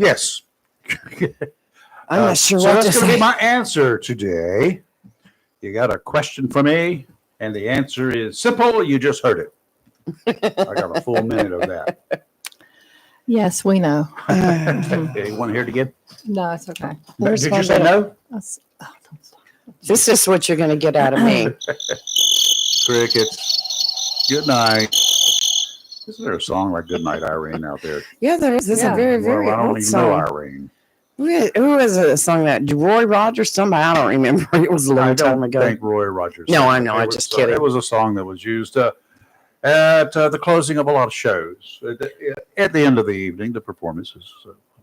Yes. I'm not sure so what that's to going to say. be my answer today. You got a question for me, and the answer is simple. You just heard it. I got a full minute of that. Yes, we know. You want to hear it again? No, it's okay. Where's Did my you say little- no? Don't stop. This is what you're going to get out of me. Crickets. Good night. Isn't there a song like Good Night, Irene out there? Yeah, there is. This is Yeah. a very, very Well, I don't old even know song. Irene. Who was a song that Roy Rogers? Somebody I don't remember. It was a I long time don't ago. think Roy Rogers. No, sang I it. know, It I'm was, just kidding. It was a song that was used at the closing of a lot of shows. At the end of the evening, the performances.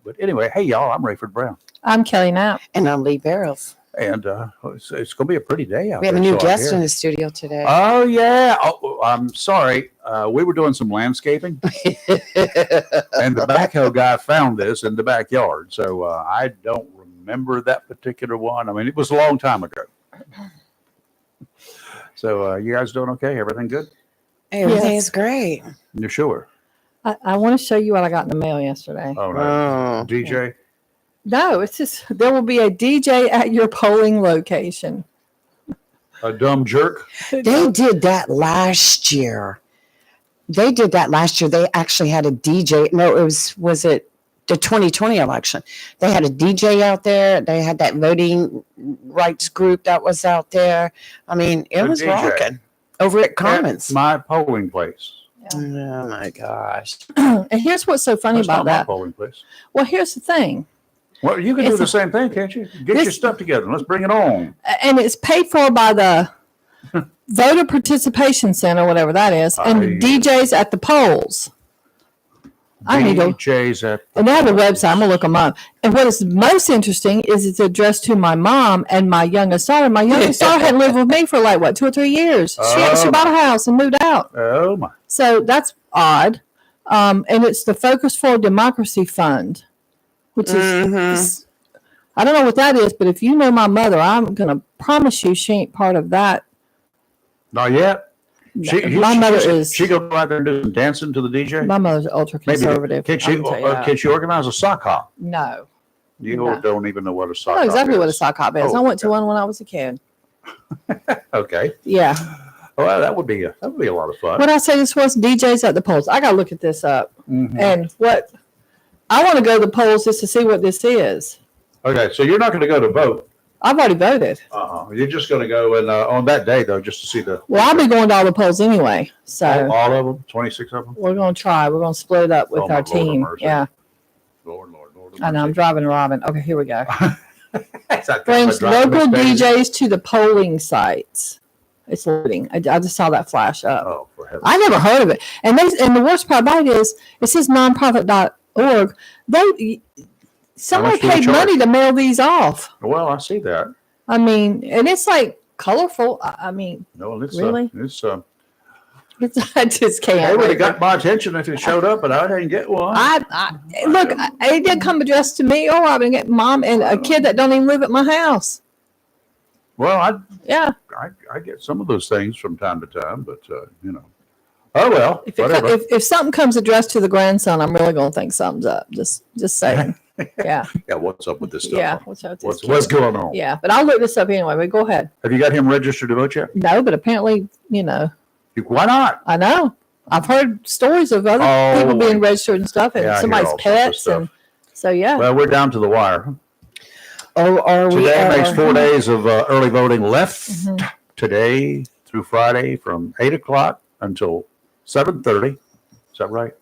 But anyway, hey, y'all, I'm Rayford Brown. I'm Kelly Knapp. And I'm Lee Barrows. And it's going to be a pretty day out We have there. a new so I guest hear. in the studio today. Oh, yeah. Oh, I'm sorry. We were doing some landscaping, and the backhoe guy found this in the backyard. So I don't remember that particular one. I mean, it was a long time ago. So you guys doing okay? Everything good? Everything Yes. is great. You're sure? I want to show you what I got in the mail yesterday. Oh, no. Oh. DJ? No, it's just there will be a DJ at your polling location. A dumb jerk? They did that last year. They actually had a DJ. No, was it the 2020 election? They had a DJ out there. They had that voting rights group that was out there. I mean, it A was DJ. rocking over at Commons. At my polling place. Oh my gosh. And here's what's so funny That's about not my that. polling place. Well, here's the thing. Well, you can do It's the a- same thing, can't you? Get your This- stuff together. Let's bring it on. And it's paid for by the Voter Participation Center, whatever that is, and Aye. DJs at the polls. I need to, DJs at and they have a website. I'm gonna look them up. And what is most interesting is it's addressed to my mom and my youngest daughter. My youngest daughter hadn't lived with me for like what 2 or 3 years. She Oh. bought a house and moved out. Oh, my. So that's odd. And it's the Focus for Democracy Fund, which is, Mhm. is- I don't know what that is, but if you know my mother, I'm going to promise you she ain't part of that. Not yet. My mother is, She go out there and do some dancing to the DJ? my mother's ultra Maybe. conservative. Can she, I can tell you that. can she organize a sock hop? No. You No. don't even know what a I sock know hop exactly is. what a sock hop is. Oh, I went to okay. one when I was a kid. Okay. Yeah. Well, that would be a lot of fun. What I say this was DJs at the polls. I got to look at this up. Mhm. And what I want to go to the polls just to see what this is. Okay, so you're not going to go to vote. I've already voted. You're just going to go and on that day though, just to see the Well, I'll be going to all the polls anyway. So all of them, 26 of them. we're going to try. We're going to split it up with Oh, my our Lord have team. mercy. Yeah. Lord. I know. I'm driving Robin. Okay, here we go. Brings Brings local DJs to the polling sites. It's loading. I just saw that flash up. Oh, for heaven's I never heard of it. And the worst part about it is it says nonprofit.org. Somebody much do they paid charge? money to mail these off. Well, I see that. I mean, and it's like colorful. I mean, No, it's Really? I I just it can't. would have wait. got my attention if it showed up, but I didn't get one. Look, it did come addressed to me or Robin, get mom and a kid that don't even live at my house. Well, Yeah. I get some of those things from time to time, but you know. Oh well, If, whatever. if something comes addressed to the grandson, I'm really going to think something's up. Just saying. Yeah. Yeah, what's up with this stuff? Yeah. What's up with this What's kid? going on? Yeah. But I'll look this up anyway. But go ahead. Have you got him registered to vote yet? No, but apparently, Why not? I know. I've heard stories of other Oh, people being registered and stuff, and yeah, I hear somebody's all sorts of pets, stuff. and so yeah. Well, we're down to the wire. Oh, are we? Today makes 4 days of early voting left. Mhm. Today through Friday from 8 o'clock until 7:30. Is that right?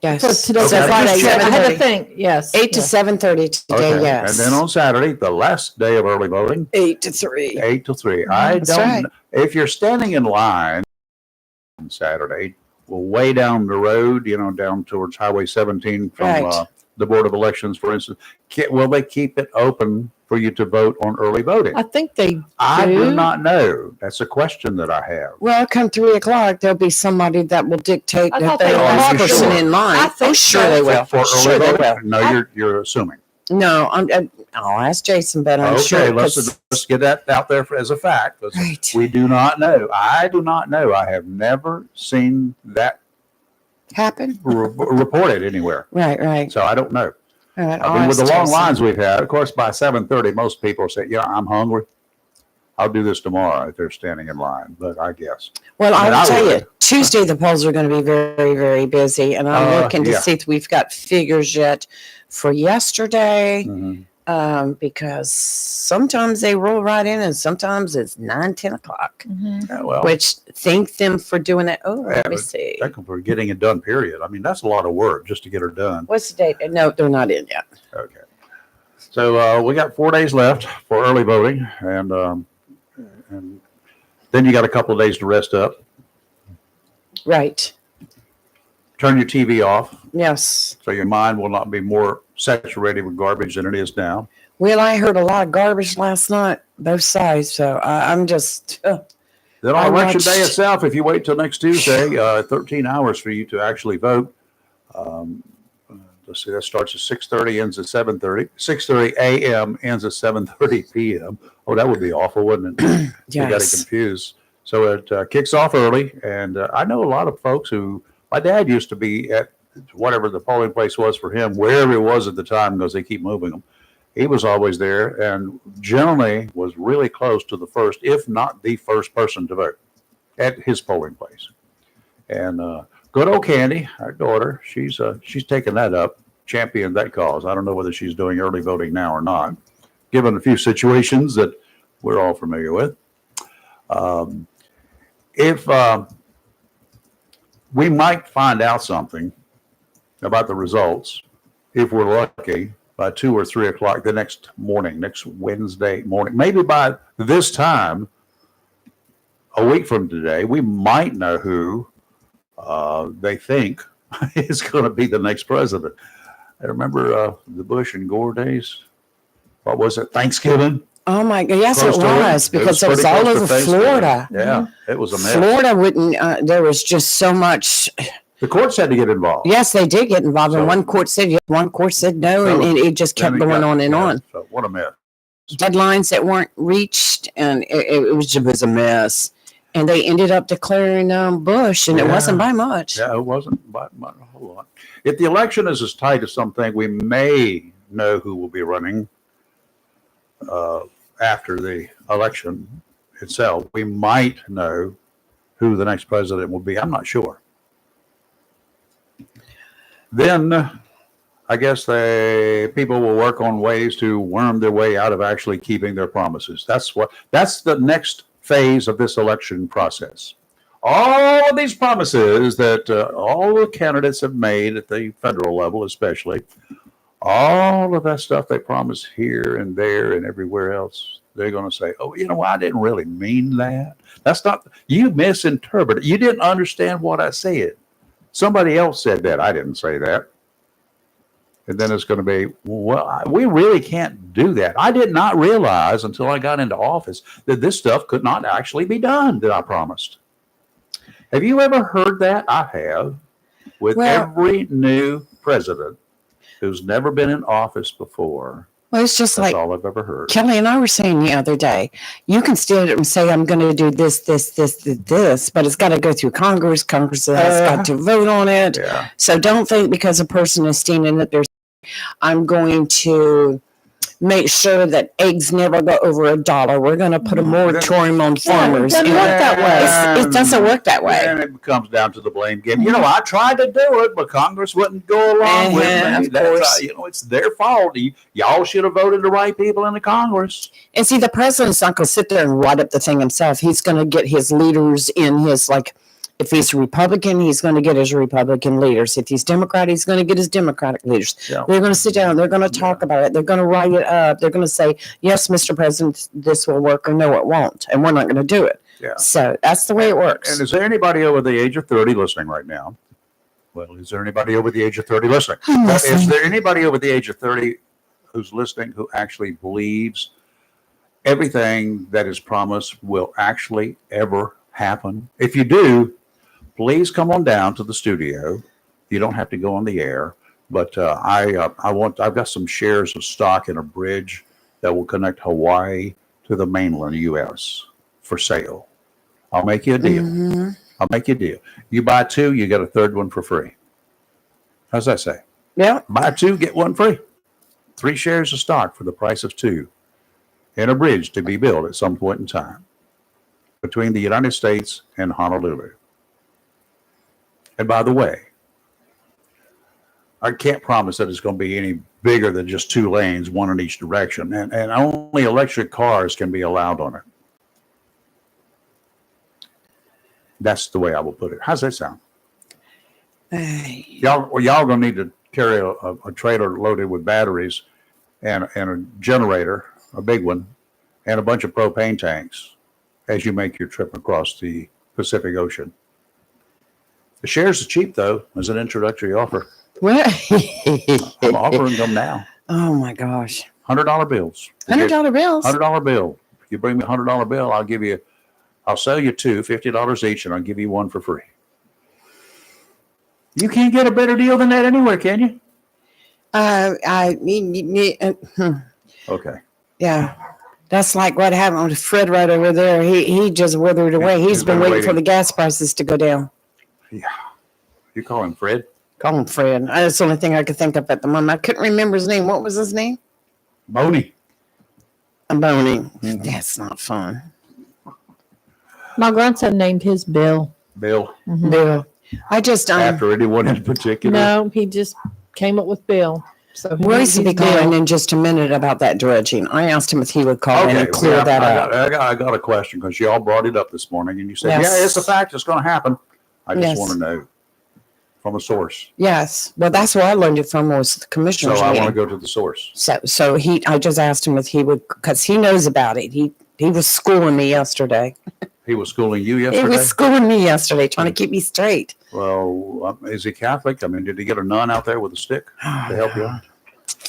Yes. So today's Okay. Friday. Just Yeah, I had to 7:30. think. Yes. 8 to yes. 7:30 today, Okay. yes. And then on Saturday, the last day of early voting, 8 to 3. 8 to 3. I That's don't. right. If you're standing in line on Saturday, well, way down the road, down towards Highway 17 from Right. the Board of Elections, for instance, will they keep it open for you to vote on early voting? I think they I do do. not know. That's a question that I have. Well, come 3 o'clock, there'll be somebody that will dictate I that thought they they are were. the Are you person sure? in line. I think Oh, sure so. they will. For early Sure they voting? will. No, you're assuming. No, I'll ask Jason, but I'm Okay, sure. let's get that out there as a fact. Right. We do not know. I do not know. I have never seen that happen? reported anywhere. Right. So I don't know. All right, I mean, with the ask long Jason. lines we've had, of course, by 7:30, most people say, "Yeah, I'm hungry. I'll do this tomorrow," if they're standing in line. But I guess. Well, I mean, I will I tell would. you, Tuesday the polls are going to be very, very busy, and I'm looking to Yeah. see if we've got figures yet for yesterday, Mhm. because sometimes they roll right in, and sometimes it's 9, 10 o'clock. Yeah, well, Which thank them for doing that. Oh, Yeah, let me but see. thank them for getting it done. Period. I mean, that's a lot of work just to get her done. What's the date? No, they're not in yet. Okay. So we got 4 days left for early voting, and then you got a couple of days to rest up. Right. Turn your TV off Yes. so your mind will not be more saturated with garbage than it is now. Well, I heard a lot of garbage last night, both sides. So I'm just. Then I on election watched- day itself, if you wait till next Tuesday, 13 hours for you to actually vote. Let's see, that starts at 6:30, ends at 7:30. 6:30 a.m. ends at 7:30 p.m. Oh, that would be awful, wouldn't it? You got it Yes. confused. So it kicks off early, and I know a lot of folks who. My dad used to be at whatever the polling place was for him, wherever it was at the time, because they keep moving them. He was always there, and generally was really close to the first, if not the first person to vote at his polling place. And good old Candy, our daughter, she's taken that up, championed that cause. I don't know whether she's doing early voting now or not, given a few situations that we're all familiar with. If we might find out something about the results, if we're lucky, by 2 or 3 o'clock the next morning, next Wednesday morning, maybe by this time, a week from today, we might know who they think is going to be the next president. I remember the Bush and Gore days. What was it? Thanksgiving? Oh my God! Yes, Close it to was because it was pretty all close to over Thanksgiving. Florida. Yeah, it was a mess. Florida wouldn't. There was just so much. The courts had to get involved. Yes, they did get involved, and So- one court said yes, one court said no, and it just Then kept it going got- on and yeah, on. So what a mess. Deadlines that weren't reached, and it was a mess. And they ended up declaring Bush, and it Yeah. wasn't by much. Yeah, it wasn't by a whole lot. If the election is as tight as something, we may know who will be running after the election itself. We might know who the next president will be. I'm not sure. Then I guess people will work on ways to worm their way out of actually keeping their promises. That's the next phase of this election process. All of these promises that all the candidates have made at the federal level, especially, all of that stuff they promise here and there and everywhere else, they're going to say, "Oh, you know what? I didn't really mean that. That's not, you misinterpreted. You didn't understand what I said. Somebody else said that. I didn't say that." And then it's going to be, well, we really can't do that. I did not realize until I got into office that this stuff could not actually be done that I promised. Have you ever heard that? I have. With Well- every new president who's never been in office before. Well, it's just That's like all I've ever heard. Kelly and I were saying the other day, you can stand up and say, I'm going to do this, but it's got to go through Congress. Congress has got to vote on it. Yeah. So don't think because a person is standing up there, I'm going to make sure that eggs never go over $1. We're going to put a moratorium on farmers. doesn't And work that way. It doesn't work that way. And it comes down to the blame game. You know, I tried to do it, but Congress wouldn't go along with me. Of course. It's their fault. Y'all should have voted the right people in the Congress. And see, the president's not going to sit there and write up the thing himself. He's going to get his leaders in his, like, if he's a Republican, he's going to get his Republican leaders. If he's Democrat, he's going to get his Democratic leaders. Yeah. They're going to sit down. They're going to talk about it. They're going to write it up. They're going to say, yes, Mr. President, this will work, or no, it won't. And we're not going to do it. Yeah. So that's the way it works. And is there anybody over the age of 30 listening right now? Well, is there anybody over the age of 30 listening? I'm But is listening. there anybody over the age of 30 who's listening who actually believes everything that is promised will actually ever happen? If you do, please come on down to the studio. You don't have to go on the air, but I've got some shares of stock in a bridge that will connect Hawaii to the mainland U.S. for sale. I'll make you a deal. Mhm. I'll make you a deal. You buy two, you get a third one for free. How's that say? Yeah. Buy 2, get 1 free. 3 shares of stock for the price of 2 in a bridge to be built at some point in time between the United States and Honolulu. And by the way, I can't promise that it's going to be any bigger than just 2 lanes, 1 in each direction. And only electric cars can be allowed on it. That's the way I will put it. How's that sound? Y'all gonna need to carry a trailer loaded with batteries and a generator, a big one, and a bunch of propane tanks as you make your trip across the Pacific Ocean. The shares are cheap, though, as an introductory offer. Well, I'm offering them now. oh my gosh. $100 bills. $100 bills. $100 bill. If you bring me a $100 bill, I'll sell you 2, $50 each, and I'll give you 1 for free. You can't get a better deal than that anywhere, can you? Okay. Yeah. That's like what happened with Fred right over there. He just withered away. He's been waiting for the gas prices to go down. Yeah. You call him Fred? Call him Fred. That's the only thing I could think of at the moment. I couldn't remember his name. What was his name? Boney. Boney. Mhm. That's not fun. My grandson named his Bill. Bill. Bill. I just After anyone in particular? No, he just came up with Bill. So he Royce will named be his calling Bill. in just a minute about that dredging. I asked him if he would call in and clear well, that up. I got a question because y'all brought it up this morning and you said, Yes. yeah, it's a fact. It's going to happen. I just Yes. want to know from a source. Yes. Well, that's where I learned it from was the So commissioner's I want to meeting. go to the source. So I just asked him if he would, because he knows about it. He was schooling me yesterday. He was schooling you He yesterday? was schooling me yesterday, trying to keep me straight. Well, is he Catholic? I mean, did he get a nun out there with a stick to help you out?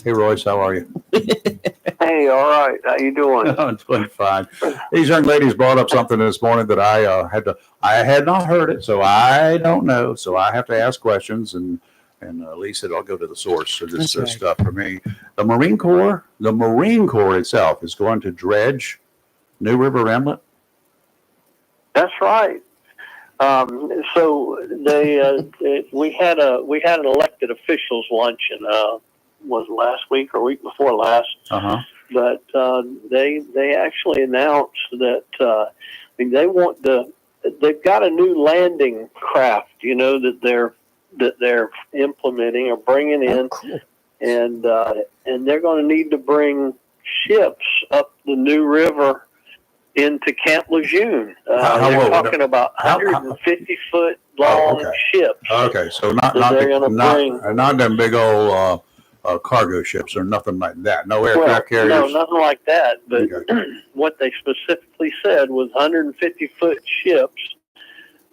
Hey, Royce, how are you? Hey, all right. How you doing? I'm doing fine. These young ladies brought up something this morning that I had not heard it, so I don't know. So I have to ask questions, and Lee said I'll go to the source of this That's right. stuff for me. The Marine Corps itself is going to dredge New River Inlet. That's right. So we had an elected officials luncheon. Was it last week or week before last? But they actually announced that they've got a new landing craft, that they're implementing or bringing in, Cool. and they're going to need to bring ships up the New River into Camp Lejeune. How They're low? talking about 150-foot long okay. ships. Okay, so not They're gonna bring- not them big old cargo ships or nothing like that. No aircraft Well, carriers. no, nothing like that. But Okay. what they specifically said was 150-foot ships,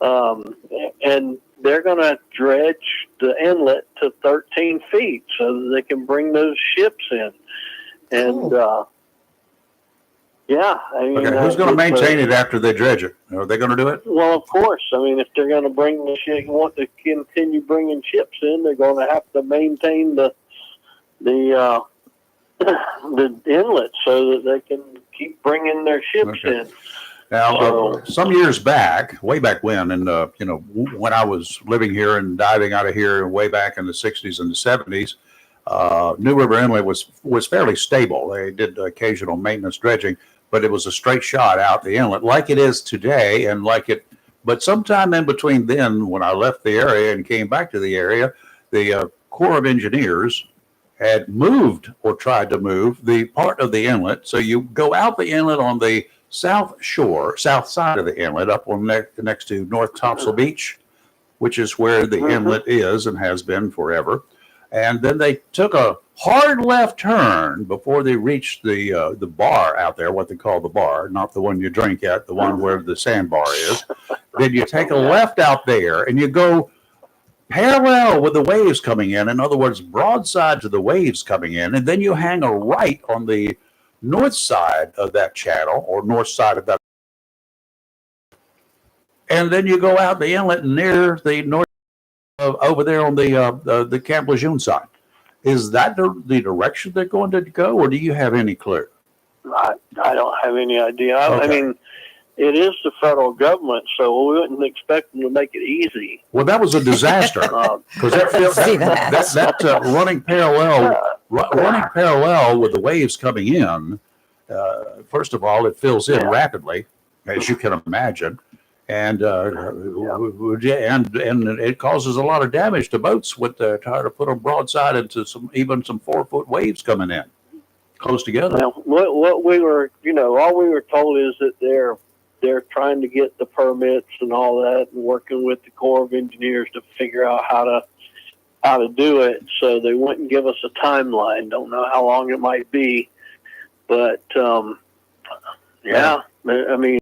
and they're going to dredge the inlet to 13 feet so that they can bring those ships in. And yeah, I mean, Okay, who's going to maintain it after they dredge it? Are they going to do it? Well, of course. I mean, if they're going to bring the ship, want to continue bringing ships in, they're going to have to maintain the inlet so that they can keep bringing their ships Okay. in. Now, So- some years back, way back when, and when I was living here and diving out of here, way back in the '60s and the '70s, New River Inlet was fairly stable. They did occasional maintenance dredging, but it was a straight shot out the inlet, like it is today, and But sometime in between then, when I left the area and came back to the area, the Corps of Engineers had moved or tried to move the part of the inlet. So you go out the inlet on the south side of the inlet, up on next to North Topsail Beach, which is where the inlet is and has been forever. And then they took a hard left turn before they reached the bar out there, what they call the bar, not the one you drink at, the one where the sandbar is. Then you take a left out there and you go parallel with the waves coming in other words, broadside to the waves coming in, and then you hang a right on the north side of that channel or north side of that. And then you go out the inlet near the north over there on the Camp Lejeune side. Is that the direction they're going to go, or do you have any clue? I don't have any idea. I Okay. mean, it is the federal government, so we wouldn't expect them to make it easy. Well, that was a disaster because See that? that running parallel with the waves coming in. First of all, it fills in Yeah. rapidly, as you can imagine, and it causes a lot of damage to boats with trying to put them broadside into some 4-foot waves coming in close together. Well, what we were, all we were told is that they're trying to get the permits and all that, and working with the Corps of Engineers to figure out how to do it. So they wouldn't give us a timeline. Don't know how long it might be, but yeah. I mean,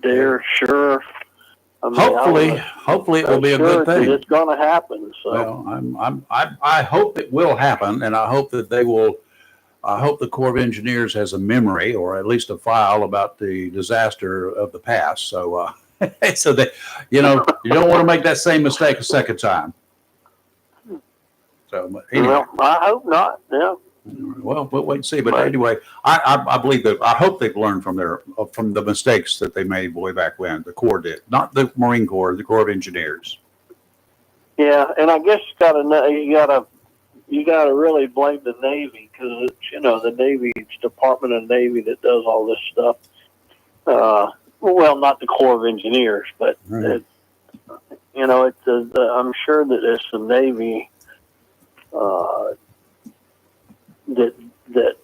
they're sure. I mean, Hopefully it will be a sure good thing. It's going to happen. So Well, I hope it will happen, and I hope that they will. I hope the Corps of Engineers has a memory, or at least a file, about the disaster of the past. So, so that you don't want to make that same mistake a second time. So, but anyway, well, I hope not. Yeah. well, we'll wait and see. But anyway, I believe that I hope they've learned from the mistakes that they made way back when. The Corps did, not the Marine Corps, the Corps of Engineers. Yeah, and I guess you gotta really blame the Navy, because it's the Navy, it's Department of Navy that does all this stuff. Well, not the Corps of Engineers, but Right. I'm sure that it's the Navy that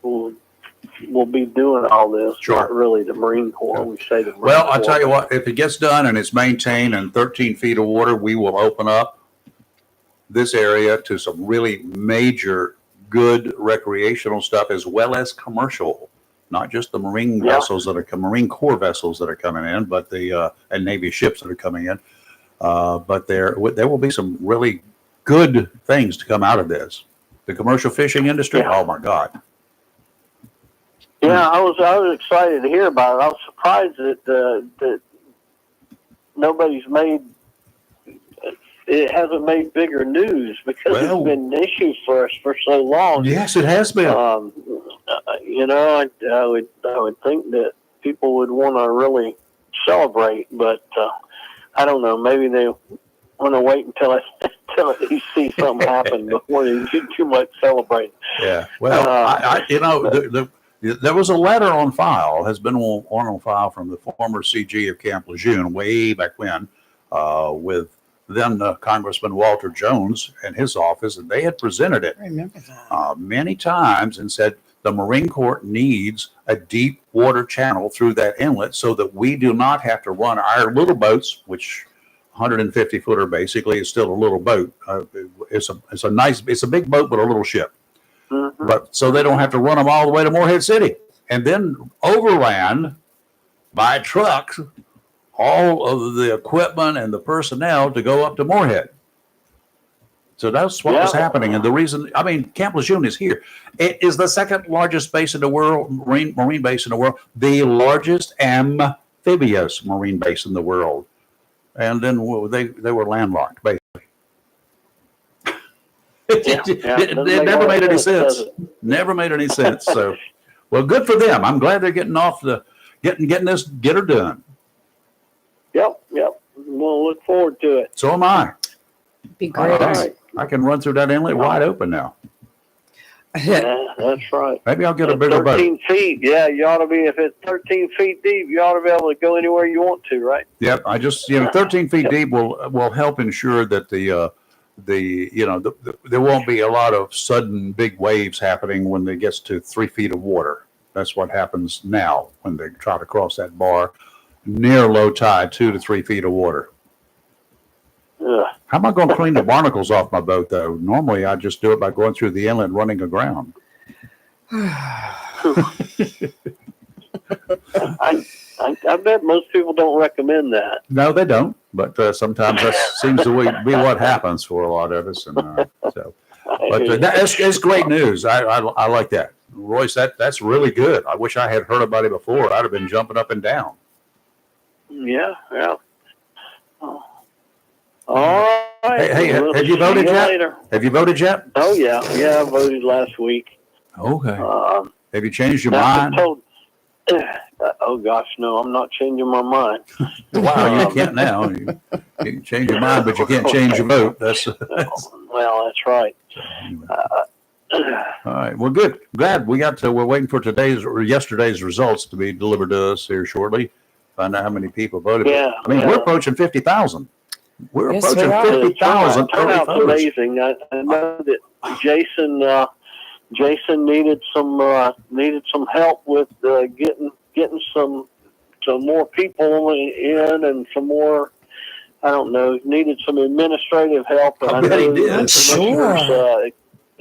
will be doing all this. Sure. Not really the Marine Corps. Sure. We say the Marine Well, I'll Corps. tell you what, if it gets done and it's maintained and 13 feet of water, we will open up this area to some really major, good recreational stuff, as well as commercial, not just the Marine Yeah. vessels Marine Corps vessels that are coming in, but and Navy ships that are coming in. But there will be some really good things to come out of this. The commercial fishing industry, Yeah. oh my God. Yeah, I was excited to hear about it. I was surprised that nobody's made it hasn't made bigger news, because Well, it's been an issue for us for so long. Yes, it has been. I would think that people would want to really celebrate, but I don't know. Maybe they want to wait until they see something happen before they do too much celebrating. Yeah. Well, there was a letter on file, has been on file from the former CG of Camp Lejeune way back when, with then Congressman Walter Jones and his office, and they had presented it I remember that. many times and said the Marine Corps needs a deep water channel through that inlet so that we do not have to run our little boats, which 150 footer basically is still a little boat. It's a big boat, but a little ship. Mm-hmm. But so they don't have to run them all the way to Morehead City and then overland by truck all of the equipment and the personnel to go up to Morehead. So that's what was Yeah. happening. And the reason, Camp Lejeune is here. It is the second largest base in the world, marine base in the world, the largest amphibious marine base in the world. And then they were landlocked, basically. It never made any sense. Never made any sense. So, well, good for them. I'm glad they're getting get her done. Yep. We'll look forward to it. So am I. Be All great. right. I can run through that inlet wide open now. Yeah, that's right. Maybe I'll get a At bigger boat. 13 feet, yeah, you ought to be, if it's 13 feet deep, you ought to be able to go anywhere you want to, right? Yep. I just 13 feet deep will help ensure that there won't be a lot of sudden big waves happening when it gets to 3 feet of water. That's what happens now when they try to cross that bar near low tide, 2 to 3 feet of water. Ugh. How am I going to clean the barnacles off my boat, though? Normally, I just do it by going through the inlet and running aground. I bet most people don't recommend that. No, they don't. But sometimes that seems to be what happens for a lot of us. And but that's great news. I like that, Royce. That's really good. I wish I had heard about it before. I'd have been jumping up and down. Yeah. All right. Hey, We'll have you see voted yet? later. Have you voted yet? Oh yeah, I voted last week. Okay. Have you changed your Now, I mind? told, Oh gosh, no, I'm not changing my mind. Wow, you can't now. You can change your mind, but you can't change your vote. That's Well, that's right. all right. Well, good. Glad we got to. We're waiting for today's or yesterday's results to be delivered to us here shortly. Find out how many people voted. Yeah, I mean, yeah. we're approaching 50,000. We're Yes, we approaching are. 50,000 early Turnout's voters. amazing. I know that Jason needed some help with getting some more people in and some more. I don't know. Needed some administrative help, and I I bet he know did. the I'm commissioners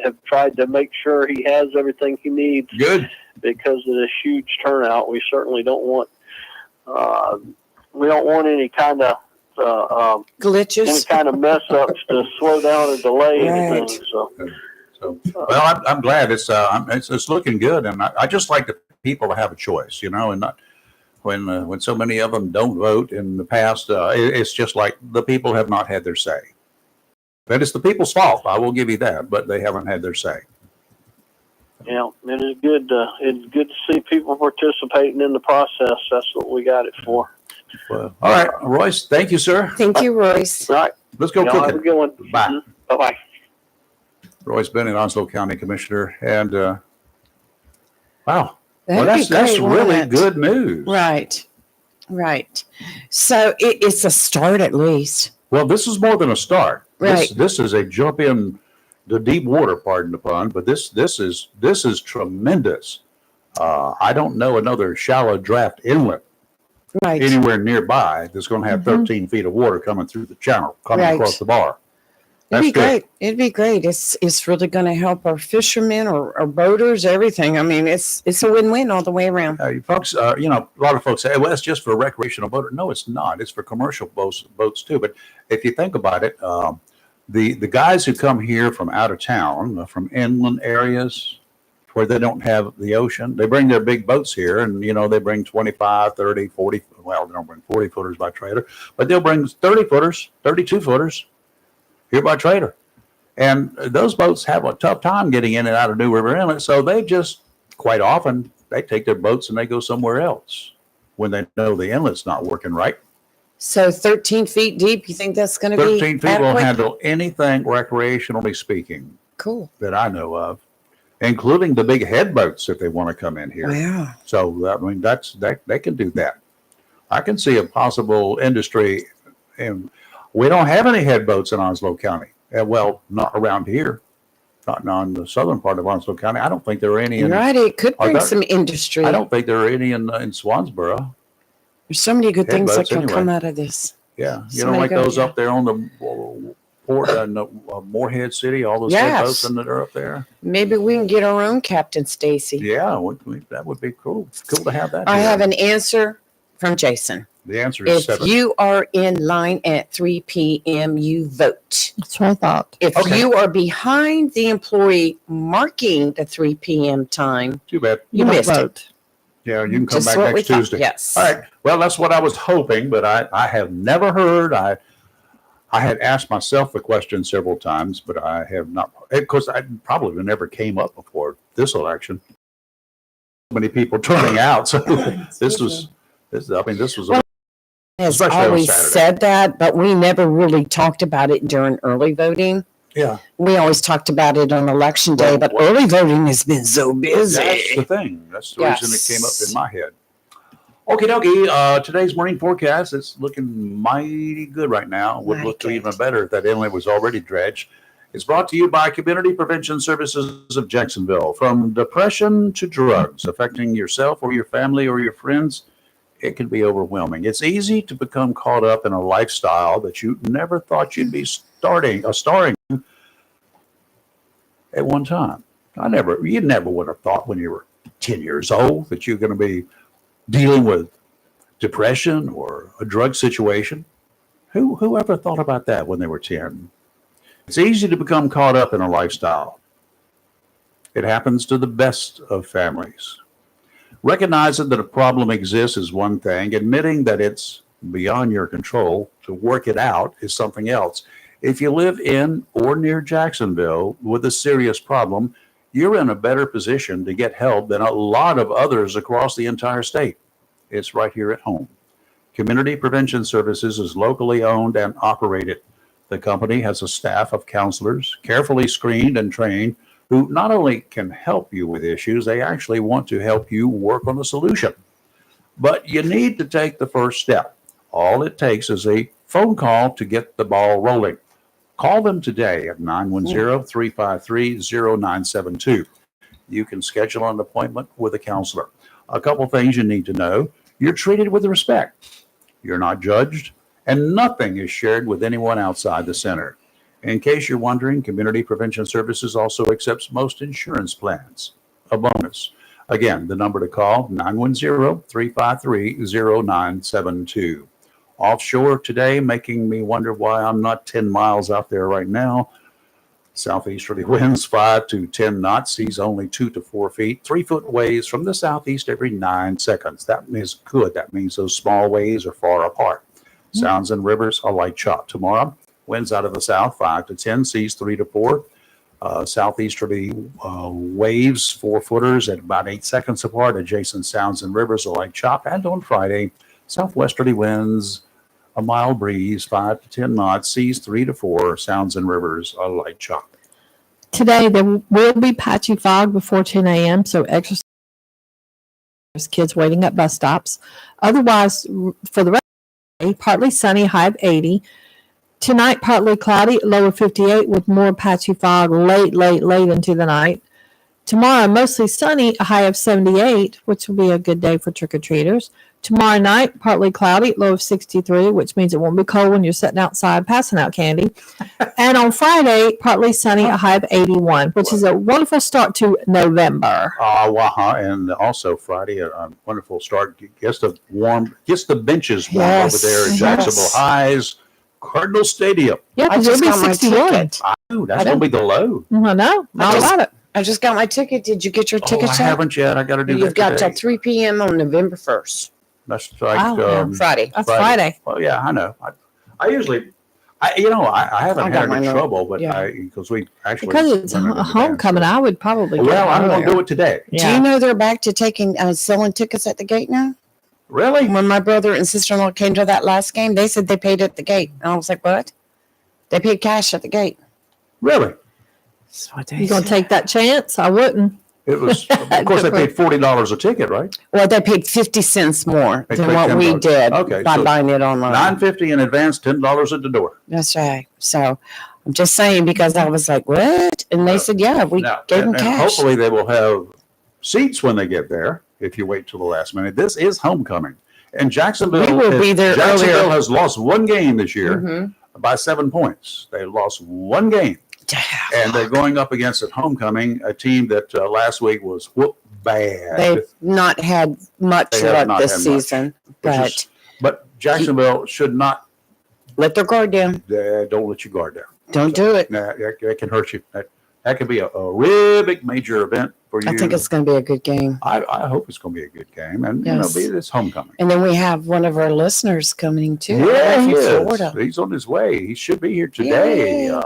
have tried to make sure he has everything he needs Good. because of this huge turnout. We certainly don't want any kind of any Glitches. kind of mess ups to slow down or delay Right. anything. So So, well, I'm glad it's looking good, and I just like the people to have a choice, and not when so many of them don't vote in the past. It's just like the people have not had their say. But it's the people's fault. I will give you that, but they haven't had their say. yeah, it is good. It's good to see people participating in the process. That's what we got it for. Well, all right, Royce. Thank you, sir. Thank you, Royce. All right, Let's go y'all have a cooking. good one. Bye. Bye bye. Royce Bennett, Onslow County Commissioner, and wow, That'd well, be that's great, wouldn't really it? good news. Right. Right. So it's a start at least. Well, this is more than a start. Right. This is a jump in the deep water, pardon the pun, but this is tremendous. I don't know another shallow draft inlet Right. anywhere nearby that's going to have 13 feet of water coming through the channel, coming Right. across the bar. It'd be That's good. great. It'd be great. It's really going to help our fishermen or boaters, everything. I mean, it's a win-win all the way around. You folks, a lot of folks say, well, it's just for recreational boater. No, it's not. It's for commercial boats too. But if you think about it, the guys who come here from out of town, from inland areas where they don't have the ocean, they bring their big boats here, and they bring 25, 30, 40. Well, they don't bring 40 footers by trailer, but they'll bring 30 footers, 32 footers here by trailer. And those boats have a tough time getting in and out of New River Inlet, so they just quite often they take their boats and they go somewhere else when they know the inlet's not working right. So 13 feet deep, you think that's going to be 13 feet will adequate? handle anything recreationally speaking Cool. that I know of, including the big head boats if they want to come in here. Wow. So I mean, they can do that. I can see a possible industry, and we don't have any head boats in Onslow County. Well, not around here, not on the southern part of Onslow County. I don't think there are any. You're right. It could Are bring there- some industry. I don't think there are any in Swansboro. There's so many good Head things that boats can anyway. come out of this. Yeah, So many like good, those yeah. up there on the port and Morehead City, all those head Yes. boats that are up there. Maybe we can get our own Captain Stacy. Yeah, that would be cool. Cool to have that. I here. have an answer from Jason. The answer is If 7. you are in line at 3 p.m., you vote. That's what I thought. If Okay. you are behind the employee marking the 3 p.m. time, Too bad. you don't missed it. vote. Yeah, you can come Just back what we next thought. Tuesday. Yes. All right. Well, that's what I was hoping, but I have never heard. I had asked myself the question several times, but I have not. Of course, I probably never came up before this election. Many people turning out, so this was. I mean, this was. Has Especially on always Saturday. said that, but we never really talked about it during early voting. Yeah, We always talked about it on election day, Well, but well- early voting has been so that's the busy. thing. That's the reason it came up Yes. in my head. Okie dokie. Today's morning forecast, it's looking mighty good right now. Would Mighty look good. even better if that inlet was already dredged. It's brought to you by Community Prevention Services of Jacksonville. From depression to drugs affecting yourself or your family or your friends, it can be overwhelming. It's easy to become caught up in a lifestyle that you never thought you'd be starring at one time. You never would have thought when you were 10 years old that you're going to be dealing with depression or a drug situation. Who ever thought about that when they were 10? It's easy to become caught up in a lifestyle. It happens to the best of families. Recognizing that a problem exists is one thing. Admitting that it's beyond your control to work it out is something else. If you live in or near Jacksonville with a serious problem, you're in a better position to get help than a lot of others across the entire state. It's right here at home. Community Prevention Services is locally owned and operated. The company has a staff of counselors, carefully screened and trained, who not only can help you with issues, they actually want to help you work on a solution. But you need to take the first step. All it takes is a phone call to get the ball rolling. Call them today at 910-353-0972. You can schedule an appointment with a counselor. A couple things you need to know. You're treated with respect. You're not judged, and nothing is shared with anyone outside the center. In case you're wondering, Community Prevention Services also accepts most insurance plans. A bonus. Again, the number to call, 910-353-0972. Offshore today, making me wonder why I'm not 10 miles out there right now. Southeasterly winds 5 to 10 knots, seas only 2 to 4 feet, 3-foot waves from the southeast every 9 seconds. That is good. That means those small waves are far apart. Sounds and rivers are light chop. Tomorrow, winds out of the south 5 to 10, seas 3 to 4. Southeasterly waves 4-footers at about 8 seconds apart. Adjacent sounds and rivers are light chop. And on Friday, southwesterly winds, a mild breeze, 5 to 10 knots, seas 3 to 4, sounds and rivers are light chop. Today, there will be patchy fog before 10 a.m., so exercise. There's kids waiting at bus stops. Otherwise, for the rest of the day, partly sunny, high of 80. Tonight, partly cloudy, low of 58, with more patchy fog late into the night. Tomorrow, mostly sunny, a high of 78, which will be a good day for trick-or-treaters. Tomorrow night, partly cloudy, low of 63, which means it won't be cold when you're sitting outside passing out candy. And on Friday, partly sunny, a high of 81, which is a wonderful start to November. And also Friday, a wonderful start. Gets the benches warm over there at Jacksonville High's Cardinal Stadium. Yeah, I because it'll just be got my 61. ticket. Ooh, that's going to be the low. I know. All about it. I just got my ticket. Did you get your ticket I yet? haven't yet. I got to do You've that got today. till 3 p.m. on November 1st, That's like Wow. Friday. That's Friday. Well, yeah, I know. I usually, I haven't I got had any mine up. trouble, but Yeah. because we actually Because it's went into a homecoming, dance. I would probably go Well, I'm going to earlier. do it today. Do Yeah. you know they're back to taking selling tickets at the gate now? Really? When my brother and sister-in-law came to that last game, they said they paid at the gate. And I was like, what? They paid cash at the gate. Really? That's what You gonna take that chance? I wouldn't. It was, of course, they paid $40 a ticket, right? Well, they paid 50 cents more They than paid what we $10. did Okay, by so buying it online. $9.50 in advance, $10 at the door. That's right. So I'm just saying because I was like, what? And they said, yeah, we Now, gave them and cash. hopefully they will have seats when they get there. If you wait till the last minute, this is homecoming, and Jacksonville. We will be there Jacksonville earlier. has lost one game this year Mhm. by 7 points. They lost one game. And they're going up against at homecoming a team that last week was whoop bad. They've not had much They have luck not this had much, season, which but is- But Jacksonville should not. let their guard down. Don't let your guard down. Don't do it. That can hurt you. That could be a real big major event for you. I think it's going to be a good game. I hope it's going to be a good game, and Yes. it's homecoming. And then we have one of our listeners coming too. Yeah, from he is. Florida. He's on his way. He should be here today. Yay.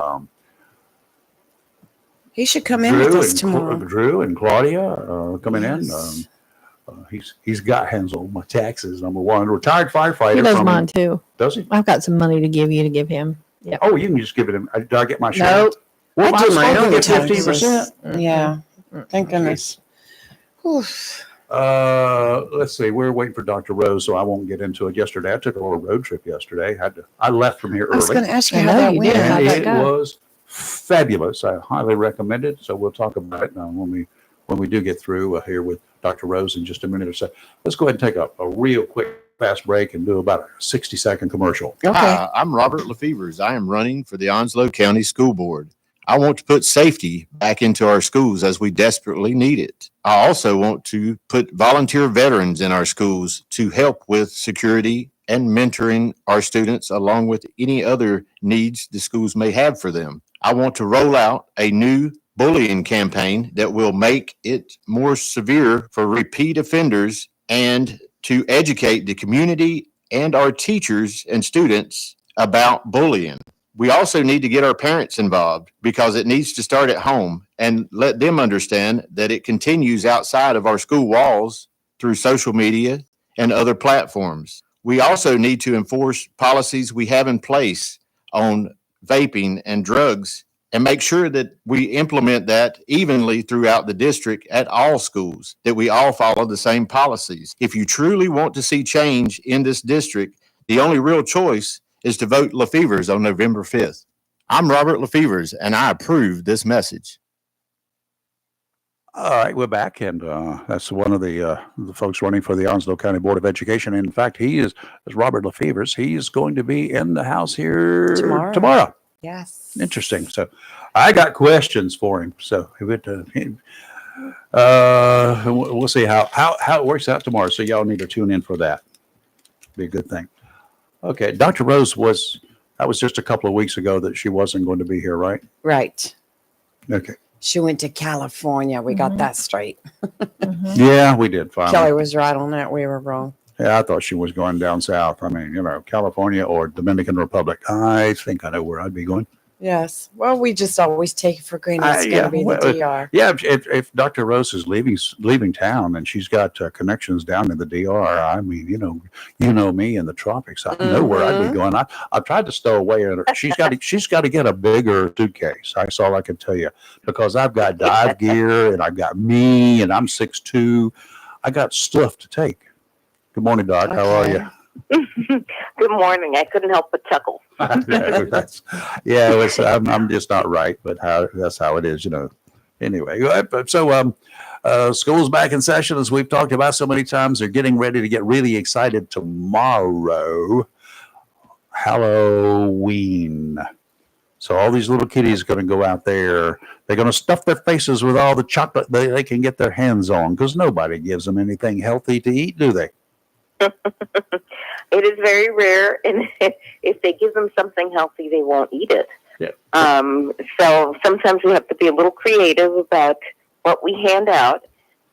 He should come in with us tomorrow. Drew and Claudia coming Yes. in. He's got hands on my taxes. Number one, retired firefighter. He does from, mine too. Does he? I've got some money to give you to give him. Yeah. Oh, you can just give it him. Do I get my share? No, Well, I do my supposed to own get taxes. 15%. Yeah, thank goodness. Whew. Let's see. We're waiting for Dr. Rose, so I won't get into it. Yesterday, I took a little road trip yesterday. I left from here I was early. going to ask you I how know that you went. did. How'd And that it go? was fabulous. I highly recommend it. So we'll talk about it when we do get through here with Dr. Rose in just a minute or so. Let's go ahead and take a real quick, fast break and do about a 60-second commercial. Okay. Hi, I'm Robert Lefevers. I am running for the Onslow County School Board. I want to put safety back into our schools as we desperately need it. I also want to put volunteer veterans in our schools to help with security and mentoring our students along with any other needs the schools may have for them. I want to roll out a new bullying campaign that will make it more severe for repeat offenders and to educate the community and our teachers and students about bullying. We also need to get our parents involved because it needs to start at home and let them understand that it continues outside of our school walls through social media and other platforms. We also need to enforce policies we have in place on vaping and drugs and make sure that we implement that evenly throughout the district at all schools, that we all follow the same policies. If you truly want to see change in this district, the only real choice is to vote LaFevers on November 5th. I'm Robert LaFevers, and I approve this message. All right, we're back, and that's one of the folks running for the Onslow County Board of Education. In fact, he is Robert LaFevers. He is going to be in the house here tomorrow. Yes. Interesting. So, I got questions for him. So, we'll see how it works out tomorrow. So, y'all need to tune in for that. Be a good thing. Okay, Dr. Rose that was just a couple of weeks ago that she wasn't going to be here, right? Right. Okay. She went to California. We got that straight. Yeah, we did finally. Kelly was right on that. We were wrong. Yeah, I thought she was going down south. I mean, California or Dominican Republic. I think I know where I'd be going. Yes. Well, we just always take it for granted it's going to be the DR. Yeah, if Dr. Rose is leaving town and she's got connections down in the DR, I mean, you know me in the tropics. I know where I'd be going. I've tried to stow away. She's got to get a bigger suitcase. That's all I can tell you, because I've got dive gear and I've got me and I'm 6'2". I got stuff to take. Good morning, Doc. How are you? Good morning. I couldn't help but chuckle. I'm just not right, but that's how it is, Anyway, so school's back in session, as we've talked about so many times. They're getting ready to get really excited tomorrow, Halloween. So all these little kiddies are going to go out there. They're going to stuff their faces with all the chocolate they can get their hands on, because nobody gives them anything healthy to eat, do they? It is very rare, and if they give them something healthy, they won't eat it. Yeah. So sometimes we have to be a little creative about what we hand out.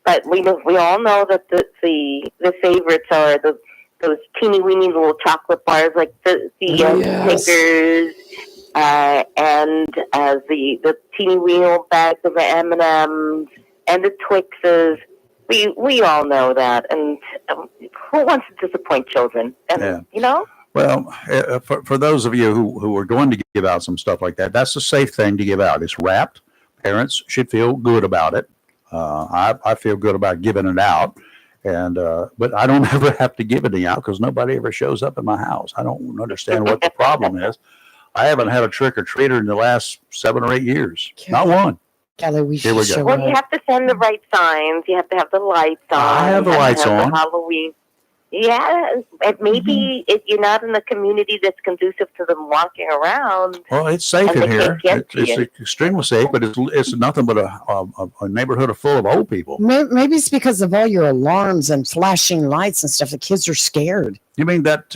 But we all know that the favorites are those teeny weeny little chocolate bars, like the Snickers, and the teeny weeny bags of the M&Ms and the Twixes. We all know that, and who wants to disappoint children? And, Well, for those of you who are going to give out some stuff like that, that's a safe thing to give out. It's wrapped. Parents should feel good about it. I feel good about giving it out, but I don't ever have to give anything out because nobody ever shows up in my house. I don't understand what the problem is. I haven't had a trick or treater in the last 7 or 8 years. Not one. Kelly, Here we go. Well, you have to send the right signs. You have to have the lights on. I have the lights on. The Halloween. Yeah, and maybe if you're not in a community that's conducive to them walking around. Well, it's safe in here. It's extremely safe, but it's nothing but a neighborhood full of old people. Maybe it's because of all your alarms and flashing lights and stuff. The kids are scared. You mean that?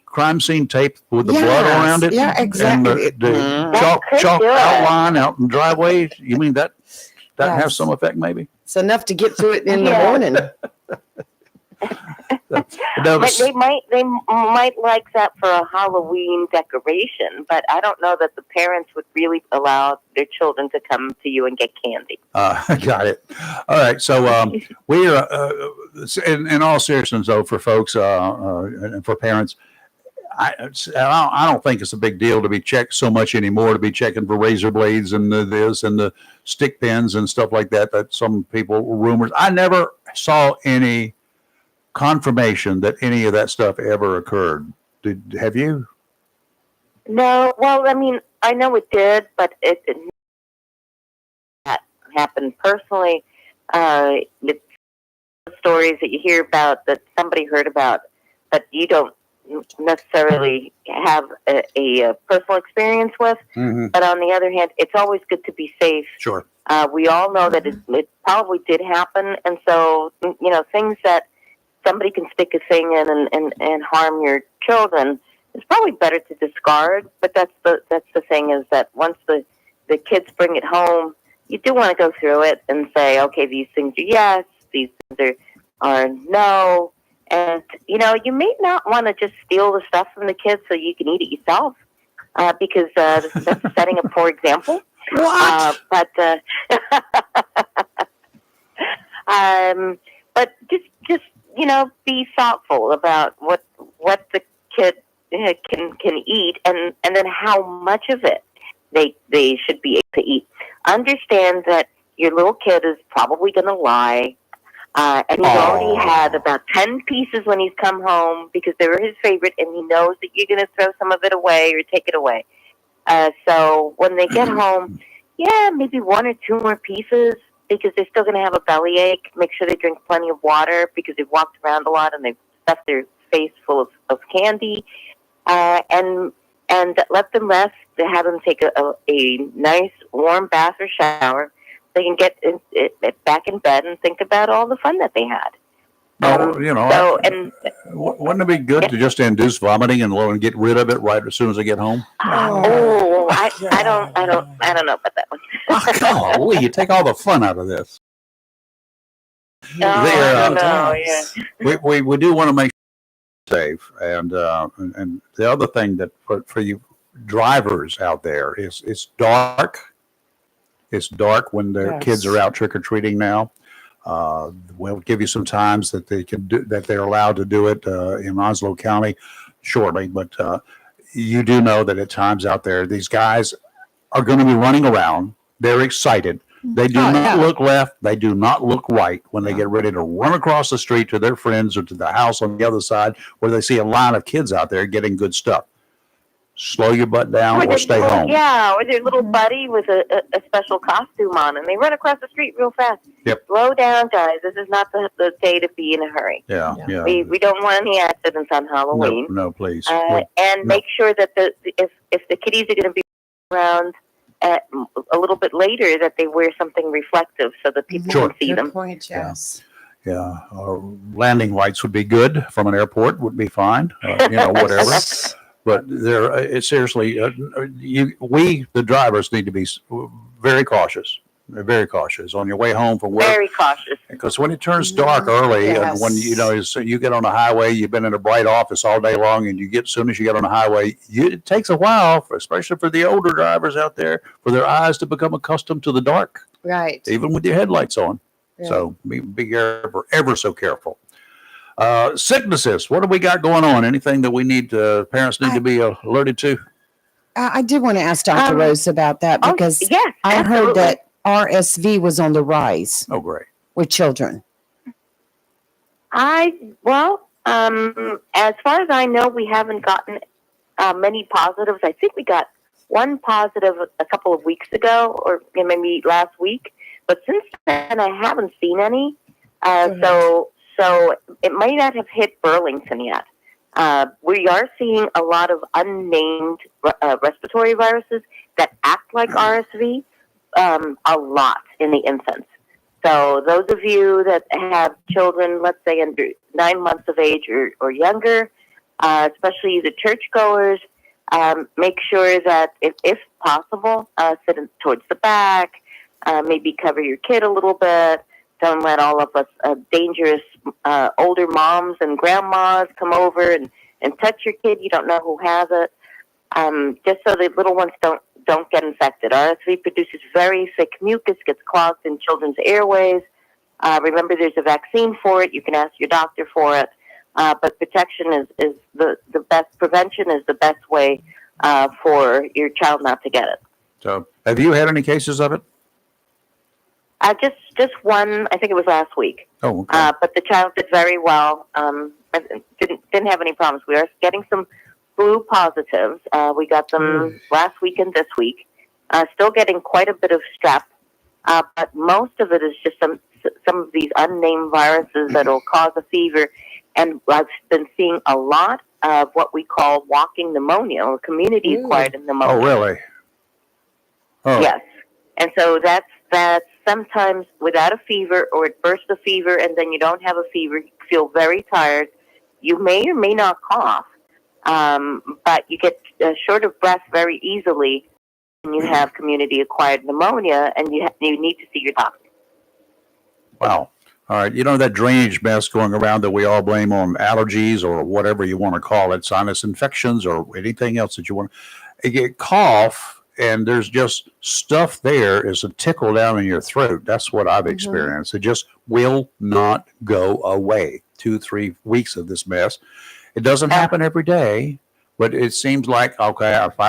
Crime scene tape with the blood around it? Yeah, exactly. And the chalk outline out in the driveway. You mean that has some effect, maybe? It's enough to get through it in the morning. They might like that for a Halloween decoration, but I don't know that the parents would really allow their children to come to you and get candy. Got it. All right. So we are, in all seriousness, though, for folks and for parents, I don't think it's a big deal to be checked so much anymore, to be checking for razor blades and this and the stick pins and stuff like that. That some people rumors. I never saw any confirmation that any of that stuff ever occurred. Have you? No. Well, I mean, I know it did, but it happened personally. It's stories that you hear about that somebody heard about, but you don't necessarily have a personal experience with. Mm-hmm. But on the other hand, it's always good to be safe. Sure. We all know that it probably did happen, and so things that somebody can stick a thing in and harm your children, it's probably better to discard. But that's the thing, is that once the kids bring it home, you do want to go through it and say, okay, these things are yes, these things are no. And, you may not want to just steal the stuff from the kids so you can eat it yourself, because that's setting a poor example. What? But just be thoughtful about what the kid can eat, and then how much of it they should be able to eat. Understand that your little kid is probably going to lie, and he's already had about 10 pieces when he's come home because they were his favorite, and he knows that you're going to throw some of it away or take it away. So when they get home, maybe 1 or 2 more pieces, because they're still going to have a bellyache. Make sure they drink plenty of water because they've walked around a lot and they've stuffed their face full of candy. And let them rest. Have them take a nice warm bath or shower. They can get back in bed and think about all the fun that they had. Wouldn't it be good to just induce vomiting and get rid of it right as soon as they get home? I don't know about that one. Golly, you take all the fun out of this. We do want to make sure safe, and the other thing that for you drivers out there is it's dark. It's dark when the kids are out trick or treating now. We'll give you some times that they can do that. They're allowed to do it in Onslow County shortly, but you do know that at times out there, these guys are going to be running around. They're excited. They do not look left. They do not look right when they get ready to run across the street to their friends or to the house on the other side where they see a line of kids out there getting good stuff. Slow your butt down or stay home. Yeah, or their little buddy with a special costume on, and they run across the street real fast. Yep. Slow down, guys. This is not the day to be in a hurry. Yeah. We don't want any accidents on Halloween. No, please. Make sure that if the kiddies are going to be around a little bit later, that they wear something reflective so that people can see them. Good point, yes. Yeah, landing lights would be good from an airport. Would be fine. Whatever. But seriously, we the drivers need to be very cautious. Very cautious on your way home from work. Very cautious. Because when it turns dark early, and when you get on the highway, you've been in a bright office all day long, and as soon as you get on the highway, it takes a while, especially for the older drivers out there, for their eyes to become accustomed to the dark. Right. Even with your headlights on. Yeah. So be ever so careful. Sicknesses. What do we got going on? Anything that parents need to be alerted to? I did want to ask Dr. Rose about that because I heard that RSV was on the rise. Oh, great. With children. As far as I know, we haven't gotten many positives. I think we got one positive a couple of weeks ago, or maybe last week. But since then, I haven't seen any. So it might not have hit Burlington yet. We are seeing a lot of unnamed respiratory viruses that act like RSV, a lot in the infants. So those of you that have children, let's say under 9 months of age or younger, especially the churchgoers, make sure that if possible, sit towards the back, maybe cover your kid a little bit. Don't let all of us dangerous older moms and grandmas come over and touch your kid. You don't know who has it. Just so the little ones don't get infected. RSV produces very thick mucus, gets clogged in children's airways. Remember, there's a vaccine for it. You can ask your doctor for it. But protection is the best. Prevention is the best way for your child not to get it. So, have you had any cases of it? Just one. I think it was last week. Oh, okay. But the child did very well. Didn't have any problems. We are getting some flu positives. We got them last week and this week. Still getting quite a bit of strep, but most of it is just some of these unnamed viruses that will cause a fever. And I've been seeing a lot of what we call walking pneumonia or community-acquired pneumonia. Oh, really? Oh. Yes. And so that's sometimes without a fever, or it bursts a fever and then you don't have a fever, you feel very tired. You may or may not cough, but you get short of breath very easily when you have community-acquired pneumonia, and you need to see your doctor. Wow. All right. That drainage mess going around that we all blame on allergies or whatever you want to call it, sinus infections or anything else that you want. You get cough, and there's just stuff there is a tickle down in your throat. That's what I've experienced. It just will not go away. 2-3 weeks of this mess. It doesn't happen every day, but it seems like, okay, if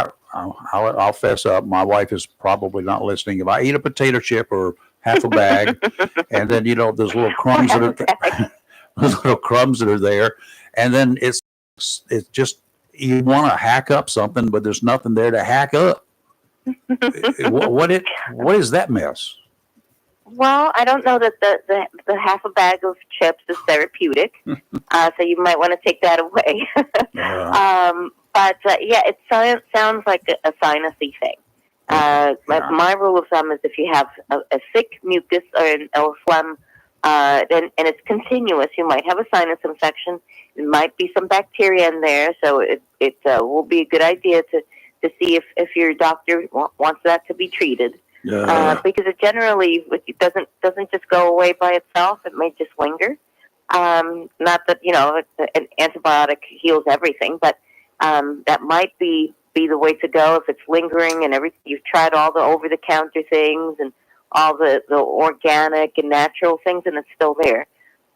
I'll fess up. My wife is probably not listening. If I eat a potato chip or half a bag, and then, those little crumbs that are those little crumbs that are there, and then it's just, you want to hack up something, but there's nothing there to hack up. What is that mess? Well, I don't know that the half a bag of chips is therapeutic, so you might want to take that away. But yeah, it sounds like a sinusy thing. My rule of thumb is if you have a thick mucus or phlegm, then and it's continuous, you might have a sinus infection. There might be some bacteria in there, so it will be a good idea to see if your doctor wants that to be treated. Because it generally doesn't just go away by itself. It may just linger. Not that an antibiotic heals everything, but that might be the way to go if it's lingering and everything. You've tried all the over-the-counter things and all the organic and natural things, and it's still there.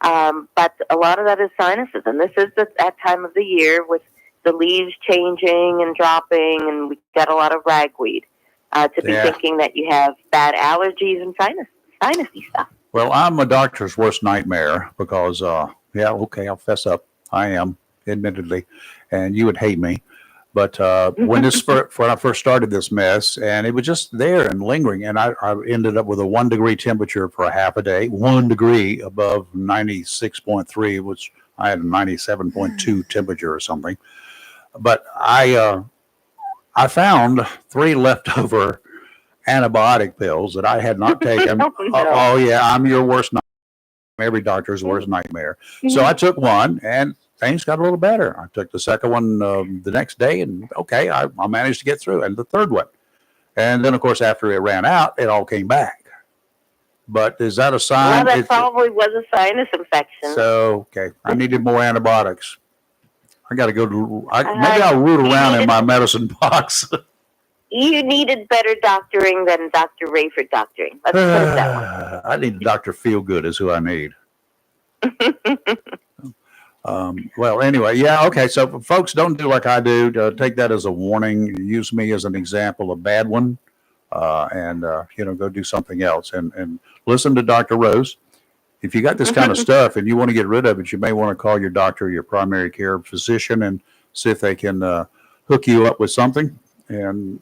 But a lot of that is sinuses, and this is that time of the year with the leaves changing and dropping, and we got a lot of ragweed. To be thinking that you have bad allergies and sinusy stuff. Well, I'm a doctor's worst nightmare because, I'll fess up. I am, admittedly, and you would hate me. But when I first started this mess, and it was just there and lingering, and I ended up with a 1 degree temperature for a half a day, 1 degree above 96.3, which I had a 97.2 temperature or something. But I found 3 leftover antibiotic pills that I had not taken. Oh, yeah, I'm your worst nightmare. Every doctor's worst nightmare. So I took one, and things got a little better. I took the second one the next day, and okay, I managed to get through. And the third one. And then, of course, after it ran out, it all came back. But is that a sign? Well, that probably was a sinus infection. So, okay, I needed more antibiotics. I got to go to, maybe I'll root around in my medicine box. You needed better doctoring than Dr. Rayford doctoring. Let's put it that way. I need Dr. Feelgood is who I need. Well, anyway, yeah, okay. So folks, don't do like I do. Take that as a warning. Use me as an example, a bad one, and go do something else. And listen to Dr. Rose. If you got this kind of stuff and you want to get rid of it, you may want to call your doctor, your primary care physician, and see if they can hook you up with something. And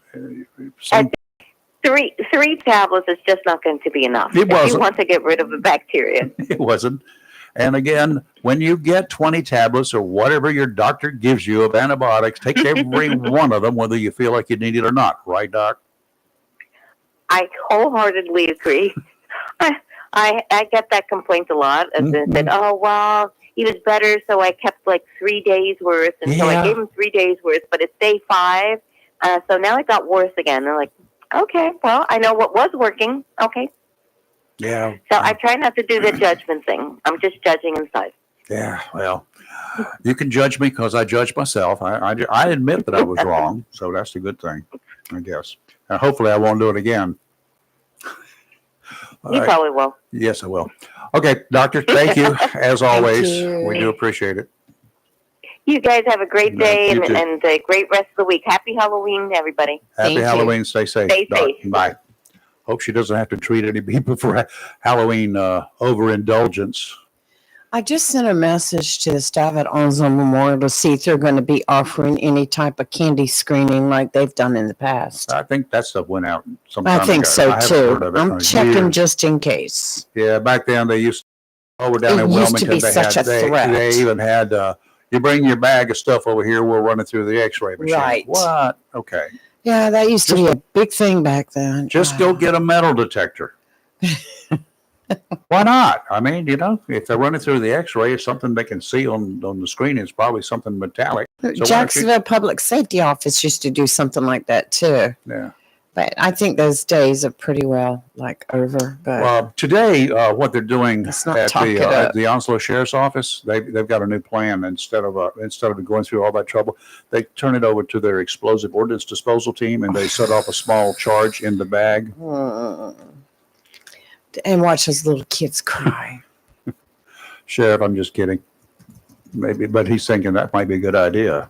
three tablets is just not going to be enough. It wasn't. If you want to get rid of the bacteria. It wasn't. And again, when you get 20 tablets or whatever your doctor gives you of antibiotics, take every one of them, whether you feel like you need it or not. Right, Doc? I wholeheartedly agree. I get that complaint a lot. And they said, oh, well, he was better, so I kept like 3 days worth. And so I gave him 3 days worth, but it's day 5. So now it got worse again. They're like, okay, well, I know what was working. Okay. Yeah. So I try not to do the judgment thing. I'm just judging inside. Yeah, well, you can judge me because I judge myself. I admit that I was wrong, so that's a good thing, I guess. And hopefully I won't do it again. You probably will. Yes, I will. Okay, Doctor, thank you, as always. you. We do appreciate it. You guys have a great day You too. and a great rest of the week. Happy Halloween, everybody. Happy Thank you. Halloween. Stay safe. Stay Doc. safe. Bye. Hope she doesn't have to treat any people for Halloween overindulgence. I just sent a message to the staff at Onslow Memorial to see if they're going to be offering any type of candy screening like they've done in the past. I think that stuff went out some time I think ago. so haven't too. heard of it in I'm a checking year. just in case. Yeah, back then they used over down It in used to Wilmington. be such a threat. They even had you bring your bag of stuff over here. We'll run it through the X-ray machine. Right. What? Okay. Yeah, that used to be a big thing back then. Just go get a metal detector. Why not? I mean, if they're running through the X-ray, it's something they can see on the screen. It's probably something metallic. So why don't you- Jacksonville Public Safety Office used to do something like that too. Yeah. But I think those days are pretty well over. But Well, today, what they're doing Let's not at talk it at up. the Onslow Sheriff's Office, they've got a new plan. Instead of going through all that trouble, they turn it over to their explosive ordnance disposal team, and they set off a small charge in the bag. and watch those little kids cry. Sheriff, I'm just kidding. maybe, but he's thinking that might be a good idea.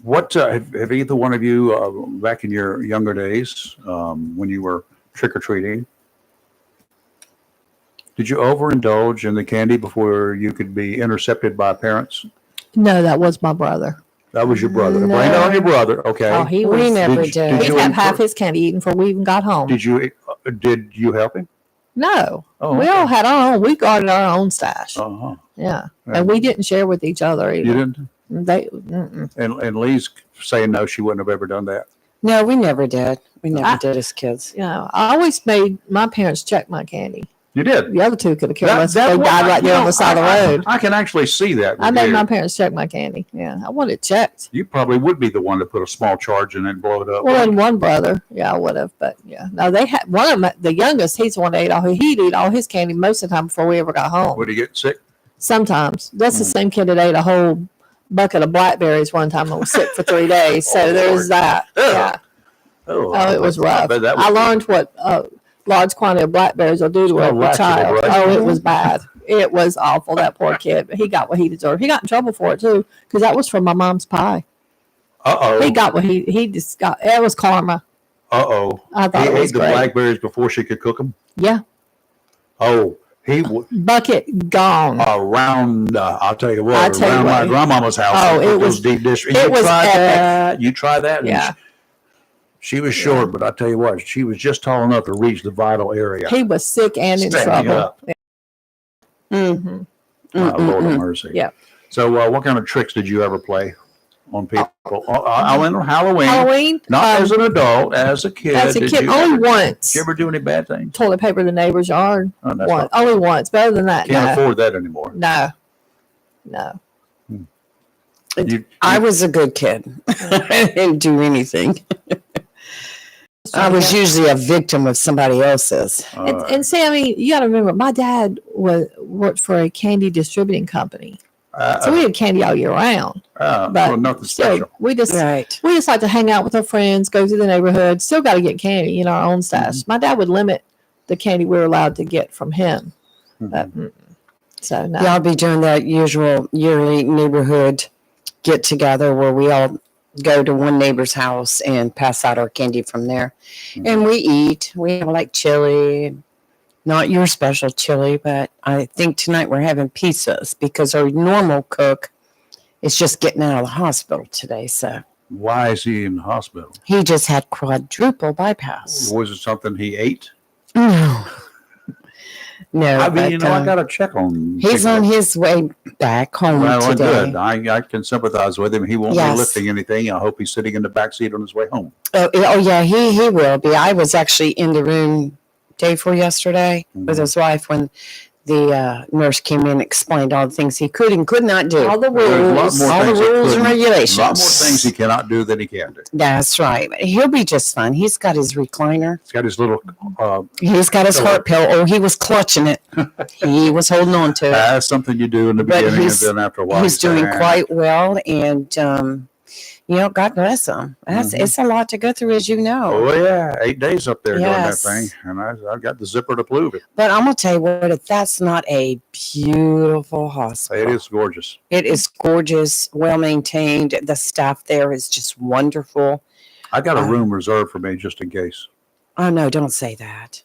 What have either one of you back in your younger days when you were trick or treating? Did you overindulge in the candy before you could be intercepted by parents? No, that was my brother. That was your brother. No. Blame it on your brother. Okay. Oh, he We was. never Did- did. did He'd you have half encourage- his candy eaten before we even got home. Did you help him? No, Oh, we okay. all had our own. We guarded our own stash. Uh-huh. Yeah, Yeah. and we didn't share with each other either. You didn't? They, mm-mm. And Lee's saying no, she wouldn't have ever done that. No, we never did. We never I- did as kids. You know, I always made my parents check my candy. You did. The other two could have killed us. That- They that- died right you there on know, the side of the road. I can actually see that. I with made you. my parents check my candy. Yeah, I want it checked. You probably would be the one to put a small charge in and blow it up. Well, and one brother, yeah, I would have, but yeah, no, they had one of them. The youngest, he's the one that ate all. He'd eat all his candy most of the time before we ever got home. Would he get sick? Sometimes that's the Mm. same kid that ate a whole bucket of blackberries one time and was sick for 3 days. So Oh, there's Lord. that. Ugh. Yeah. Oh, Oh, it was rough. bet that I was- learned what large quantity of blackberries will do to It's a called laxative, child. right? Oh, it was bad. It was awful. That poor kid. But he got what he deserved. He got in trouble for it too, because that was from my mom's pie. Uh-oh. He got what he just got. It was karma. Uh-oh. I He thought it was ate the great. blackberries before she could cook them? Yeah, Oh, he w- bucket gone. around, I'll tell you what, I tell you around my what. grandmama's house. Oh, they it put was- those deep dish. it You was tried epic. that. You try that. and Yeah. She was short, but I tell you what, she was just tall enough to reach the vital area. He was sick and in Standing trouble. up. Mhm. My Lord of Mm-mm-mm. mercy. Yeah. So, what kind of tricks did you ever play on people? On Halloween, Halloween. not as an adult, as a kid. as a did kid, you only ever, once. Did you ever do any bad things? Toilet paper in the neighbor's yard. Oh, that's Once. not, Only once. Better than that. can't No. afford that anymore. No. No. You, I was a good kid. I didn't do anything. I was usually a victim of somebody else's. And Sammy, you got to remember, my dad worked for a candy distributing company, so we had candy all year round. But well, nothing still, special. we just Right. like to hang out with our friends, go through the neighborhood. Still got to get candy in our own stash. Mm-hmm. My dad would limit the candy we were allowed to get from him. Mhm. But, so no. Y'all be doing that usual yearly neighborhood get together where we all go to one neighbor's house and pass out our candy from there. Mhm. And we eat. We have like chili, not your special chili, but I think tonight we're having pizzas because our normal cook is just getting out of the hospital today. So Why is he in the hospital? he just had quadruple bypass. Was it something he ate? No. No, I mean, but, I got to check on. he's people. on his way back home Well, today. good. I can sympathize with him. He won't Yes. be lifting anything. I hope he's sitting in the back seat on his way home. Oh yeah, he will be. I was actually in the room day before yesterday with his wife when the nurse came in and explained all the things he could and could not do. All the There's a lot rules. more All the things he rules and couldn't- regulations. A lot more things he cannot do than he can do. That's right. He'll be just fine. He's got his recliner. He's got his little. He's got his So- heart pill. Oh, he was clutching it. He was holding on to it. That's something you do in the But beginning, and he's- then after a while, He's you say, doing "Ah." quite well, and God bless him. Mhm. It's a lot to go through, as you know. Oh yeah, 8 days up there Yes. doing that thing, and I've got the zipper to prove it. But I'm gonna tell you what, if that's not a beautiful hospital. It is gorgeous. It is gorgeous, well maintained. The staff there is just wonderful. I got a Um, room reserved for me just in case. Oh no, don't say that.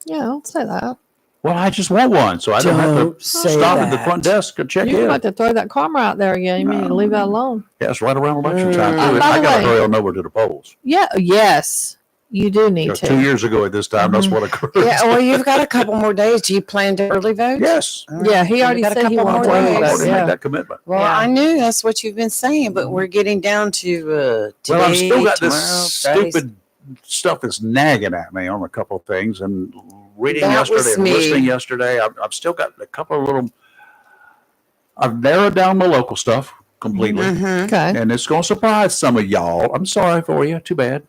Yeah, don't say that. Well, I just want one, so I don't have Don't to say stop that. at the front desk and check You're in. about to throw that karma out there again. You mean to leave that alone? Yeah, it's right around election time Mm. too. By I the got to way- hurry on over to the polls. Yeah. Yes, you do need Because to. 2 years ago at this time, that's what occurred. Yeah, well, you've got a couple more days. Do you plan to early vote? Yes. All right. Yeah, he We've already got a said he couple wanted more to. I've days. already Yeah. made that commitment. Well, Yeah. I knew that's what you've been saying, but we're getting down to today, Well, I've still got tomorrow, this Friday. stupid stuff that's nagging at me on a couple of things, and reading That was yesterday and me. listening yesterday. I've still got a couple of little. I've narrowed down my local stuff completely, Mhm. Okay. and it's going to surprise some of y'all. I'm sorry for you. Too bad.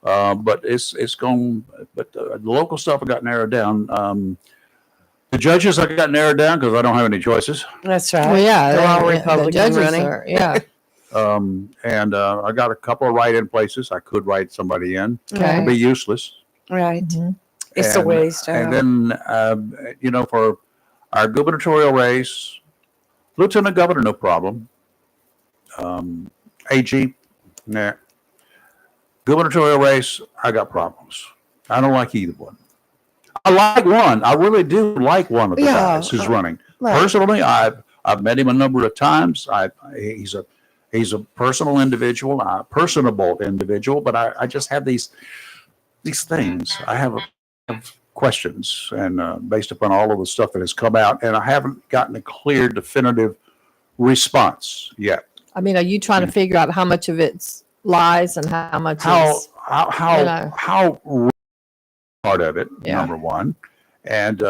But it's going. But the local stuff I got narrowed down. The judges I got narrowed down because I don't have any choices. That's right. Well, yeah, They're all the Republican judges running. are- yeah. And I got a couple of write-in places. I could write somebody in. Okay. It'd be useless. Right. Mhm. It's a And- waste. And then, for our gubernatorial race, Lieutenant Governor, no problem. AG, nah. Gubernatorial race, I got problems. I don't like either one. I like one. I really do like one of the Yeah, guys who's running. Right. Personally, I've met him a number of times. He's a personal individual, a personable individual, but I just have these things. I have questions, and based upon all of the stuff that has come out, and I haven't gotten a clear, definitive response yet. I mean, are you trying to figure out how much of it's lies and how much How is, you know. how part of it, Yeah. number one, and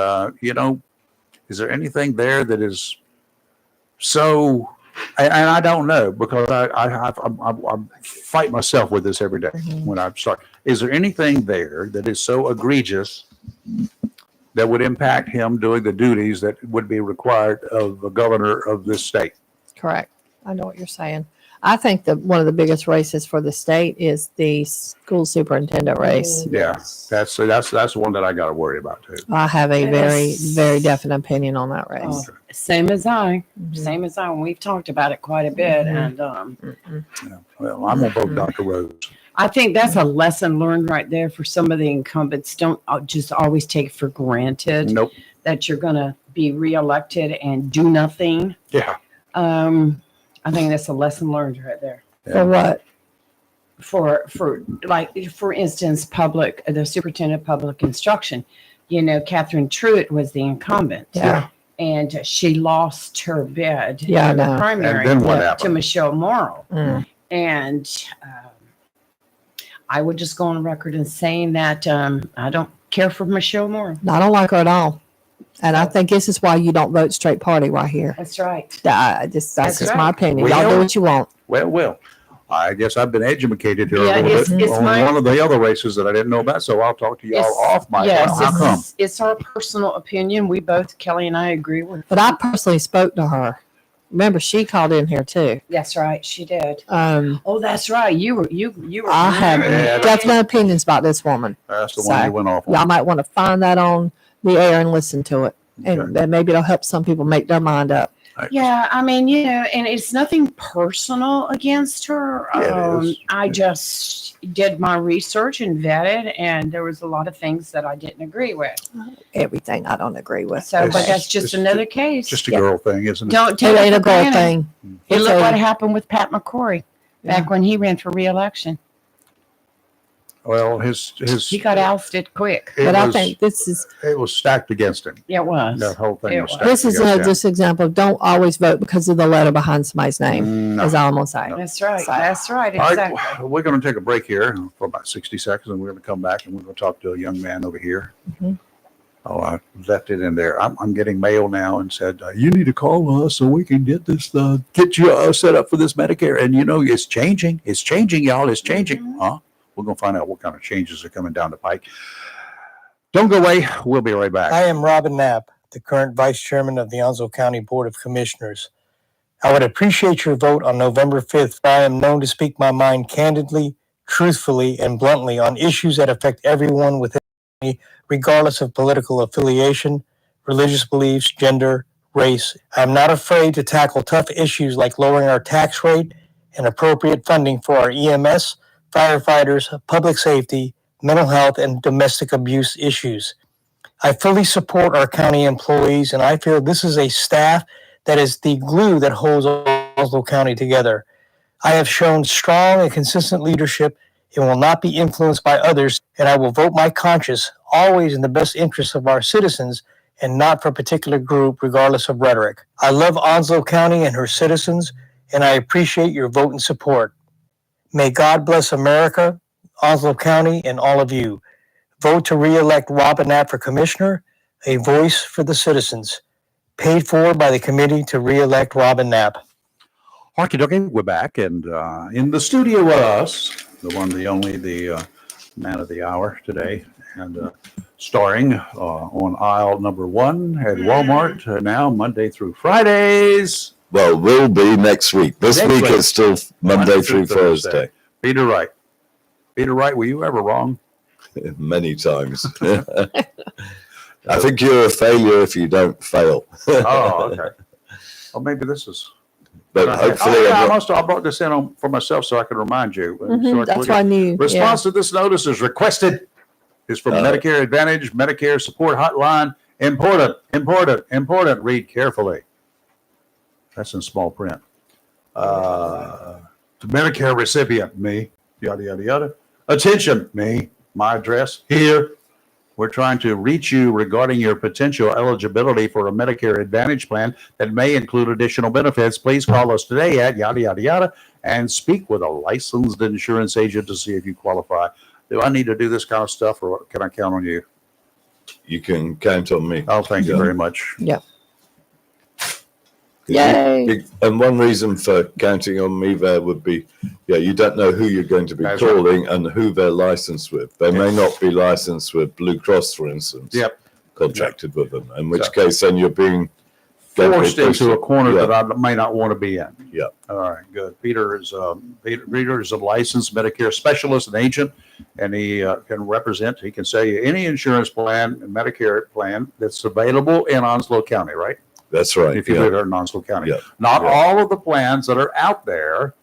is there anything there that is so? And I don't know, because I fight myself with this every day when I start. Is there anything there that is so egregious that would impact him doing the duties that would be required of the governor of this state? Correct. I know what you're saying. I think that one of the biggest races for the state is the school superintendent race. Yeah, that's the one that I got to worry about too. I have a very, Yes. very definite opinion on that race. Oh, same as I. Mhm. Same as I. We've talked about it quite a bit, Mhm. and Mm-mm. Yeah. Well, I'm gonna vote Dr. Rose. I think that's a lesson learned right there for some of the incumbents. Don't just always take for granted Nope. that you're going to be reelected and do nothing. Yeah. I think that's a lesson learned right there. For what? For like, for instance, the superintendent of public instruction. Catherine Truitt was the incumbent. Yeah. And she lost her bid Yeah, I in the know. primary And then what to happened? Michelle Morrow. Mm. And I would just go on record and saying that I don't care for Michelle Morrow. I don't like her at all. And I think this is why you don't vote straight party right here. That's right. That's That's just right. my opinion. Well- Y'all do what you want. Well, I guess I've been educated here Yeah, a little it's- bit it's on my- one of the other races that I didn't know about, so I'll talk to y'all It's- off mic. Yes, How come? it's our personal opinion. We both, Kelly and I, agree with. But I personally spoke to her. Remember, she called in here too. That's right. She did. Oh, that's right. You were. I have Yeah. definite opinions about this woman. That's the So, one you went off on. Y'all might want to find that on the air and listen to it. And then maybe it'll help some people make their mind up. Yeah, I mean, and it's nothing personal against her. Yeah, it is. I just did my research and vetted, and there was a lot of things that I didn't agree with. Everything I don't agree with. So, but It's- that's just it's another case. Just a Yeah. girl thing, isn't it? Don't It take ain't it a for girl granted. thing. Hey, It's look a- what happened with Pat McCrory back when he ran for reelection. Well, his He got ousted quick. it But I was- think this is it was stacked against him. It was. That whole thing It was was. stacked this is against him. just example of don't always vote because of the letter behind somebody's name. No. Is all I'm gonna say. That's right. So- That's right. All Exactly. right, we're going to take a break here for about 60 seconds, and we're going to come back and we're going to talk to a young man over here. Mhm. Oh, I left it in there. I'm getting mail now and said, you need to call us so we can get this, get you set up for this Medicare. And it's changing. It's changing, y'all. It's changing. Mhm. Huh? We're going to find out what kind of changes are coming down the pike. Don't go away. We'll be right back. I am Robin Knapp, the current Vice Chairman of the Onslow County Board of Commissioners. I would appreciate your vote on November 5th. I am known to speak my mind candidly, truthfully, and bluntly on issues that affect everyone within me, regardless of political affiliation, religious beliefs, gender, race. I am not afraid to tackle tough issues like lowering our tax rate and appropriate funding for our EMS, firefighters, public safety, mental health, and domestic abuse issues. I fully support our county employees, and I feel this is a staff that is the glue that holds Onslow County together. I have shown strong and consistent leadership and will not be influenced by others, and I will vote my conscience, always in the best interest of our citizens and not for a particular group, regardless of rhetoric. I love Onslow County and her citizens, and I appreciate your vote and support. May God bless America, Onslow County, and all of you. Vote to re-elect Robin Knapp for Commissioner, a voice for the citizens. Paid for by the committee to re-elect Robin Knapp. Okie dokie, we're back, and in the studio with us, the one, the only, the man of the hour today, and starring on aisle number 1 at Walmart now, Monday through Fridays. Well, will be next week. This Next week week. is still Monday through Thursday. Thursday. Peter Wright. Peter Wright, were you ever wrong? Many times. I think you're a failure if you don't fail. Oh, okay. Or maybe this is. But hopefully, I I'm not- I brought this in for myself so I can remind you. So I Mhm, can that's look why at- I knew. Yeah. Response to this notice is requested. Is from Medicare Advantage, Medicare Support Hotline. Important, important, important. Read carefully. That's in small print. To Medicare recipient, me, yada, yada, yada. Attention, me, my address here. We're trying to reach you regarding your potential eligibility for a Medicare Advantage plan that may include additional benefits. Please call us today at yada, yada, yada, and speak with a licensed insurance agent to see if you qualify. Do I need to do this kind of stuff, or can I count on you? you can count on me. Oh, thank you very much. Yay. And one reason for counting on me there would be, you don't know who you're going to be That's right. calling and who they're licensed with. They may not be licensed with Blue Cross, for instance. Yep. Contracted with them, in which So- case then you're being Forced into a corner Yeah. that I may not want to be in. Yeah. All right, good. Peter is a licensed Medicare specialist and agent, and he can represent. He can sell you any insurance plan, Medicare plan that's available in Onslow County, right? That's right. If you Yeah. live here in Onslow County, Yeah. not Yeah. all of the plans that are out there,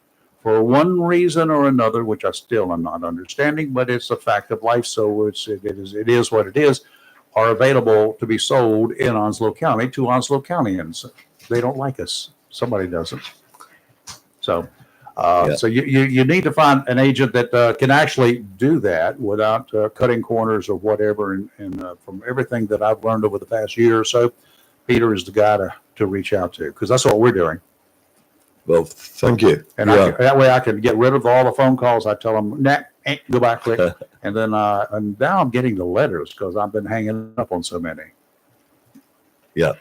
for one reason or another, which I still am not understanding, but it's a fact of life. So it is what it is. Are available to be sold in Onslow County to Onslow Countyans. They don't like us. Somebody doesn't. So, Yeah. so you need to find an agent that can actually do that without cutting corners or whatever. And from everything that I've learned over the past year or so, Peter is the guy to reach out to, because that's what we're doing. Well, thank you. And that way I can get rid of all the phone calls. I tell them, nah, go back quick. And then and now I'm getting the letters because I've been hanging up on so many. Yeah.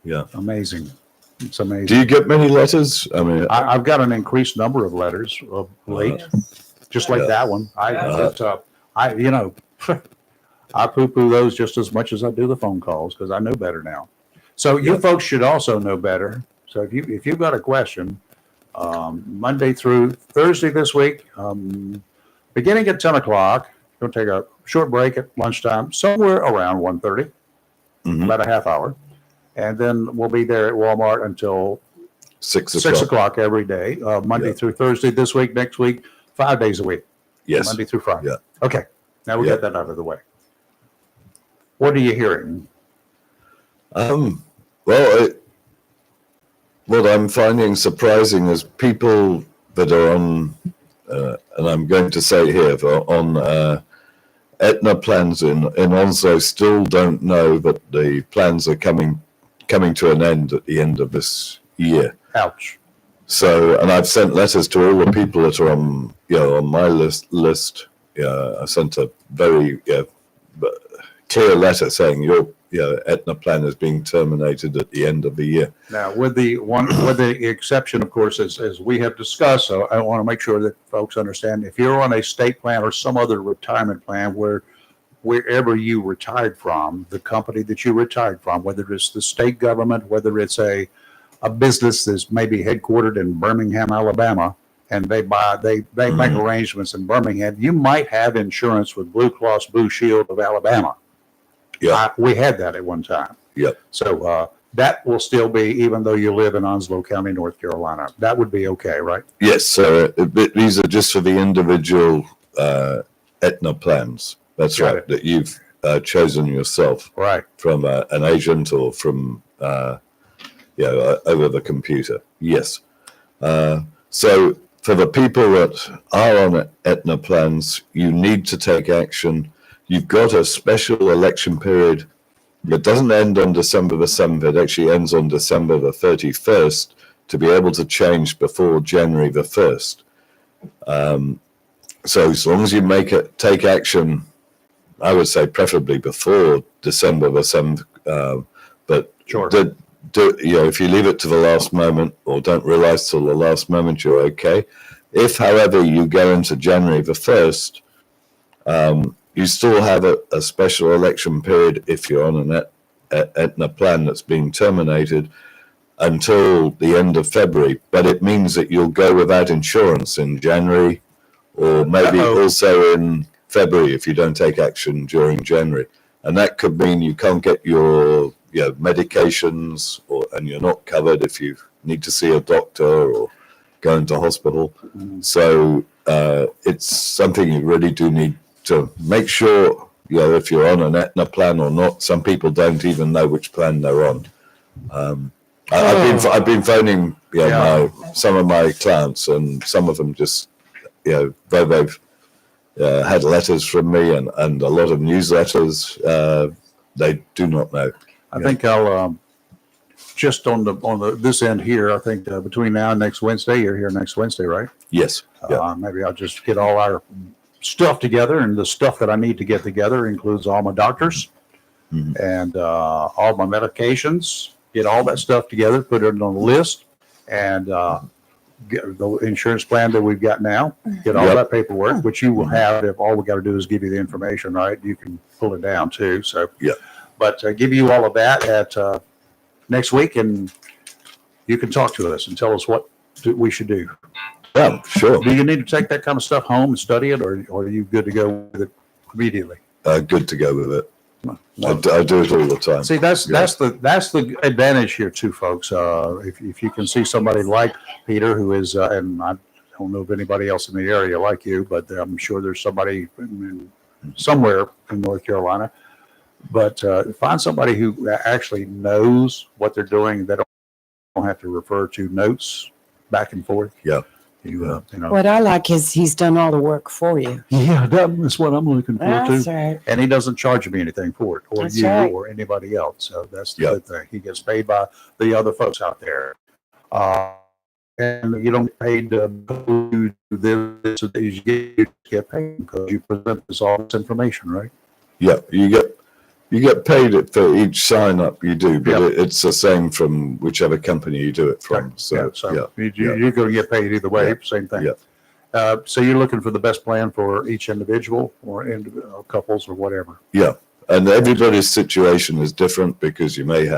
Yeah. Amazing. It's amazing. Do you get many letters? I mean, I've got an increased number of letters of late, just like Yeah. that one. I Uh-huh. poo-poo those just as much as I do the phone calls because I know better now. So you Yeah. folks should also know better. So if you've got a question, Monday through Thursday this week, beginning at 10 o'clock, we'll take a short break at lunchtime, somewhere around 1:30, Mhm. about a half hour. And then we'll be there at Walmart until 6 o'clock every day, Monday Yeah. through Thursday this week, next week, 5 days a week, Yes. Monday through Friday. Yeah. Okay, now we Yeah. got that out of the way. What are you hearing? Well, what I'm finding surprising is people that are on, and I'm going to say here, on Aetna plans in Onslow still don't know that the plans are coming to an end at the end of this year. Ouch. So, and I've sent letters to all the people that are on, on my list. I sent a very clear letter saying your Aetna plan is being terminated at the end of the year. Now, with the exception, of course, as we have discussed, so I want to make sure that folks understand, if you're on a state plan or some other retirement plan wherever you retired from, the company that you retired from, whether it's the state government, whether it's a business that's maybe headquartered in Birmingham, Alabama, and they make arrangements in Birmingham, you might have insurance with Blue Cross Blue Shield of Alabama. Yeah. We had that at one time. Yep. So that will still be, even though you live in Onslow County, North Carolina. That would be okay, right? Yes, so these are just for the individual Aetna plans. That's Got right, it. that you've chosen yourself Right. from an agent or from over the computer. Yes. So for the people that are on Aetna plans, you need to take action. You've got a special election period that doesn't end on December the 7th. It actually ends on December the 31st to be able to change before January the 1st. So as long as you take action, I would say preferably before December the 7th. But Sure. if you leave it to the last moment or don't realize till the last moment, you're okay. If, however, you go into January the 1st, you still have a special election period if you're on an Aetna plan that's being terminated until the end of February. But it means that you'll go without insurance in January or maybe Uh-oh. also in February if you don't take action during January. And that could mean you can't get your medications, and you're not covered if you need to see a doctor or go into hospital. So it's something you really do need to make sure, if you're on an Aetna plan or not. Some people don't even know which plan they're on. I've been phoning some of my clients, and some of them just though they've had letters from me and a lot of newsletters, they do not know. I think I'll just on this end here. I think between now and next Wednesday, you're here next Wednesday, right? Yes. Maybe I'll just get all our stuff together, and the stuff that I need to get together includes all my doctors and all my medications. Get all that stuff together, put it on a list, and get the insurance plan that we've got now. Get all that paperwork, which you will have. If all we got to do is give you the information, right? You can pull it down too. So but give you all of that at next week, and you can talk to us and tell us what we should do. Yeah, sure. Do you need to take that kind of stuff home and study it, or are you good to go with it immediately? Good to go with it. I do it all the time. See, that's the advantage here too, folks. If you can see somebody like Peter, who is, and I don't know of anybody else in the area like you, but I'm sure there's somebody somewhere in North Carolina. But find somebody who actually knows what they're doing. They don't have to refer to notes back and forth. Yeah. What I like is he's done all the work for you. Yeah, that's what I'm looking for That's too. right. And he doesn't charge me anything for it, or That's you, right. or anybody else. So that's the good thing. He gets paid by the other folks out there, and you don't get paid to do this. You get paid because you present all this information, right? Yeah, you get paid for each sign up you do, but it's the same from whichever company you do it from. So you're going to get paid either way. Same thing. Yeah. So you're looking for the best plan for each individual or couples or whatever. Yeah, and everybody's situation is different because you may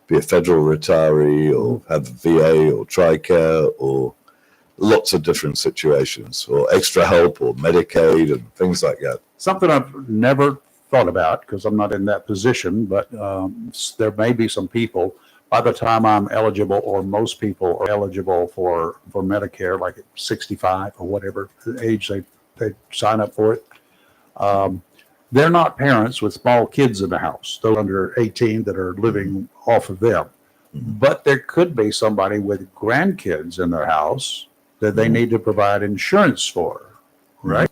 be a federal retiree or have VA or TRICARE or lots of different situations, or extra help or Medicaid and things like that. Something I've never thought about because I'm not in that position, but there may be some people by the time I'm eligible, or most people are eligible for Medicare, like at 65 or whatever age they sign up for it. They're not parents with small kids in the house, those under 18 that are living off of them. But there could be somebody with grandkids in their house that they need to provide insurance for, right?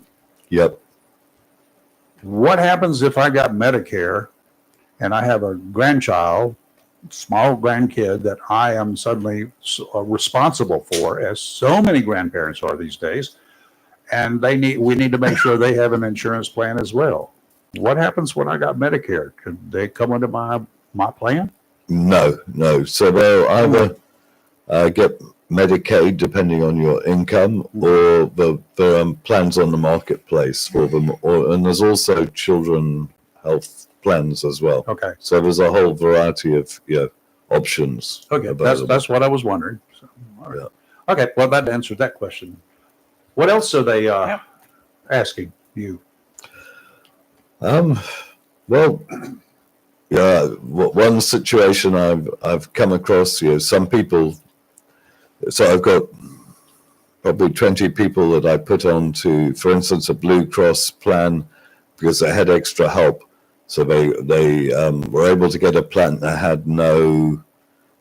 Yep. What happens if I got Medicare and I have a grandchild, small grandkid that I am suddenly responsible for, as so many grandparents are these days, and we need to make sure they have an insurance plan as well. What happens when I got Medicare? Could they come under my plan? No. So they'll either get Medicaid depending on your income, or there are plans on the marketplace for them, and there's also children health plans as well. Okay. So there's a whole variety of options. Okay, that's what I was wondering. So, all right. Okay, well, that answered that question. What else are they asking you? Well, yeah, one situation I've come across, some people. So I've got probably 20 people that I put on to, for instance, a Blue Cross plan because they had extra help. So they were able to get a plan that had an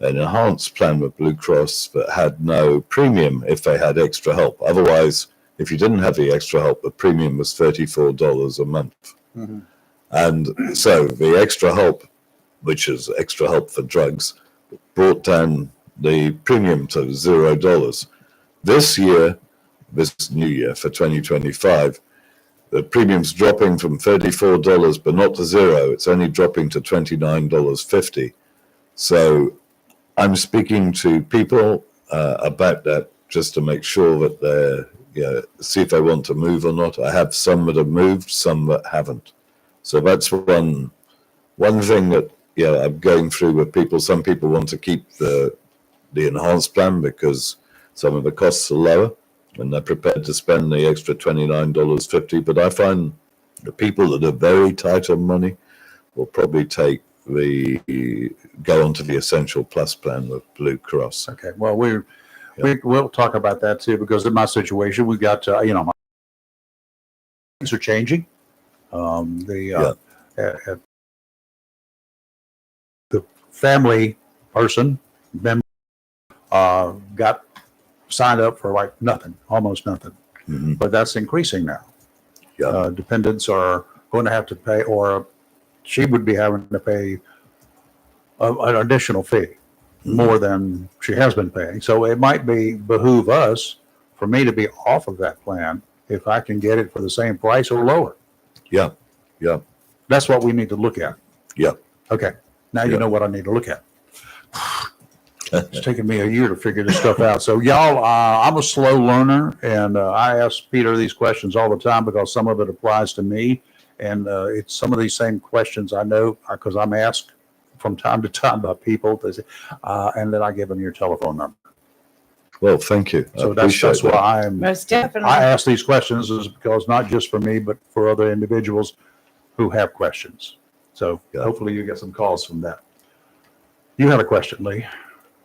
enhanced plan with Blue Cross that had no premium if they had extra help. Otherwise, if you didn't have the extra help, the premium was $34 a month. Mm-hmm. And so the extra help, which is extra help for drugs, brought down the premium to $0. This new year for 2025, the premium's dropping from $34, but not to zero. It's only dropping to $29.50. So I'm speaking to people about that just to make sure that see if they want to move or not. I have some that have moved, some that haven't. So that's one thing that I'm going through with people. Some people want to keep the enhanced plan because some of the costs are lower and they're prepared to spend the extra $29.50. But I find the people that are very tight on money will probably take go onto the Essential Plus plan with Blue Cross. Okay, well, we'll talk about that too, because in my situation, we got, my things are changing. The family person, member, got signed up for like nothing, almost nothing. Mhm. But that's increasing now. Yeah. Dependents are going to have to pay, or she would be having to pay an additional fee, more than she has been paying. So it might behoove us, for me to be off of that plan if I can get it for the same price or lower. Yeah. That's what we need to look at. Yeah. Okay, now you Yeah. know what I need to look at. It's taken me a year to figure this stuff out. So y'all, I'm a slow learner, and I ask Peter these questions all the time because some of it applies to me. And it's some of these same questions I know because I'm asked from time to time by people. They say, and then I give them your telephone number. Well, thank you. I So that's appreciate that. why Most definitely. I ask these questions, is because not just for me, but for other individuals who have questions. So Yeah. hopefully you get some calls from that. You had a question, Lee,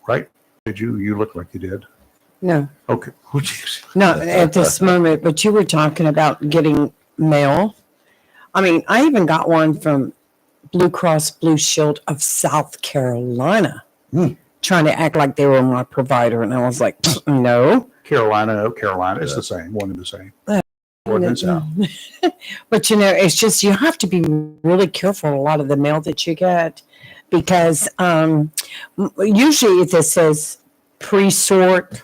right? Did you? You look like you did. No, Okay. not at this moment, but you were talking about getting mail. I mean, I even got one from Blue Cross Blue Shield of South Carolina, trying to act like they were my provider. And I was like, no. Carolina, it's Yeah. the same, one and the same. Uh, North and south. But it's just, you have to be really careful a lot of the mail that you get, because usually if it says pre-sort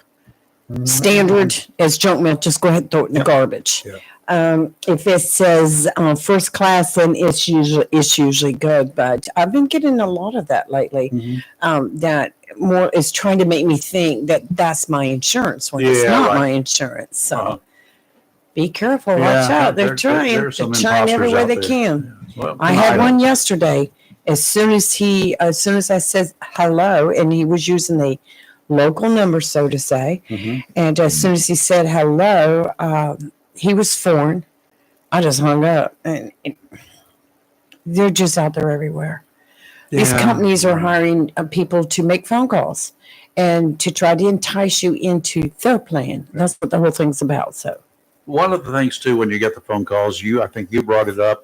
standard as junk mail, just go ahead and throw it in the garbage. Yeah. If it says first class, then it's usually good. But I've been getting a lot of that lately. Mhm. That more is trying to make me think that that's my insurance when it's Yeah, not right. my insurance. So Uh-huh. be careful. Yeah, Watch out. They're trying. there's They're some trying every imposters way out they there. can. Well, I had don't- one yesterday. As soon as I said hello, and he was using the local number, so to say, Mhm. and as soon as he said hello, he was foreign. I just hung up, and they're just out there everywhere. These Yeah. companies are hiring people to make phone calls and to try to entice you into their plan. That's what the whole thing's about. So. One of the things too, when you get the phone calls, I think you brought it up,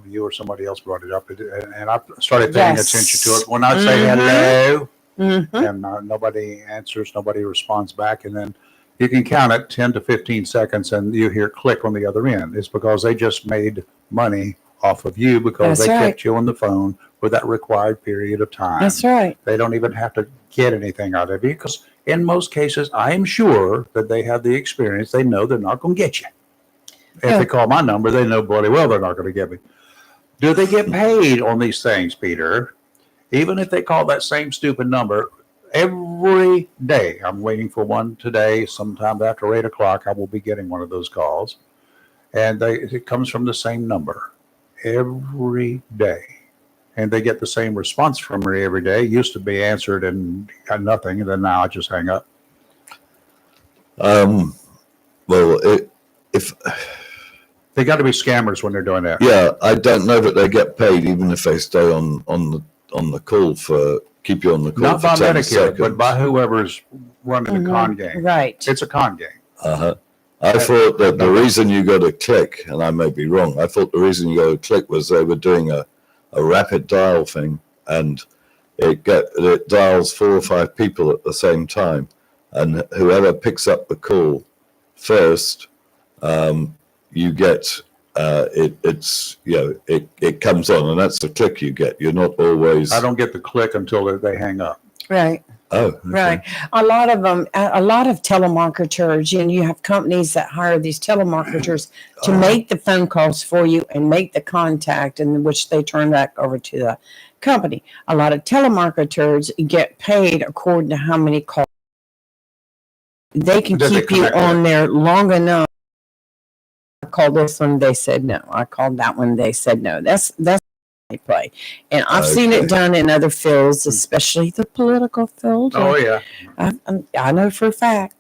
you or somebody else brought it up, and I started paying Yes. attention to it. When I say Mhm. hello, Mm-hmm. and nobody answers, nobody responds back, and then you can count it 10 to 15 seconds and you hear click on the other end. It's because they just made money off of you because That's they right. kept you on the phone for that required period of time. That's right. They don't even have to get anything out of you because in most cases, I am sure that they have the experience. They know they're not going to get you. If Yeah. they call my number, they know bloody well they're not going to get me. Do they get paid on these things, Peter? Even if they call that same stupid number every day. I'm waiting for one today. Sometime after 8 o'clock, I will be getting one of those calls. And it comes from the same number every day. And they get the same response from me every day. Used to be answered and got nothing. And then now I just hang up. Well, if They got to be scammers when they're doing that. yeah, I don't know that they get paid even if they stay on the call keep you on the call Not for by 10 Medicare, seconds. but by whoever's running the con game. Right. It's a con game. Uh-huh. I thought that the reason you got to click, and I may be wrong, I thought the reason you got to click was they were doing a rapid dial thing, and it dials 4 or 5 people at the same time, and whoever picks up the call first, you get it comes on, and that's the click you get. You're not always. I don't get the click until they hang up. Right. Oh, okay. Right. A lot of them, a lot of telemarketers, and you have companies that hire these telemarketers to make the phone calls for you and make the contact, in which they turn back over to the company. A lot of telemarketers get paid according to how many calls. They can That they keep you connect with. on there long enough. I called this one, they said no. I called that one, they said no. That's they play. And I've seen Okay. it done in other fields, especially the political field. Oh, yeah. I know for a fact.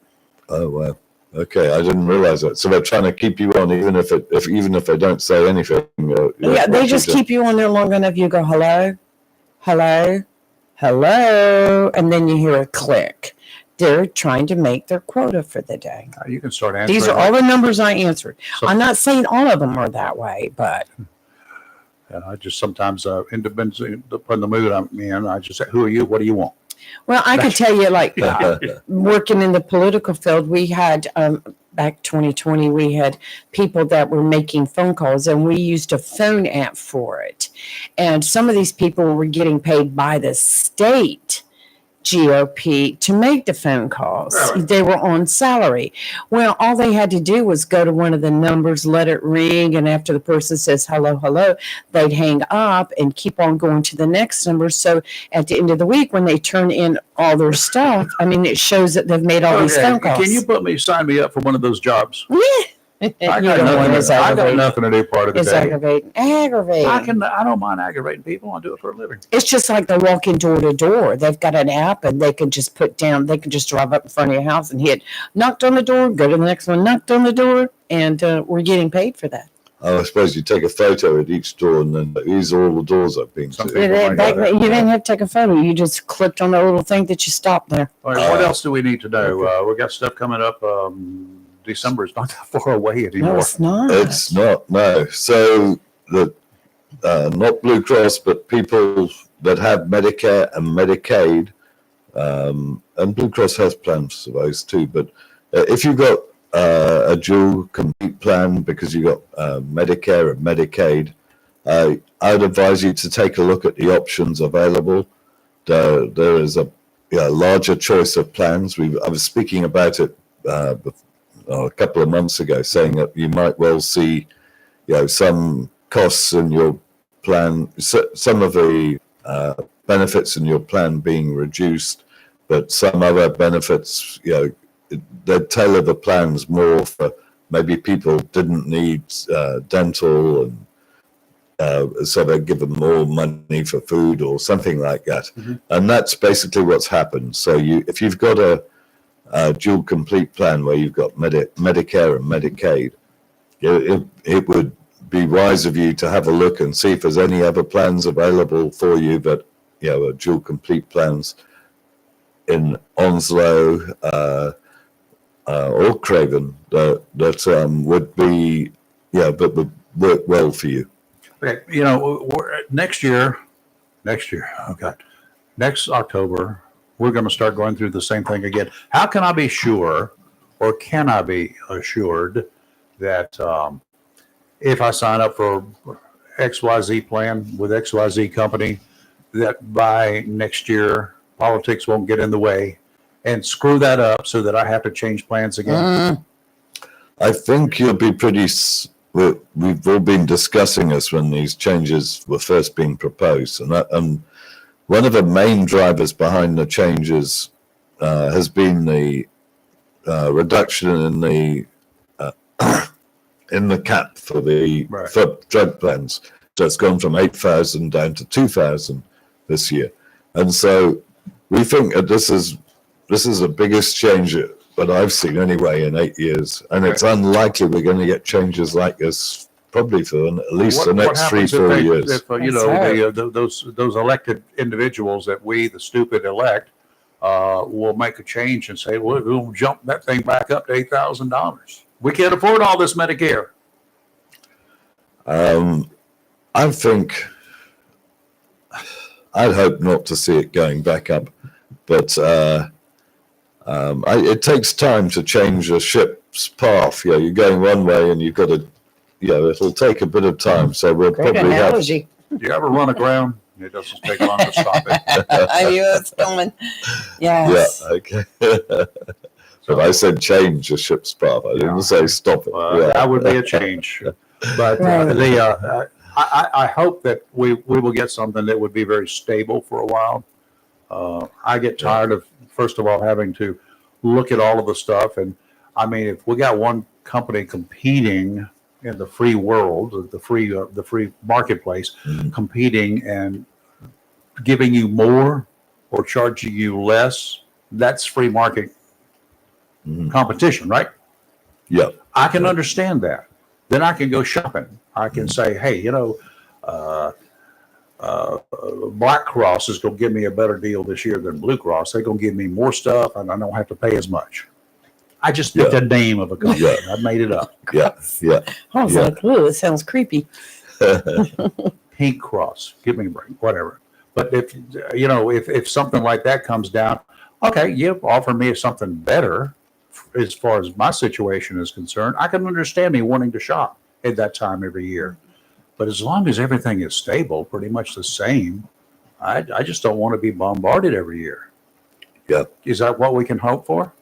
Oh wow. Okay, I didn't realize that. So they're trying to keep you on, even if they don't say anything. Yeah, they just keep you on there long enough. You go hello, hello, hello, and then you hear a click. They're trying to make their quota for the day. You can start answering. These are all the numbers I answered. So- I'm not saying all of them are that way, but And I just sometimes, independent upon the mood I'm in, I just say, who are you? What do you want? well, I can tell you, like working in the political field, we had back 2020, we had people that were making phone calls, and we used a phone app for it. And some of these people were getting paid by the state GOP to make the phone calls. Really? They were on salary. Well, all they had to do was go to one of the numbers, let it ring, and after the person says hello, hello, they'd hang up and keep on going to the next number. So at the end of the week, when they turn in all their stuff, I mean, it shows that they've made all these Okay, phone calls. can you sign me up for one of those jobs? Yeah. I You got, don't want nothing, it's I got aggravating. nothing to do part of the It's day. aggravating. Aggravating. I don't mind aggravating people. I do it for a living. It's just like they're walking door to door. They've got an app and they can just put down, they can just drive up in front of your house and hit, knocked on the door, go to the next one, knocked on the door, and we're getting paid for that. Oh, I suppose you take a photo at each door and then these are all the doors I've been Some to. people- You my God. didn't have to take a photo. You just clicked on the little thing that you stopped there. All right, what else do we need to know? We got stuff coming up. December is not that far away No, anymore. it's not. It's not, no. So the not Blue Cross, but people that have Medicare and Medicaid, and Blue Cross has plans for those too. But if you've got a dual complete plan because you got Medicare and Medicaid, I'd advise you to take a look at the options available. There is a larger choice of plans. I was speaking about it a couple of months ago, saying that you might well see, some costs in your plan, some of the benefits in your plan being reduced, but some other benefits, they tailor the plans more for maybe people didn't need dental, and so they give them more money for food or something like that. Mm-hmm. And that's basically what's happened. So if you've got a dual complete plan where you've got Medicare and Medicaid, it would be wise of you to have a look and see if there's any other plans available for you that, are dual complete plans in Onslow or Craven that would be, but would work well for you. Okay, next year, okay, next October, we're going to start going through the same thing again. How can I be sure, or can I be assured that if I sign up for XYZ plan with XYZ company, that by next year politics won't get in the way and screw that up so that I have to change plans again? I think you'll be we've all been discussing this when these changes were first being proposed, and one of the main drivers behind the changes has been the reduction in the cap for the Right. for drug plans. So it's gone from 8,000 down to 2,000 this year, and so we think that this is the biggest change that I've seen anyway in 8 years, and it's unlikely we're going to get changes like this probably for at least the next 3-4 years. If That's those elected individuals that we, the stupid, elect, will make a change and say, well, we'll jump that thing back up to $8,000. We can't afford all this Medicare. I think I'd hope not to see it going back up, but it takes time to change a ship's path. You're going one way and you've got to, it'll take a bit of time. So we'll Great probably have. analogy. Do you ever run aground? It doesn't take long to stop it. I knew it was coming. Yes. Yeah, okay. But I said change a ship's path. I didn't say stop it. That would be a change. But Right. I hope that we will get something that would be very stable for a while. I get tired of, first of all, having to look at all of the stuff. And I mean, if we got one company competing in the free world, the free marketplace, competing and giving you more or charging you less, that's free market competition, right? Yeah. I can understand that. Then I can go shopping. I can say, hey, Black Cross is going to give me a better deal this year than Blue Cross. They're going to give me more stuff, and I don't have to pay as much. I just picked Yeah. the name of a company. Yeah. I made it up. Yeah, yeah. I was Yeah. like, ooh, it sounds creepy. Pink Cross. Give me a break. Whatever. But if something like that comes down, okay, you offer me something better as far as my situation is concerned. I can understand me wanting to shop at that time every year. But as long as everything is stable, pretty much the same, I just don't want to be bombarded every year. Yeah. Is that what we can hope for?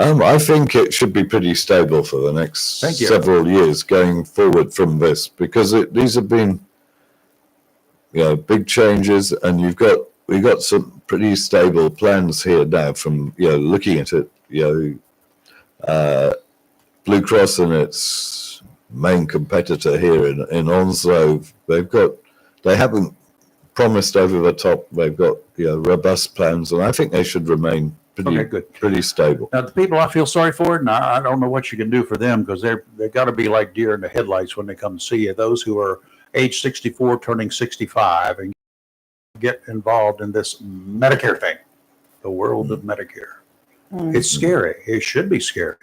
I think it should be pretty stable for the next Thank you. several years going forward from this, because these have been, big changes, and we got some pretty stable plans here now from, looking at it, Blue Cross and its main competitor here in Onslow, they haven't promised over the top. They've got, robust plans, and I think they should remain Okay, good. pretty stable. Now, the people I feel sorry for, and I don't know what you can do for them, because they've got to be like deer in the headlights when they come to see you. Those who are age 64 turning 65 and get involved in this Medicare thing, the world of Medicare. It's scary. It should be scary.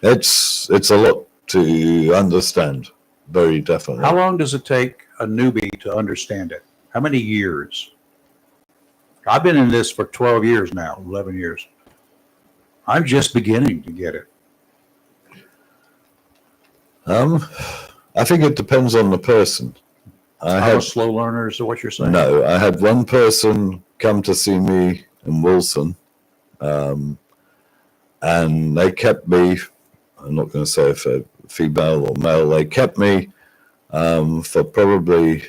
It's a lot to understand, very definitely. How long does it take a newbie to understand it? How many years? I've been in this for 12 years now, 11 years. I'm just beginning to get it. I think it depends on the person. I'm a slow learner, is what you're saying? No, I had one person come to see me in Wilson, and they kept me, I'm not going to say if they're female or male, they kept me for probably,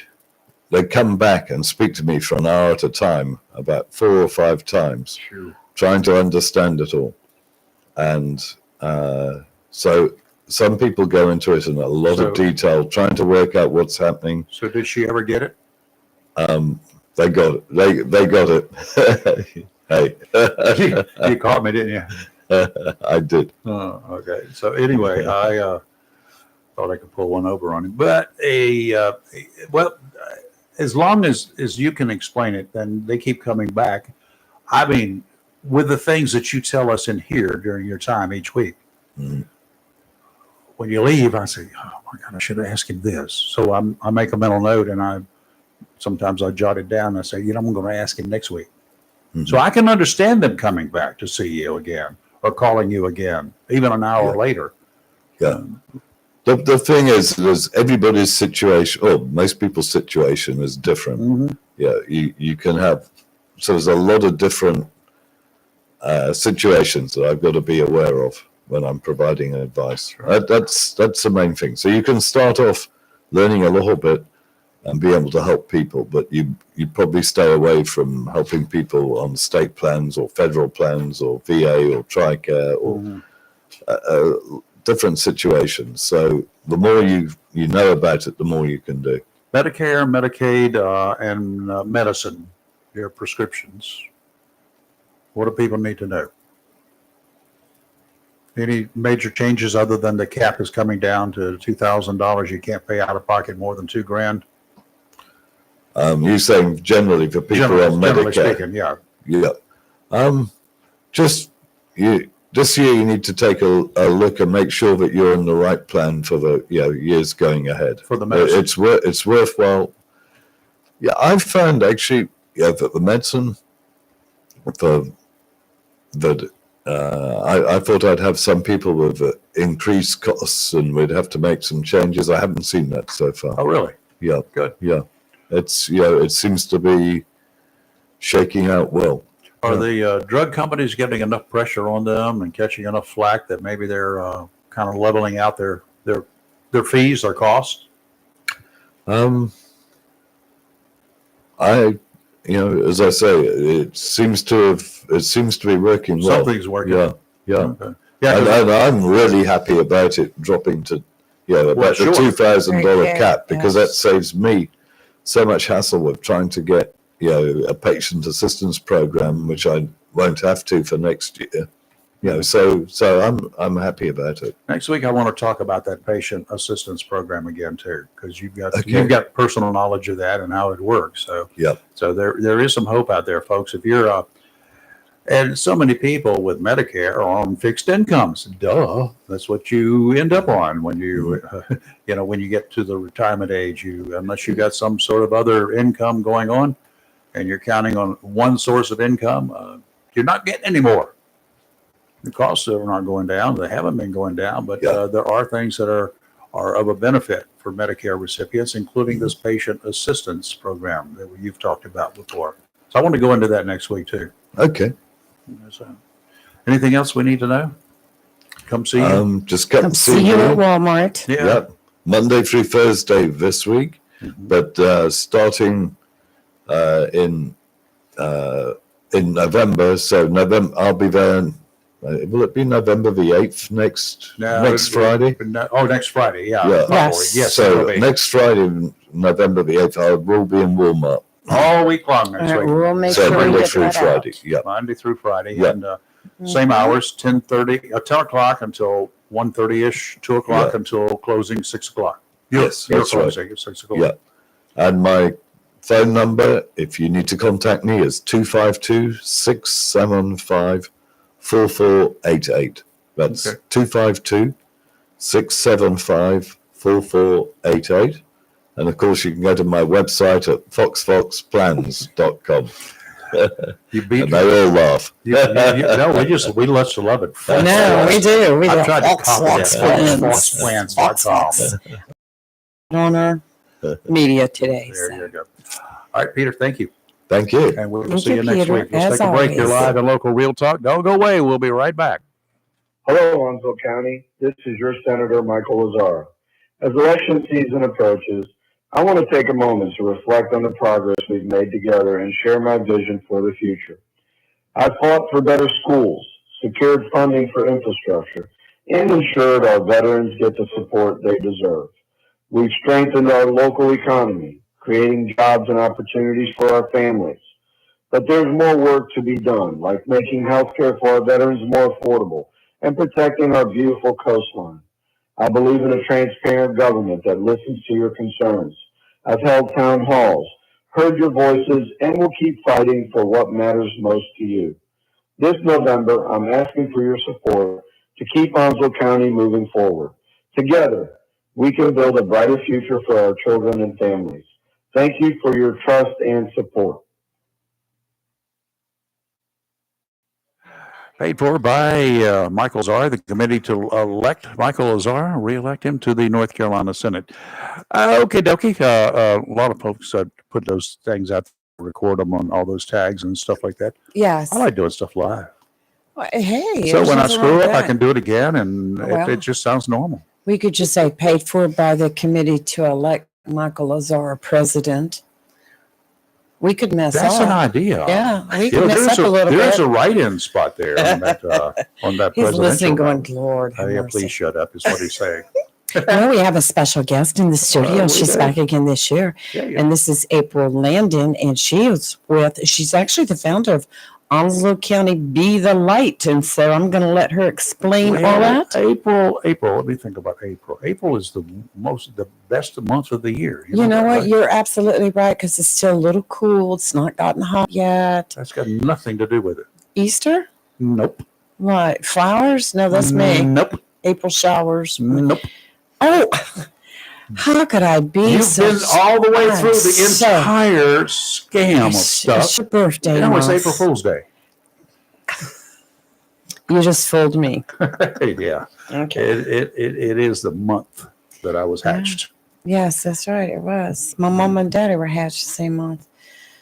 they'd come back and speak to me for an hour at a time, about 4 or 5 times, trying to understand it all. And so some people go into it in a lot of detail, trying to work out what's happening. So did she ever get it? They got it. They got it. Hey. You caught me, didn't you? I did. Oh, okay. So anyway, I thought I could pull one over on him. But as long as you can explain it, then they keep coming back. I mean, with the things that you tell us in here during your time each week, when you leave, I say, oh my God, I should have asked him this. So I make a mental note, and sometimes I jot it down. And I say, I'm going to ask him next week. So I can understand them coming back to see you again or calling you again, even an hour later. Yeah. The thing is everybody's situation, or most people's situation is different. Yeah, you can have, so there's a lot of different situations that I've got to be aware of when I'm providing advice. That's the main thing. So you can start off learning a little bit and be able to help people, but you probably stay away from helping people on state plans or federal plans or VA or TRICARE or different situations. So the more you know about it, the more you can do. Medicare, Medicaid, and medicine, your prescriptions. What do people need to know? Any major changes other than the cap is coming down to $2,000? You can't pay out of pocket more than $2,000. You're saying generally for people on Generally Medicare? speaking, yeah. Yeah. This year you need to take a look and make sure that you're in the right plan for the years going ahead. For the medicine. It's worthwhile. Yeah, I've found actually that the medicine I thought I'd have some people with increased costs and we'd have to make some changes. I haven't seen that so far. Oh, really? Yeah. Good. Yeah. It's it seems to be shaking out well. Are the drug companies getting enough pressure on them and catching enough flack that maybe they're kind of leveling out their fees, their costs? As I say, it seems to be working well. Something's working. Yeah. Okay. Yeah, and I'm really happy about it dropping to about sure. the $2,000 Right, cap, because yes. that saves me so much hassle with trying to get a patient assistance program, which I won't have to for next year. You know, so I'm happy about it. Next week, I want to talk about that patient assistance program again too, because you've Okay. got personal knowledge of that and how it works. So Yep. So there is some hope out there, folks. If you're and so many people with Medicare are on fixed incomes. Duh, that's what you end up on when you when you get to the retirement age. Unless you got some sort of other income going on, and you're counting on one source of income, you're not getting any more. The costs are not going down. They haven't been going down, but Yeah. there are things that are of a benefit for Medicare recipients, including this patient assistance program that you've talked about before. So I want to go into that next week too. Okay. So, anything else we need to know? Come see you. Just come Come see see you me. at Walmart. Yeah. Yep. Monday through Thursday this week, but starting in November. So November, I'll be there. Will it be November the 8th next Friday? Next Friday. Yeah. Yeah. Probably. Yes. Yes. So it'll be. next Friday, November the 8th, I will be in Walmart. all week long next All right, week. we'll make So sure we Monday get through that Friday. out. Yeah. Monday through Friday. Yeah. And same hours, 10:30, 10 o'clock until 1:30-ish, 2 o'clock Yeah. until closing 6 o'clock. Yes, You're that's right. closing at 6 o'clock. Yeah. And my phone number, if you need to contact me, is 252-675-4488. That's Okay. 252-675-4488. And of course, you can go to my website at foxfoxplans.com. You beat And they all laugh. no, we let you love it. No, we do. We I've do. tried to copy that. Fox Foxplans.com. on our media today. There so. you go. All right, Peter, thank you. Thank you. And we'll Thank see you, you next Peter, week. Let's as take a break. You're always. live in Local Real Talk. Don't go away. We'll be right back. Hello, Onslow County. This is your Senator Michael Lazar. As election season approaches, I want to take a moment to reflect on the progress we've made together and share my vision for the future. I fought for better schools, secured funding for infrastructure, and ensured our veterans get the support they deserve. We've strengthened our local economy, creating jobs and opportunities for our families. But there's more work to be done, like making healthcare for our veterans more affordable and protecting our beautiful coastline. I believe in a transparent government that listens to your concerns. I've held town halls, heard your voices, and will keep fighting for what matters most to you. This November, I'm asking for your support to keep Onslow County moving forward. Together, we can build a brighter future for our children and families. Thank you for your trust and support. Paid for by Michael Lazar, the committee to elect Michael Lazar, re-elect him to the North Carolina Senate. Okay, dokie. A lot of folks put those things out, record them on all those tags and stuff like that. Yes. I like doing stuff live. Well, hey. So there's when I nothing screw wrong up, with I that. can do it again, and Well. it just sounds normal. We could just say paid for by the committee to elect Michael Lazar president. We could mess That's up. an idea. Yeah, we You could know, mess up a little there's bit. a write-in spot there on that He's presidential. listening, going, Lord. have Yeah, mercy." please shut up. Is what he's saying. Well, we have a special guest in the studio. we She's do. back again this year. Yeah, yeah. And this is April Landon, and she's actually the founder of Onslow County Be the Light. And so I'm going to let her explain all Well, that. April. Let me think about April. April is the best month of the year. You know that, what? right? You're absolutely right because it's still a little cool. It's not gotten hot yet. That's got nothing to do with it. Easter? Nope. What? Flowers? No, that's me. Nope. April showers. Nope. Oh, how could I be You've so been all the way through the so- entire scam of It's stuff. your birthday. You know, it's month. April Fool's Day. You just fooled me. Yeah. Okay. It is the month that I was hatched. Yes, that's right. It was. My mom and daddy were hatched the same month.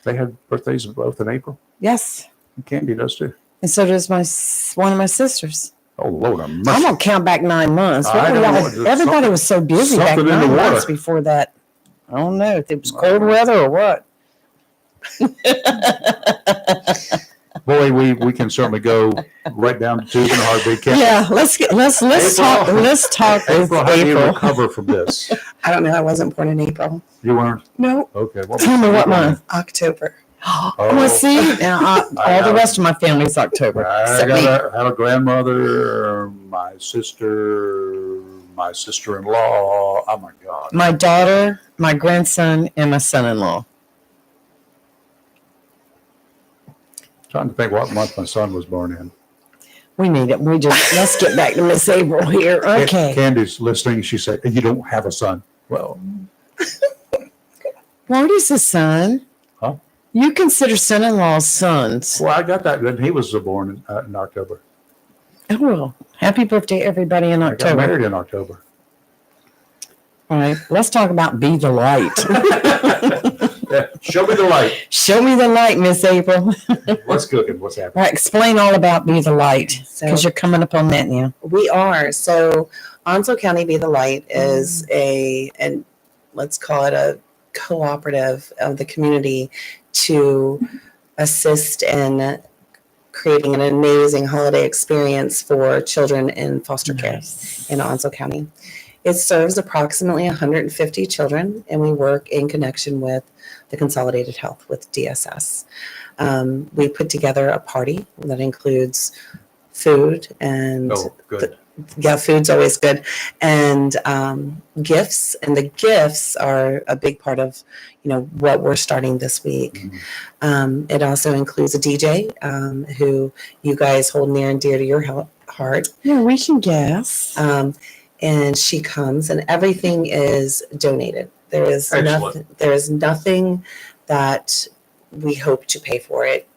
They had birthdays both in April. Yes. And Candy does too. And so does one of my sisters. Oh, Lord, I'm going to count back 9 months. What I were don't y'all- know. There's everybody was so busy back something in the 9 months water. before that. I don't know if it was cold weather or what. Boy, we can certainly go right down to tubes and heartbeat. Can't we? Yeah, let's talk. April. Let's talk with April, how do you April. recover from this? I don't know. I wasn't born in April. You weren't? No, Okay. Tell me what month. October. Well, see, now all the rest of my family's October. I Except me. had a grandmother, my sister-in-law. Oh my God. My daughter, my grandson, and my son-in-law. Trying to think what month my son was born in. We need it. Let's get back to Miss April here. Okay. Candy's listening. She said, "You don't have a son." Well, Marty's a son. Huh? You consider son-in-laws sons. I got that good. He was born in October. Oh, well. Happy birthday, everybody, in I got October. married in October. All right. Let's talk about Be the Light. Yeah, show me the light. Show me the light, Miss April. What's cooking? What's All happening? right. Explain all about Be the Light because So you're coming up on that now. we are. So Onslow County Be the Light is and let's call it a cooperative of the community to assist in creating an amazing holiday experience for children in foster care in Onslow County. It serves approximately 150 children, and we work in connection with the Consolidated Health with DSS. We put together a party that includes food and Oh, good. yeah, food's always good, and gifts. And the gifts are a big part of, what we're starting this week. It also includes a DJ who you guys hold near and dear to your heart. Yeah, we can guess. And she comes, and everything is donated. There is Excellent. nothing that we hope to pay for it.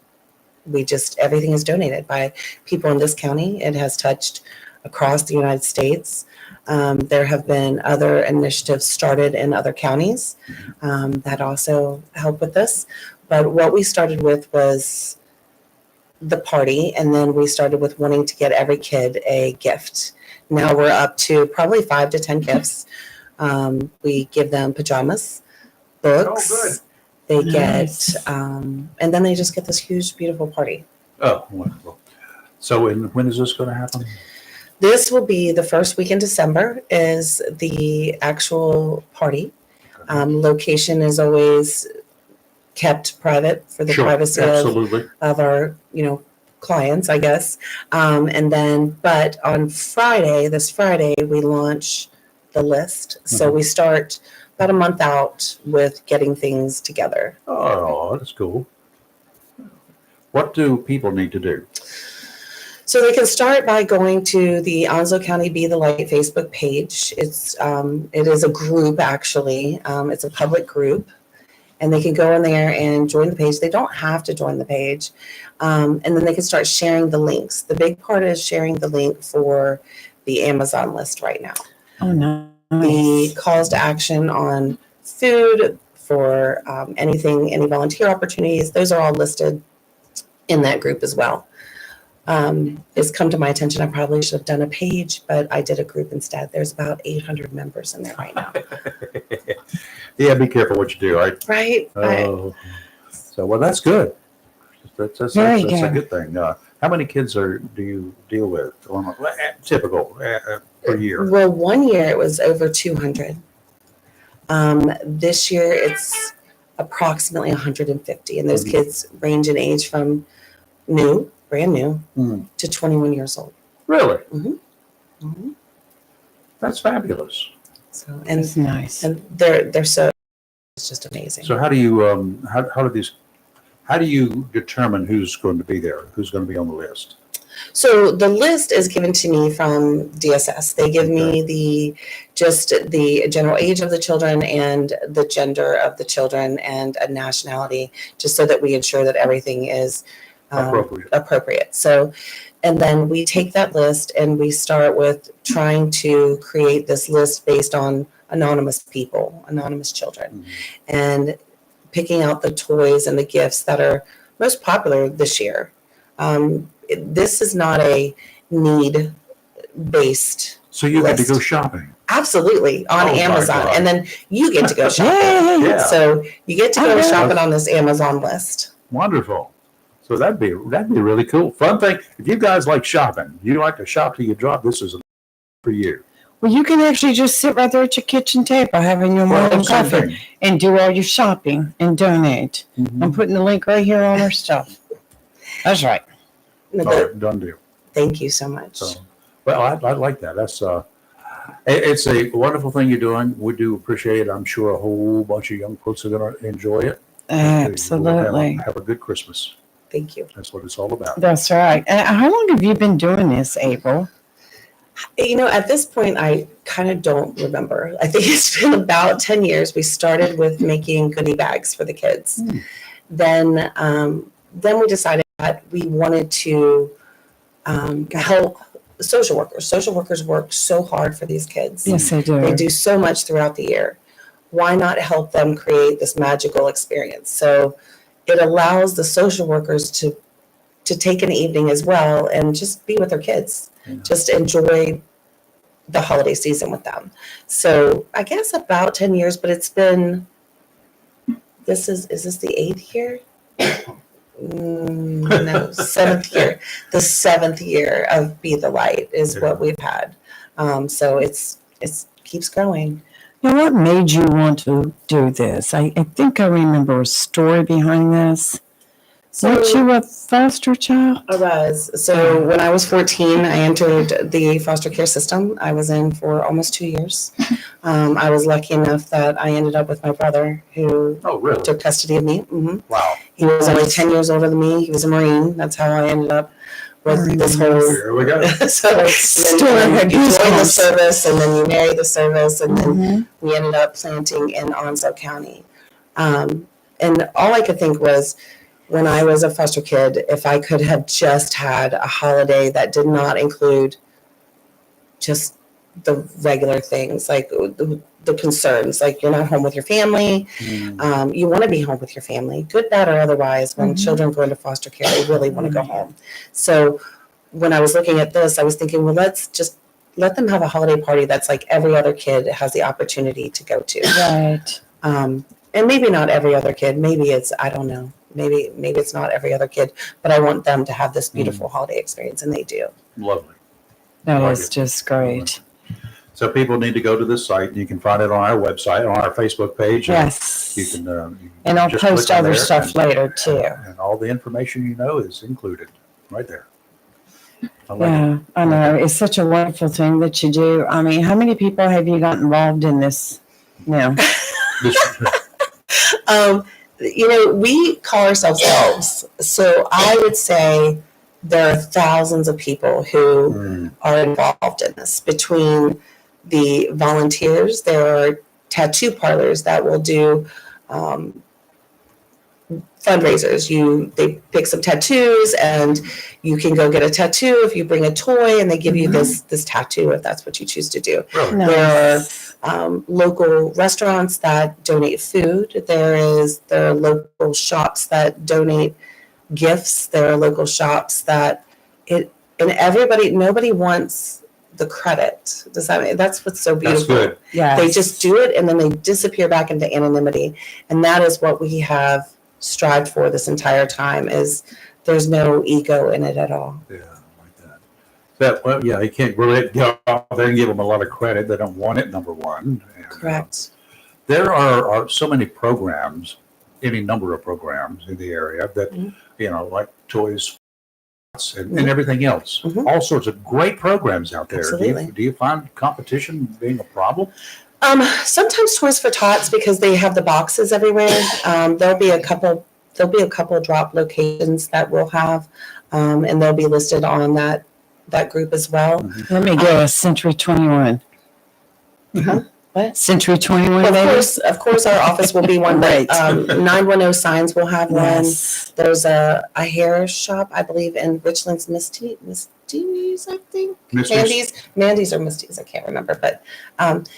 Everything is donated by people in this county. It has touched across the United States. There have been other initiatives started in other counties that also help with this. But what we started with was the party, and then we started with wanting to get every kid a gift. Now we're up to probably 5 to 10 gifts. We give them pajamas, books. Oh, good. They Nice. get, and then they just get this huge, beautiful party. Oh, wonderful. So, when is this going to happen? This will be the first week in December is the actual party. Location is always kept private for the Sure, privacy absolutely. of our, clients, I guess. And then, but on this Friday, we launch the list. So we start about a month out with getting things together. Oh, that's cool. What do people need to do? So they can start by going to the Onslow County Be the Light Facebook page. It is a group, actually. It's a public group, and they can go in there and join the page. They don't have to join the page, and then they can start sharing the links. The big part is sharing the link for the Amazon list right now. Oh, no. The calls to action on food for any volunteer opportunities, those are all listed in that group as well. It's come to my attention, I probably should have done a page, but I did a group instead. There's about 800 members in there right now. Yeah, be careful what you do. Right? Oh, so well, that's good. That's Very a good. good thing. How many kids do you deal with? Typical per year. Well, one year it was over 200. This year it's approximately 150, and those kids range in age from brand new, to 21 years old. Really? Mhm. That's fabulous. So and That's nice. and they're so it's just amazing. So how do you how do you determine who's going to be there? Who's going to be on the list? So the list is given to me from DSS. They give me the general age of the children and the gender of the children and a nationality, just so that we ensure that everything is appropriate. So, and then we take that list and we start with trying to create this list based on anonymous people, anonymous children, and picking out the toys and the gifts that are most popular this year. This is not a need-based. So you get to list. go shopping. Absolutely, on Oh, my Amazon, God. and then you get to go shopping. Yeah. So you get to go shopping on this Amazon list. Wonderful. So that'd be really cool. Fun thing. If you guys like shopping, you like to shop till you drop, this is for you. Well, you can actually just sit right there at your kitchen table having your Well, morning same coffee thing. and do all your shopping and donate. Mhm. I'm putting the link right here on our stuff. That's right. No, All but right, done deal. thank you so much. So, well, I like that. That's it's a wonderful thing you're doing. We do appreciate it. I'm sure a whole bunch of young folks are going to enjoy it. Absolutely. Have a good Christmas. Thank you. That's what it's all about. That's right. How long have you been doing this, April? You know, at this point, I kind of don't remember. I think it's been about 10 years. We started with making goodie bags for the kids. Then we decided that we wanted to help social workers. Social workers work so hard for these kids. Yes, I do. They do so much throughout the year. Why not help them create this magical experience? So it allows the social workers to take an evening as well and just be with their kids, just enjoy the holiday season with them. So I guess about 10 years, but it's been, is this the 8th year? No, 7th year. The 7th year of Be the Light is what we've had. So it's keeps growing. Now, what made you want to do this? I think I remember a story behind this. Weren't you a foster child? I was. So when I was 14, I entered the foster care system. I was in for almost 2 years. I was lucky enough that I ended up with my brother who really? took custody of me. Wow. He was only 10 years older than me. He was a Marine. That's how I ended up with this whole. Here we go. So then you join the service, and then you marry the service, and then we ended up planting in Onslow County. And all I could think was, when I was a foster kid, if I could have just had a holiday that did not include just the regular things, like the concerns, like you're not home with your family. You want to be home with your family, good, bad, or otherwise. When children go into foster care, they really want to go home. So when I was looking at this, I was thinking, well, let's just let them have a holiday party that's like every other kid has the opportunity to go to. Right. And maybe not every other kid. Maybe it's, I don't know. Maybe it's not every other kid, but I want them to have this beautiful holiday experience, and they do. Lovely. That Like is it. just great. So people need to go to this site, and you can find it on our website, on our Facebook page. Yes. You can. And I'll just post click on other there stuff and- later too. And all the information you know is included right there. I like it. Yeah, I know. It's such a wonderful thing that you do. I mean, how many people have you got involved in this now? We call ourselves elves. So I would say there are thousands of people who are involved in this. Between the volunteers, there are tattoo parlors that will do fundraisers. They pick some tattoos, and you can go get a tattoo if you bring a toy, and they give you this tattoo if that's what you choose to do. Really? There are local restaurants that donate food. There are local shops that donate gifts. There are local shops that nobody wants the credit. Does that mean that's what's so That's beautiful? good. Yeah. They just do it, and then they disappear back into anonymity. And that is what we have strived for this entire time, is there's no ego in it at all. Yeah, I like that. Well, yeah, you can't really go out there and give them a lot of credit. They don't want it, number one. And, Correct. there are so many programs, any number of programs in the area that, like Toys and everything else. All sorts of great programs out there. Absolutely. Do you find competition being a problem? Sometimes Toys for Tots, because they have the boxes everywhere. There'll be a couple drop locations that we'll have, and they'll be listed on that group as well. Let me go. Century 21. What? Century 21, Of course, our office will be one. Right. 910 Signs will have Yes. one. There's a hair shop, I believe, in Richland's Misty's, I think. Misty's? Mandy's or Misty's, I can't remember. But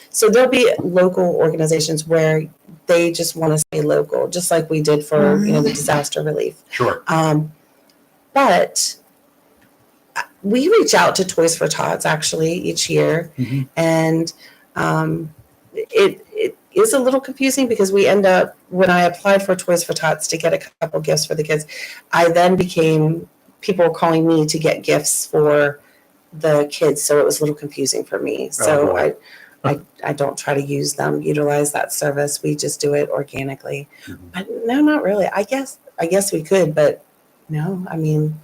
so there'll be local organizations where they just want to stay local, just like we did for the disaster relief. Sure. But we reach out to Toys for Tots actually each year, and it is a little confusing because we end up, when I applied for Toys for Tots to get a couple gifts for the kids, I then became, people were calling me to get gifts for the kids, so it was a little confusing for me. So boy. I don't try to utilize that service. We just do it organically. Mhm. But no, not really. I guess we could, but no, I mean,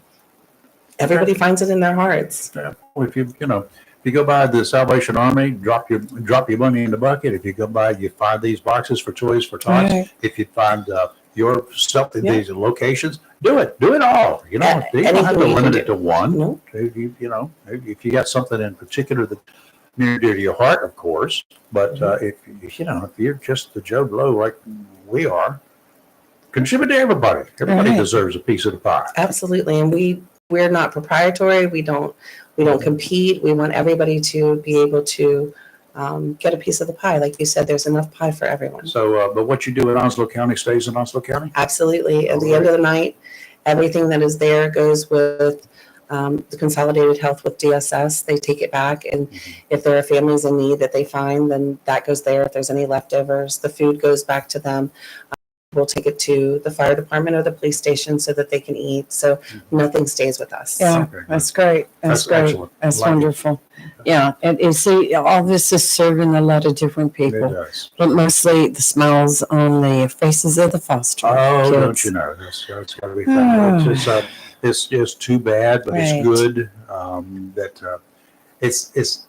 everybody finds it in their hearts. Yeah. Well, if you go by the Salvation Army, drop your money in the bucket. If you go by, you find these boxes for Toys for Tots. Right. If you find your stuff in Yeah. these locations, do it all. You don't have Anything to you can limit do. it to one. No. If you got something in particular that near and dear to your heart, of course. But Mm-hmm. if you're just the Joe Blow like we are, contribute to everybody. Everybody Right. deserves a piece of the pie. Absolutely. And we're not proprietary. We don't compete. We want everybody to be able to get a piece of the pie. Like you said, there's enough pie for everyone. So, but what you do in Onslow County stays in Onslow County. Absolutely. At the end of the night, everything that is there goes with the Consolidated Health with DSS. They take it back, and if there are families in need that they find, then that goes there. If there's any leftovers, the food goes back to them. We'll take it to the fire department or the police station so that they can eat. So nothing stays with us. Yeah, Okay. that's great. That's great. Excellent. That's Like it. wonderful. Yeah, and see, all this is serving a lot of different It people, does. but mostly the smiles on the faces of the foster Oh, kids. don't you know? That's got to be fun. It's just too bad, but Right. it's good that it's.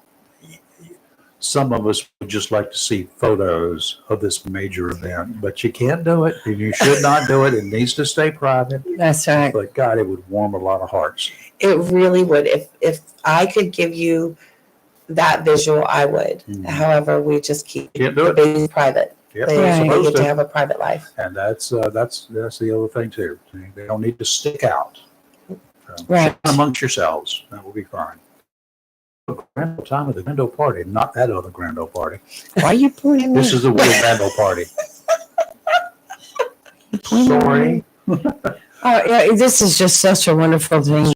Some of us would just like to see photos of this major event, but you can't do it, and you should not do it. It needs to stay private. That's right. But God, it would warm a lot of hearts. It really would. If I could give you that visual, I would. However, we just keep Can't do the it. babies private. Yep, They, they're Right. they supposed get to to. have a private life. And that's the other thing too. They don't need to stick out. So, Right. amongst yourselves, that will be fine. Grand old time of the grand old party, not that other grand old party. Why are you pointing? This is the real grand old party. Sorry. Oh, yeah, this is just such a wonderful thing.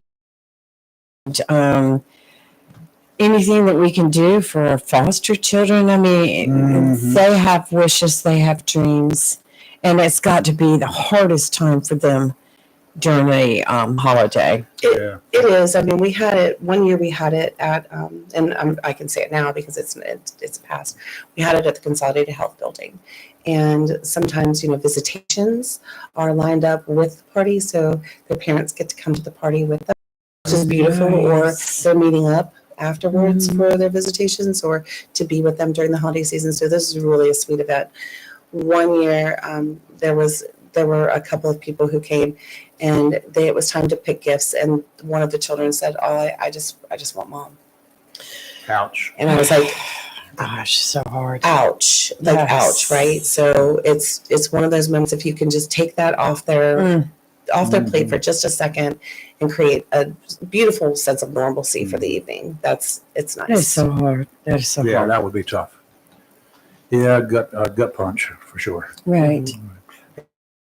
Anything that we can do for our foster children, I mean, Mhm. they have wishes, they have dreams, and it's got to be the hardest time for them during a holiday. Yeah. It is. I mean, we had it one year. We had it at, and I can say it now because it's past. We had it at the Consolidated Health Building, and sometimes visitations are lined up with the party, so their parents get to come to the party with them, which is beautiful. Or Nice. they're meeting up afterwards for their visitations, or to be with them during the holiday season. So this is really a sweet event. One year, there were a couple of people who came, and it was time to pick gifts, and one of the children said, "Oh, I just want mom." Ouch. And I was like, Gosh, so hard. "Ouch!" Like Yes. ouch, right? So it's one of those moments. If you can just take that off their plate for just a second, and create a beautiful sense of normalcy for the evening, it's nice. That is so hard. That is so Yeah, hard. that would be tough. Yeah, gut punch for sure. Right.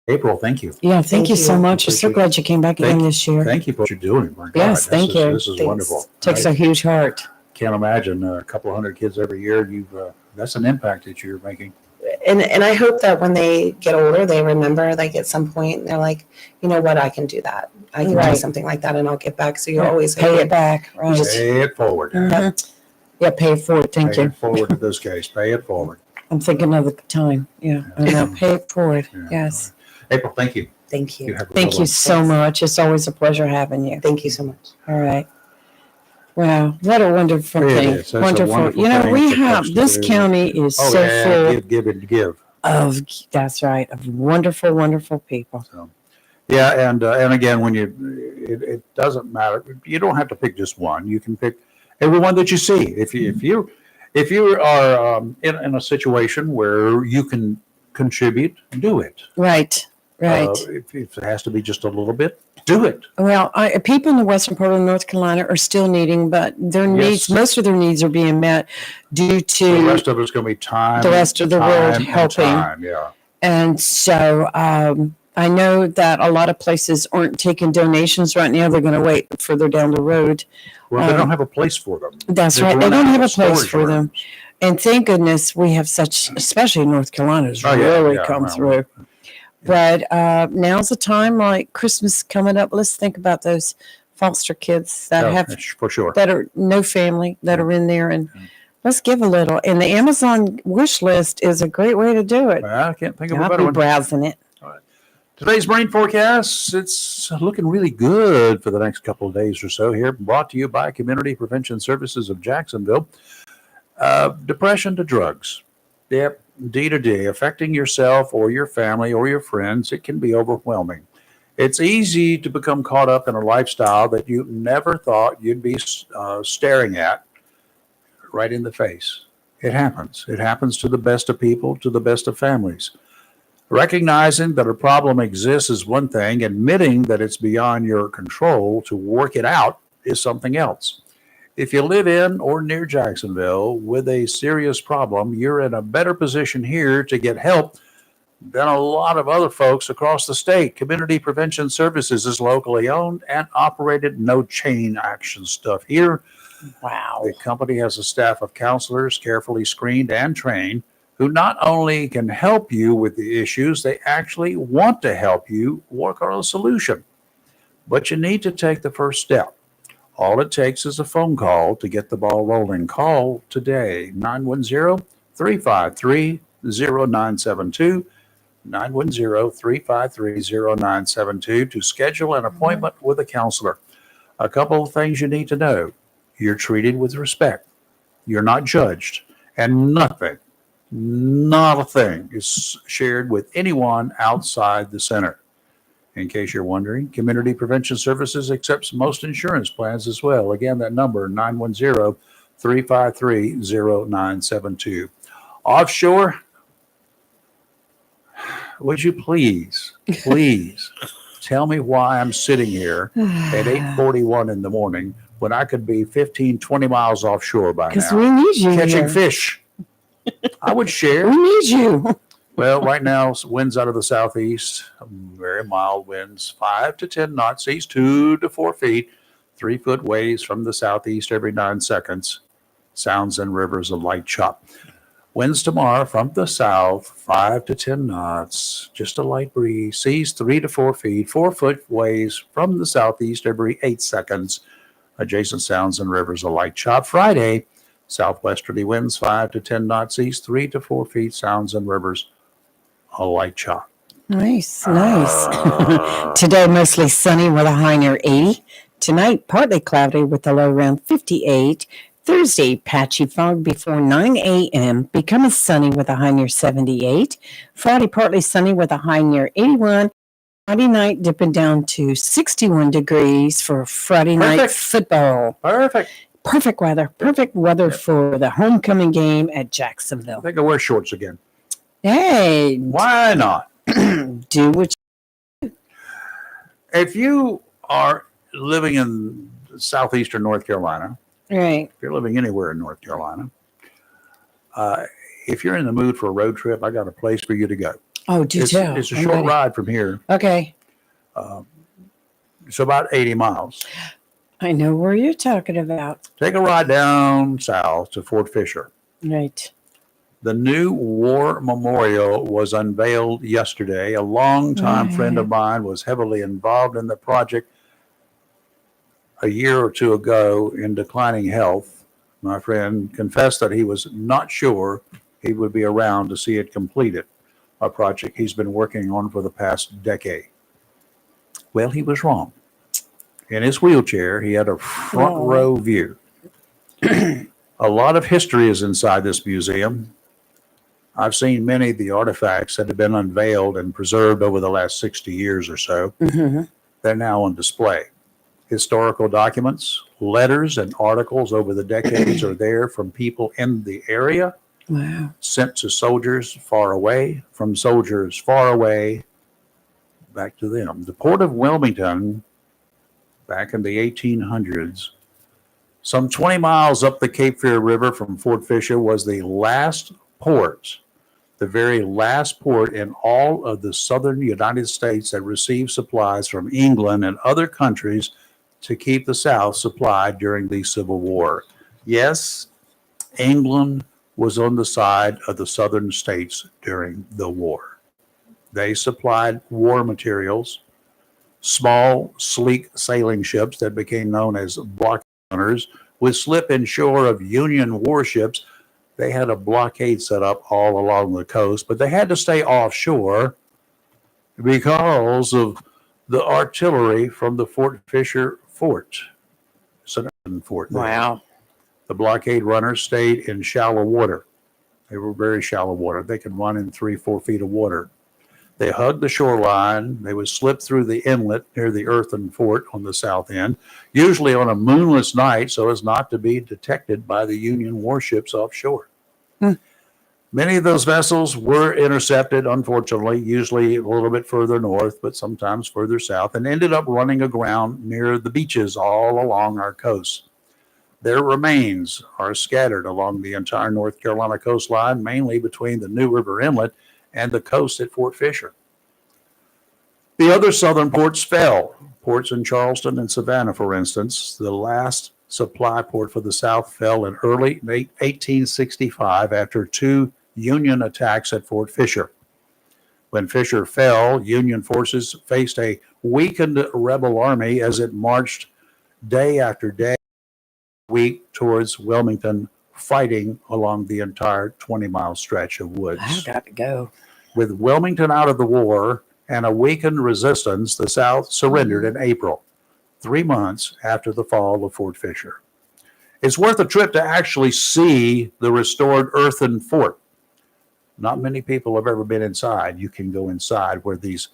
April, thank you. Yeah, thank you so you. much. I'm so Appreciate- glad you came back again this year. Thank you for what you're doing. My God, Yes, thank you. This is Thanks. wonderful. Takes I a huge heart. can't imagine a couple of hundred kids every year. That's an impact that you're making. And I hope that when they get older, they remember, like at some point, they're like, you know what, I can do that. I can do Right. something like that, and I'll give back. So you're always Pay it back. Right. Pay it forward. Mhm. Yeah, pay it forward. Thank Pay you. it forward in this case. Pay it forward. I'm thinking of the time. Yeah. Pay it forward. Yeah. Yes. April, thank you. Thank you. have a Thank good you one. so much. It's always a pleasure having you. Thank you so much. All right. Wow, what a wonderful It thing. is. That's a Wonderful. wonderful You know, thing we for have, folks to this do. county is Oh, so yeah, full give and give. of, that's right, of wonderful, wonderful people. So, yeah, and again, when it doesn't matter. You don't have to pick just one. You can pick everyone that you see. If you are in a situation where you can contribute, do it. Right, right. If it has to be just a little bit, do it. Well, people in the western part of North Carolina are still needing, but their needs, Yes. most of their needs are being met due The to, rest of it's going to be time. the rest of the world time and helping. time, yeah. and so I know that a lot of places aren't taking donations right now. They're going to wait further down the road. Well, they don't have a place for them. That's They've right. They run don't out have a of place storage for them. rooms. And thank goodness we have such, especially North Carolina's Oh, yeah, really yeah, come well, through. But now's the time, like Christmas coming up. Let's think about those foster kids that Oh, have for sure. that are no family that are in there, and let's give a little. And the Amazon wish list is a great way to do it. Well, I can't think of a I'll better be one. browsing it. Today's rain forecast, it's looking really good for the next couple of days or so here. Brought to you by Community Prevention Services of Jacksonville. Depression to drugs. Yep, D to D, affecting yourself or your family or your friends. It can be overwhelming. It's easy to become caught up in a lifestyle that you never thought you'd be staring at right in the face. It happens. It happens to the best of people, to the best of families. Recognizing that a problem exists is one thing. Admitting that it's beyond your control to work it out is something else. If you live in or near Jacksonville with a serious problem, you're in a better position here to get help than a lot of other folks across the state. Community Prevention Services is locally owned and operated. No chain action stuff here. Wow. The company has a staff of counselors carefully screened and trained who not only can help you with the issues, they actually want to help you work on a solution. But you need to take the first step. All it takes is a phone call to get the ball rolling. Call today, 910-353-0972, 910-353-0972 to schedule an appointment with a counselor. A couple of things you need to know. You're treated with respect. You're not judged, and nothing, not a thing is shared with anyone outside the center. In case you're wondering, Community Prevention Services accepts most insurance plans as well. Again, that number, 910-353-0972. Offshore, would you please tell me why I'm sitting here at 8:41 in the morning when I could be 15, 20 miles offshore by Because now, we need you catching here. fish. I would share. We need you. Well, right now, winds out of the southeast, very mild winds, 5 to 10 knots east, 2 to 4 feet, 3-foot waves from the southeast every 9 seconds. Sounds and rivers a light chop. Winds tomorrow from the south, 5 to 10 knots, just a light breeze. Seas 3 to 4 feet, 4-foot waves from the southeast every 8 seconds. Adjacent sounds and rivers a light chop. Friday, southwesterly winds 5 to 10 knots east, 3 to 4 feet, sounds and rivers a light chop. Nice. Today, mostly sunny with a high near 80. Tonight, partly cloudy with a low around 58. Thursday, patchy fog before 9 a.m., becoming sunny with a high near 78. Friday, partly sunny with a high near 81. Friday night, dipping down to 61 degrees for Friday night Perfect. football. Perfect weather. Perfect weather for the homecoming game at I Jacksonville. think I wear shorts again. Hey, Why not? do what If you are living in southeastern North Carolina, you right. if you're living anywhere in North Carolina, if you're in the mood for a road trip, I got a place for you to go. Oh, do tell. It's a I'm short ready. ride from here. Okay. It's about 80 miles. I know where you're talking about. Take a ride down south to Fort Fisher. Right. The new war memorial was unveiled yesterday. A longtime friend of mine was heavily involved in the project a year or two ago in declining health. My friend confessed that he was not sure he would be around to see it completed, a project he's been working on for the past decade. Well, he was wrong. In his wheelchair, he had a front row view. A lot of history is inside this museum. I've seen many of the artifacts that have been unveiled and preserved over the last 60 years or so. Mm-hmm. They're now on display. Historical documents, letters, and articles over the decades are there from people in the area, Wow. sent to soldiers far away, from soldiers far away, back to them. The port of Wilmington, back in the 1800s, some 20 miles up the Cape Fear River from Fort Fisher, was the last port, the very last port in all of the southern United States that received supplies from England and other countries to keep the South supplied during the Civil War. Yes, England was on the side of the southern states during the war. They supplied war materials small, sleek sailing ships that became known as blockade runners would slip inshore of Union warships. They had a blockade set up all along the coast, but they had to stay offshore because of the artillery from the Fort Fisher fort. Fort there. Wow. The blockade runners stayed in shallow water. They were very shallow water. They could run in 3-4 feet of water. They hugged the shoreline. They would slip through the inlet near the earthen fort on the south end, usually on a moonless night so as not to be detected by the Union warships offshore. Many of those vessels were intercepted, unfortunately, usually a little bit further north, but sometimes further south, and ended up running aground near the beaches all along our coast. Their remains are scattered along the entire North Carolina coastline, mainly between the New River Inlet and the coast at Fort Fisher. The other southern ports fell. Ports in Charleston and Savannah, for instance. The last supply port for the South fell in early 1865 after 2 Union attacks at Fort Fisher. When Fisher fell, Union forces faced a weakened rebel army as it marched day after day, week towards Wilmington, fighting along the entire 20-mile stretch of woods. I've got to go. With Wilmington out of the war and a weakened resistance, the South surrendered in April, 3 months after the fall of Fort Fisher. It's worth a trip to actually see the restored earthen fort. Not many people have ever been inside. You can go inside where these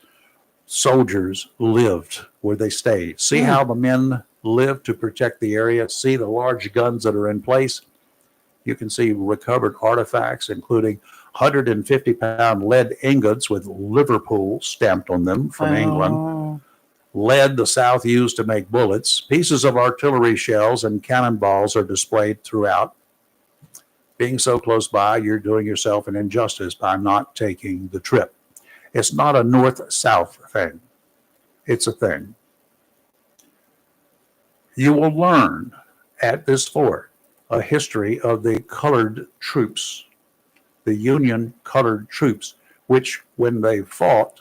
soldiers lived, where they stayed. See how the men lived to protect the area. See the large guns that are in place. You can see recovered artifacts, including 150-pound lead ingots with Liverpool stamped on them from England. Lead the South used to make bullets. Pieces of artillery shells and cannonballs are displayed throughout. Being so close by, you're doing yourself an injustice by not taking the trip. It's not a north-south thing. It's a thing. You will learn at this fort a history of the colored troops, the Union colored troops, which when they fought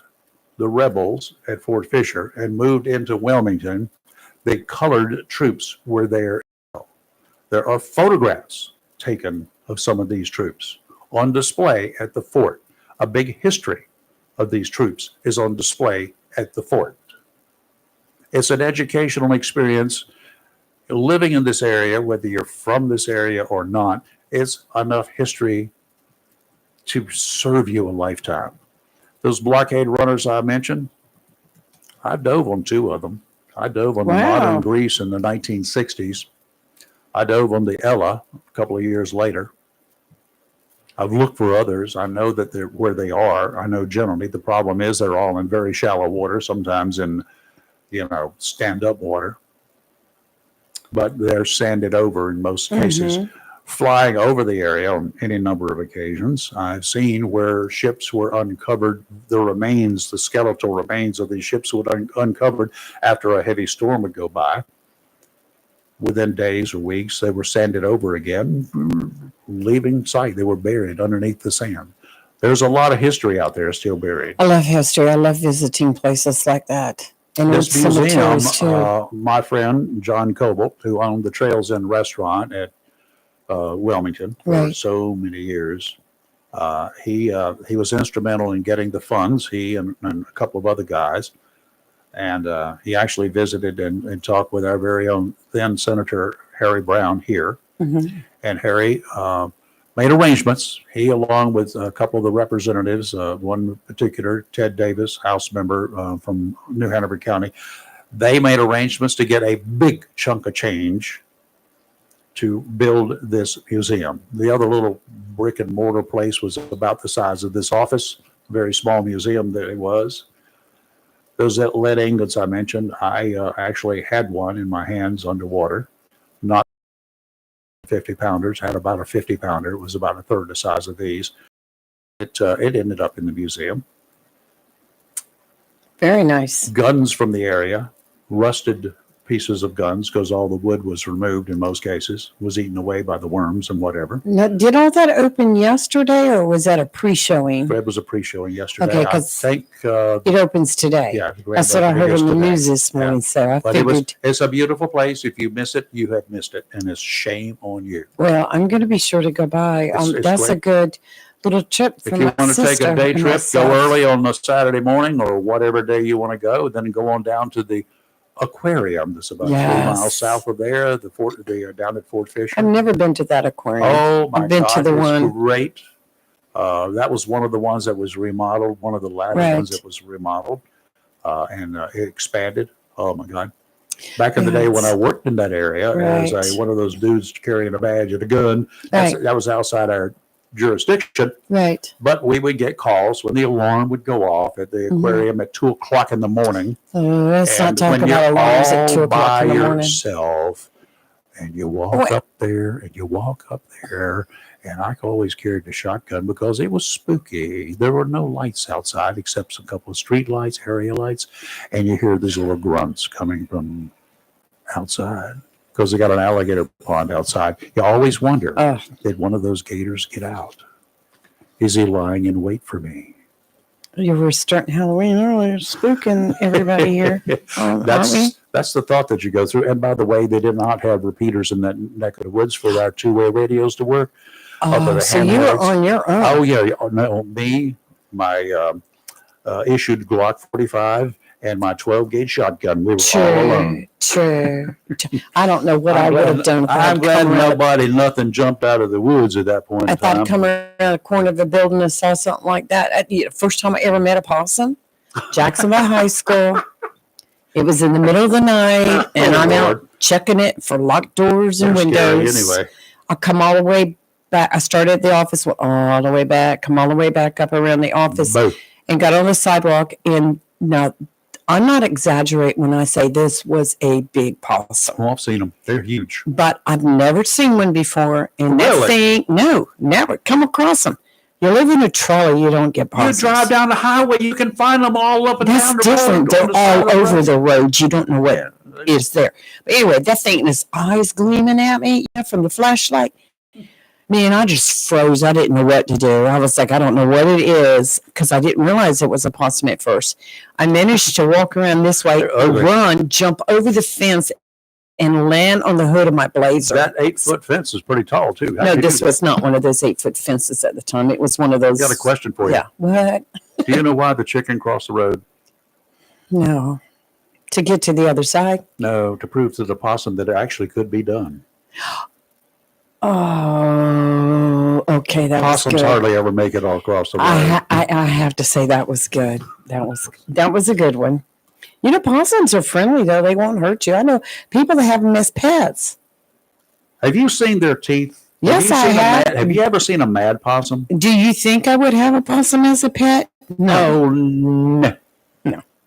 the rebels at Fort Fisher and moved into Wilmington, the colored troops were there. There are photographs taken of some of these troops on display at the fort. A big history of these troops is on display at the fort. It's an educational experience. Living in this area, whether you're from this area or not, it's enough history to serve you a lifetime. Those blockade runners I mentioned, I dove on 2 of them. I dove on the modern Greece in the 1960s. I dove on the Ella a couple of years later. I've looked for others. I know that they're where they are. I know generally the problem is they're all in very shallow water, sometimes in, stand-up water. But they're sanded over in most cases. Flying over the area on any number of occasions. I've seen where ships were uncovered, the remains, the skeletal remains of these ships would uncovered after a heavy storm would go by. Within days or weeks, they were sanded over again, leaving sight. They were buried underneath the sand. There's a lot of history out there still buried. I love history. I love visiting places like that. And This museum, cemeteries too. my friend John Cobalt, who owned the Trails Inn restaurant at Wilmington for Right. so many years, he was instrumental in getting the funds, he and a couple of other guys. And he actually visited and talked with our very own then Senator Harry Brown here. And Harry made arrangements. He, along with a couple of the representatives, one in particular, Ted Davis, House member from New Hanover County, they made arrangements to get a big chunk of change to build this museum. The other little brick and mortar place was about the size of this office, very small museum that it was. Those lead ingots I mentioned, I actually had one in my hands underwater, not 50 pounders, had about a 50 pounder. It was about a third the size of these. It ended up in the museum. Very nice. Guns from the area, rusted pieces of guns because all the wood was removed in most cases, was eaten away by the worms and whatever. Now, did all that open yesterday or was that a pre-showing? It was a pre-showing yesterday. Okay, I 'cause think, It opens today. yeah. the grand That's what I opening heard is in the today. news this morning, so I But figured, it's a beautiful place. If you miss it, you have missed it, and it's shame on you. well, I'm going to be sure to go by. It's That's a great. good little trip If for you my want to take sister a day and trip, myself. go early on a Saturday morning or whatever day you want to go, then go on down to the aquarium that's about 3 miles Yes. south of there, down at Fort Fisher. I've never been to that aquarium. Oh my I've been God, to the it's one- great. That was one of the ones that was remodeled, one of the latter ones Right. that was remodeled and it expanded. Oh my God. Back in the day when Yes. I worked in that area as Right. one of those dudes carrying a badge and a gun, Right. that was outside our jurisdiction. Right. But we would get calls when the alarm would go off at the Mhm. aquarium at 2 o'clock in the morning. So let's not And talk when about you're alarms at all 2 o'clock in the by morning. yourself, and you walk Well- up there and you walk up there, and I always carried the shotgun because it was spooky. There were no lights outside except a couple of street lights, area lights, and you hear these little grunts coming from outside because they got an alligator pond outside. You always wonder, Oh, did one of those gators get out? Is he lying in wait for me? you were starting Halloween earlier, spooking everybody here. Aren't we? That's the thought that you go through. And by the way, they did not have repeaters in that neck of the woods for our two-way radios to work. Up Oh, with the so you were handhelds. on your own. Oh yeah, no, me, my issued Glock 45, and my 12-gauge shotgun. We were all alone. True. I don't know what I would have done if I I'm had glad come around. nothing jumped out of the woods at that point in If I'd time. come around the corner of the building and saw something like that, first time I ever met a possum, Jacksonville High School. It was in the middle of the night, and Oh, I'm Lord. out checking it for locked doors and They're scary windows. anyway. I come all the way back. I started at the office, went all the way back, come all the way back up around the office, Both. and got on the sidewalk. And now, I'm not exaggerating when I say this was a big possum. Oh, I've seen them. They're huge. But I've never seen one before. And that Really? thing, no, never come across them. You live in a trolley, you don't get You possums. drive down the highway, you can find them all up and That's down the different. road. They're on the side all of over road. the road. You don't know what Yeah. is there. But anyway, that thing and his eyes gleaming at me from the flashlight. Man, I just froze. I didn't know what to do. I was like, I don't know what it is because I didn't realize it was a possum at first. I managed to walk around this way, They're ugly. run, jump over the fence, and land on the hood of my blazer. That 8-foot fence is pretty tall too. How'd No, you do this that? was not one of those 8-foot fences at the time. It was one of those. I got a question for you. Yeah. What? Do you know why the chicken crossed the road? No. To get to the other side? No, to prove to the possum that it actually could be done. Oh, okay. That was Possums good. hardly ever make it all across the road. I have to say that was good. That was a good one. You know, possums are friendly though. They won't hurt you. I know people that have them as pets. Have you seen their teeth? Yes, I you seen a have. Have you ever seen a mad possum? Do you think I would have a possum as a pet? Oh, no.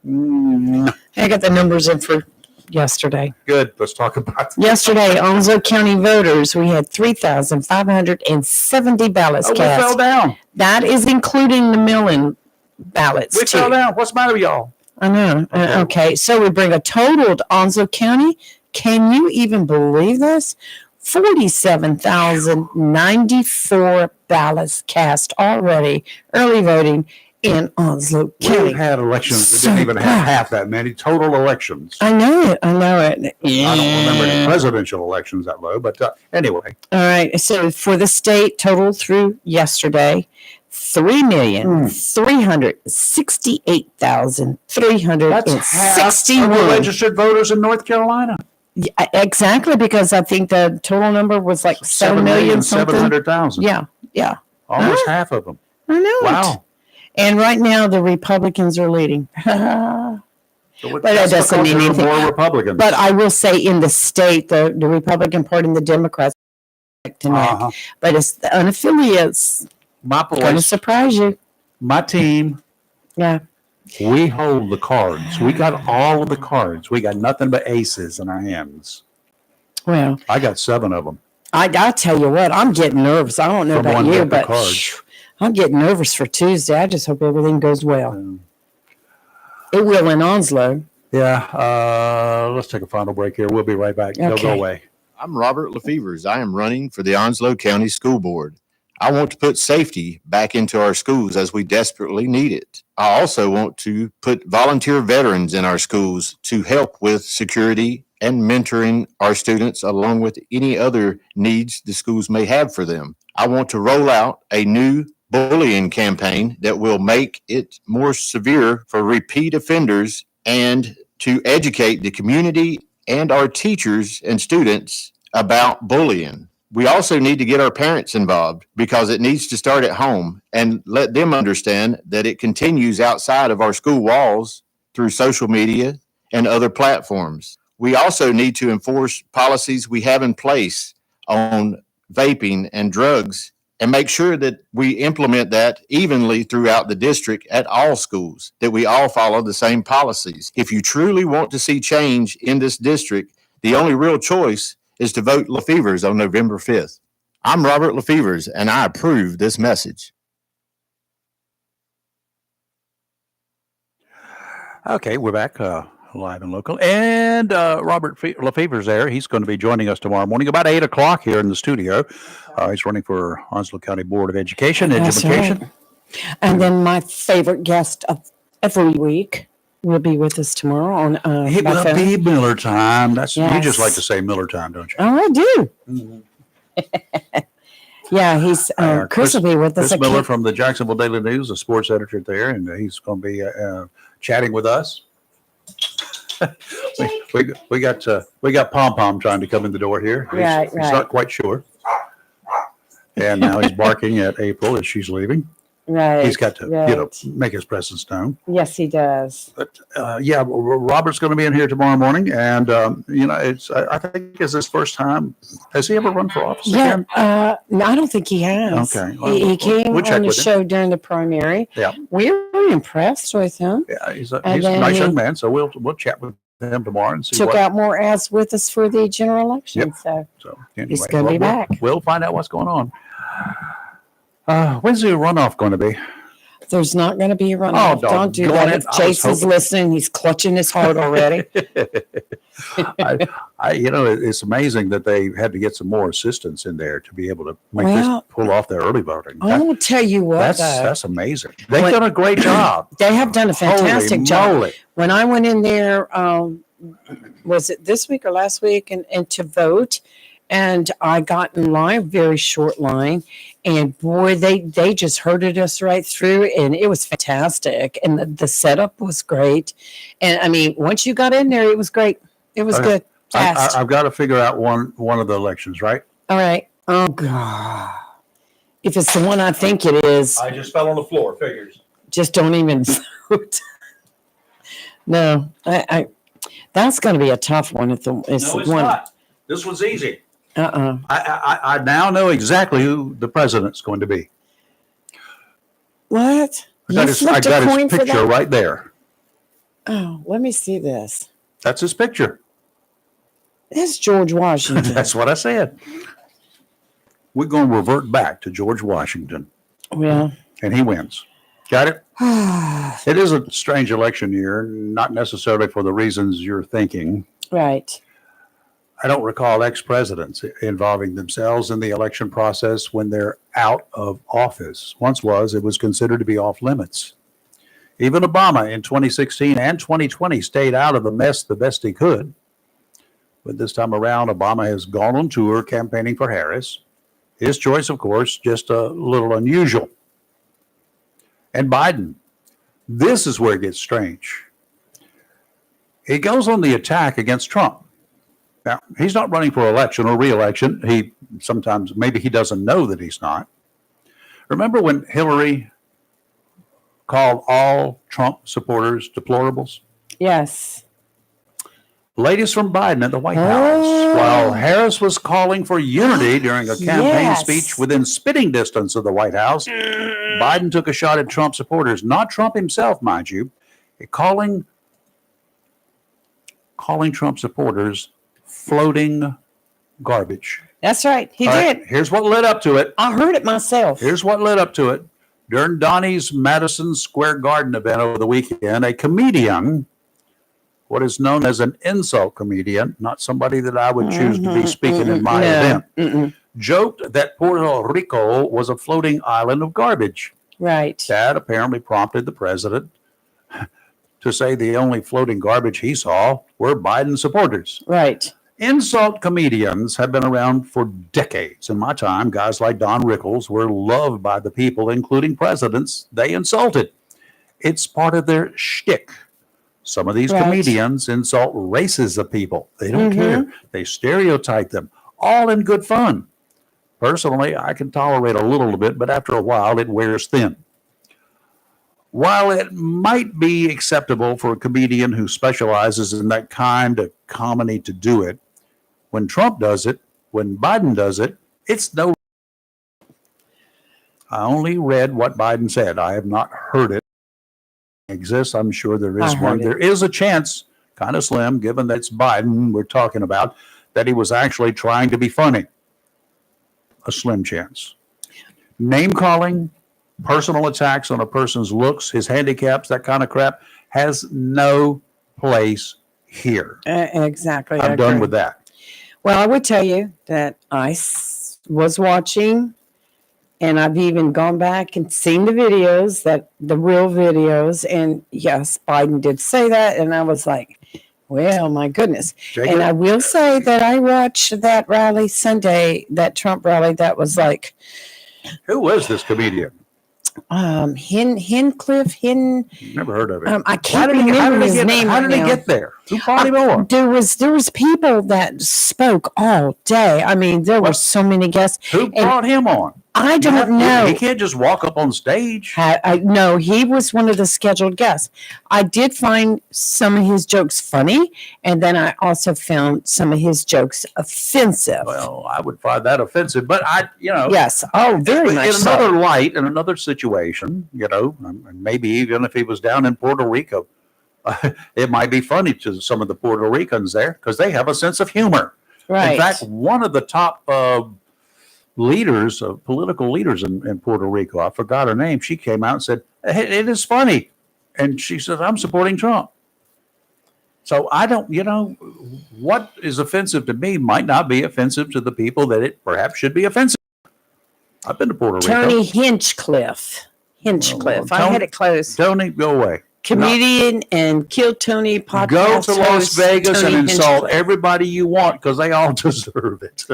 No. I got the numbers in for yesterday. Good. Let's talk about that. Yesterday, Onslow County voters, we had 3,570 ballots Oh, we fell cast. down. That is including the mail-in ballots We too. fell down. What's the matter with y'all? I know. Okay, so we bring a total to Onslow County. Can you even believe this? 47,094 ballots cast already, early voting in Onslow County. We've had elections that So didn't even have proud. half that many total elections. I know it. I know it. I don't remember any Yeah. presidential elections that low, but anyway. All right. So for the state, total through yesterday, 3,368,361. registered voters in North Carolina. Yeah, exactly, because I think the total number was like 7 million something. 700,000. Yeah, yeah. Almost Huh? half of them. I know it. Wow. And right now the Republicans are leading. So But that that's doesn't because mean there are anything. more Republicans. But I will say in the state, the Republican Party and the Democrats tonight. Uh-huh. But it's the unaffiliates. My Going to boys, surprise you. my team, Yeah. we hold the cards. We got all of the cards. We got nothing but aces in our hands. Well, I got 7 of them. I tell you what, I'm getting nervous. I don't know From about one you, deck of but cards. I'm getting nervous for Tuesday. I just hope everything goes well. Um, It will in Onslow. Yeah, let's take a final break here. We'll be right back. Don't go Okay. away. I'm Robert Lefevers. I am running for the Onslow County School Board. I want to put safety back into our schools as we desperately need it. I also want to put volunteer veterans in our schools to help with security and mentoring our students along with any other needs the schools may have for them. I want to roll out a new bullying campaign that will make it more severe for repeat offenders and to educate the community and our teachers and students about bullying. We also need to get our parents involved because it needs to start at home and let them understand that it continues outside of our school walls through social media and other platforms. We also need to enforce policies we have in place on vaping and drugs and make sure that we implement that evenly throughout the district at all schools, that we all follow the same policies. If you truly want to see change in this district, the only real choice is to vote Lefevers on November 5th. I'm Robert Lefevers, and I approve this message. Okay, we're back live and local. And Robert Lefevers there. He's going to be joining us tomorrow morning about 8 o'clock here in the studio. He's running for Onslow County Board of Education. That's Education. right. And then my favorite guest of every week will be with us tomorrow on It by will phone. be Miller time. You just Yes. like to say Miller time, don't you? Oh, I do. Mhm. Yeah, he's Chris will be with us. Chris I Miller can't- from the Jacksonville Daily News, the sports editor there, and he's going to be chatting with us. we got Pom Pom trying to come in the door here. He's Right. not quite sure, and now he's barking at April as she's leaving. Right. He's got to right. make his presence known. Yes, he does. But Robert's going to be in here tomorrow morning, and it's I think it's his first time. Has he ever run for office Yeah, again? no, I don't think he has. Okay, He came we'll check on the with him. show during the primary. Yeah. We were impressed with him. Yeah, he's a And then nice he young man. So we'll chat with him tomorrow and see Took what. out more ads with us for the general election. Yep. So So anyway, He's gonna be back. We'll find out what's going on. When's the runoff going to be? there's not going to be a runoff. Don't do doggone that. it. If I was Jason's hoping- listening, he's clutching his heart already. It's amazing that they had to get some more assistants in there to be able to make Well, this pull off their early voting. I will tell you what, That's amazing. They've What- done a great job. they have done a fantastic Holy job. moly. When I went in there, was it this week or last week, and to vote, and I got in line, very short line, and boy, they just herded us right through, and it was fantastic, and the setup was great, and I mean, once you got in there, it was great. It was Okay. good, fast. I've got to figure out one of the elections, right? All right. Oh God, if it's the one I think it is, I just fell on the floor. Figures. just don't even vote. No, I that's going to be a tough one. If it's the one. not. This one's easy. Uh-uh. I now know exactly who the president's going to be. What? I got You his, flipped a coin for picture that? right there. Oh, let me see this. That's his picture. That's George Washington. That's what I said. We're going to revert back to George Washington, Well, and he wins. Got it? It is a strange election year, not necessarily for the reasons you're thinking. right. I don't recall ex-presidents involving themselves in the election process when they're out of office. Once it was considered to be off limits. Even Obama in 2016 and 2020 stayed out of the mess the best he could. But this time around, Obama has gone on tour campaigning for Harris. His choice, of course, just a little unusual. And Biden, this is where it gets strange. He goes on the attack against Trump. Now, he's not running for election or re-election. Maybe he doesn't know that he's not. Remember when Hillary called all Trump supporters deplorables? Yes. Latest from Biden at the White House. Oh. While Harris was calling for unity during a campaign Yes. speech within spitting distance of the White House, Biden took a shot at Trump supporters, not Trump himself, mind you, calling Trump supporters floating garbage. That's right. He All did. right, here's what led up to it. I heard it myself. Here's what led up to it. During Donnie's Madison Square Garden event over the weekend, a comedian what is known as an insult comedian, not somebody that I would choose to be speaking in my No. event, joked that Puerto Rico was a floating island of garbage. Right. That apparently prompted the president to say the only floating garbage he saw were Biden supporters. Right. Insult comedians have been around for decades. In my time, guys like Don Rickles were loved by the people, including presidents they insulted. It's part of their shtick. Some of these Right. comedians insult races of people. They don't Mhm. care. They stereotype them, all in good fun. Personally, I can tolerate a little bit, but after a while, it wears thin. While it might be acceptable for a comedian who specializes in that kind of comedy to do it, when Trump does it, when Biden does it, it's no. I only read what Biden said. I have not heard it. Exists. I'm sure there is I one. heard it. There is a chance, kind of slim, given that it's Biden we're talking about, that he was actually trying to be funny. A slim chance. Name calling, personal attacks on a person's looks, his handicaps, that kind of crap has no place here. Exactly. I'm done with that. Well, I would tell you that was watching, and I've even gone back and seen the videos, the real videos. And yes, Biden did say that. And I was like, well, my goodness. Jacob? And I will say that I watched that rally Sunday, that Trump rally. That was like, Who was this comedian? Hincliffe. Never heard of it. I can't remember his name. How did he get there? Who brought him on? There was people that spoke all day. I mean, there were so many guests. Who brought him on? I don't know. He can't just walk up on stage. No, he was one of the scheduled guests. I did find some of his jokes funny, and then I also found some of his jokes offensive. Well, I would find that offensive, but Yes. Oh, very much in so. another light, in another situation, and maybe even if he was down in Puerto Rico, it might be funny to some of the Puerto Ricans there because they have a sense of humor. Right. In fact, one of the top political leaders in Puerto Rico, I forgot her name, she came out and said, "Hey, it is funny." And she said, "I'm supporting Trump." So I don't, what is offensive to me might not be offensive to the people that it perhaps should be offensive. I've been to Puerto Rico. Tony Hinchcliffe. Hinchcliffe. I Tony- had it close. Tony, go away. Comedian and Kill Tony podcast Go to Las host, Vegas Tony and insult Hinchcliffe. everybody you want because they all deserve it.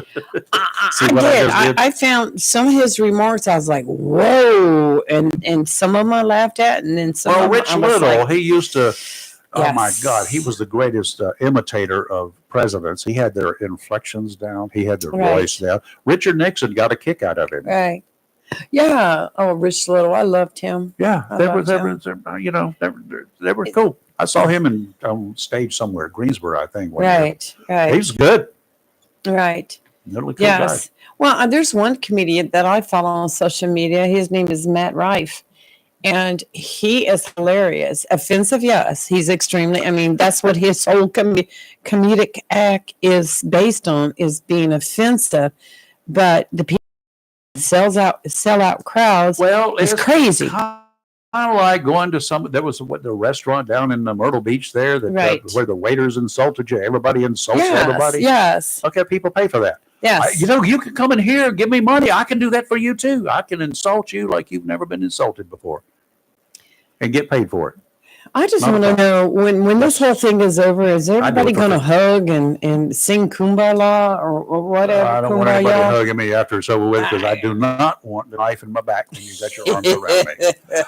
I See what I did. just did? I found some of his remarks. I was like, "Whoa!" And some of them I laughed at, and then some. Well, of them Rich I was Little, like, he used to. Oh my Yes. God, he was the greatest imitator of presidents. He had their inflections down. He had their Right. voice down. Richard Nixon got a kick out of him. right. Yeah. Oh, Rich Little. I loved him. Yeah, I they loved were cool. I saw him on stage somewhere, Greensboro, I think. one year. Right. Right. He's good. Right. Really cool Yes. Well, there's one comedian that I follow on social media. His name is Matt Rife. And he is hilarious. Offensive, yes. He's extremely, I mean, that's what his whole comedic act is based on, is being offensive. But the people sell out crowds. Well, It's crazy. Kind of like going to there was the restaurant down in Myrtle Beach there that Right. where the waiters insulted you. Everybody insults Yes. everybody. Yes. Okay, people pay for that. Yes. You can come in here, give me money. I can do that for you too. I can insult you like you've never been insulted before, and get paid for it. I just Not a want to know when this whole thing is over, is everybody for going to free. hug and sing Kumbaya or whatever? I don't want anybody Kumbaya? hugging me after it's over with because I do not want the knife in my back when you got your arms around me.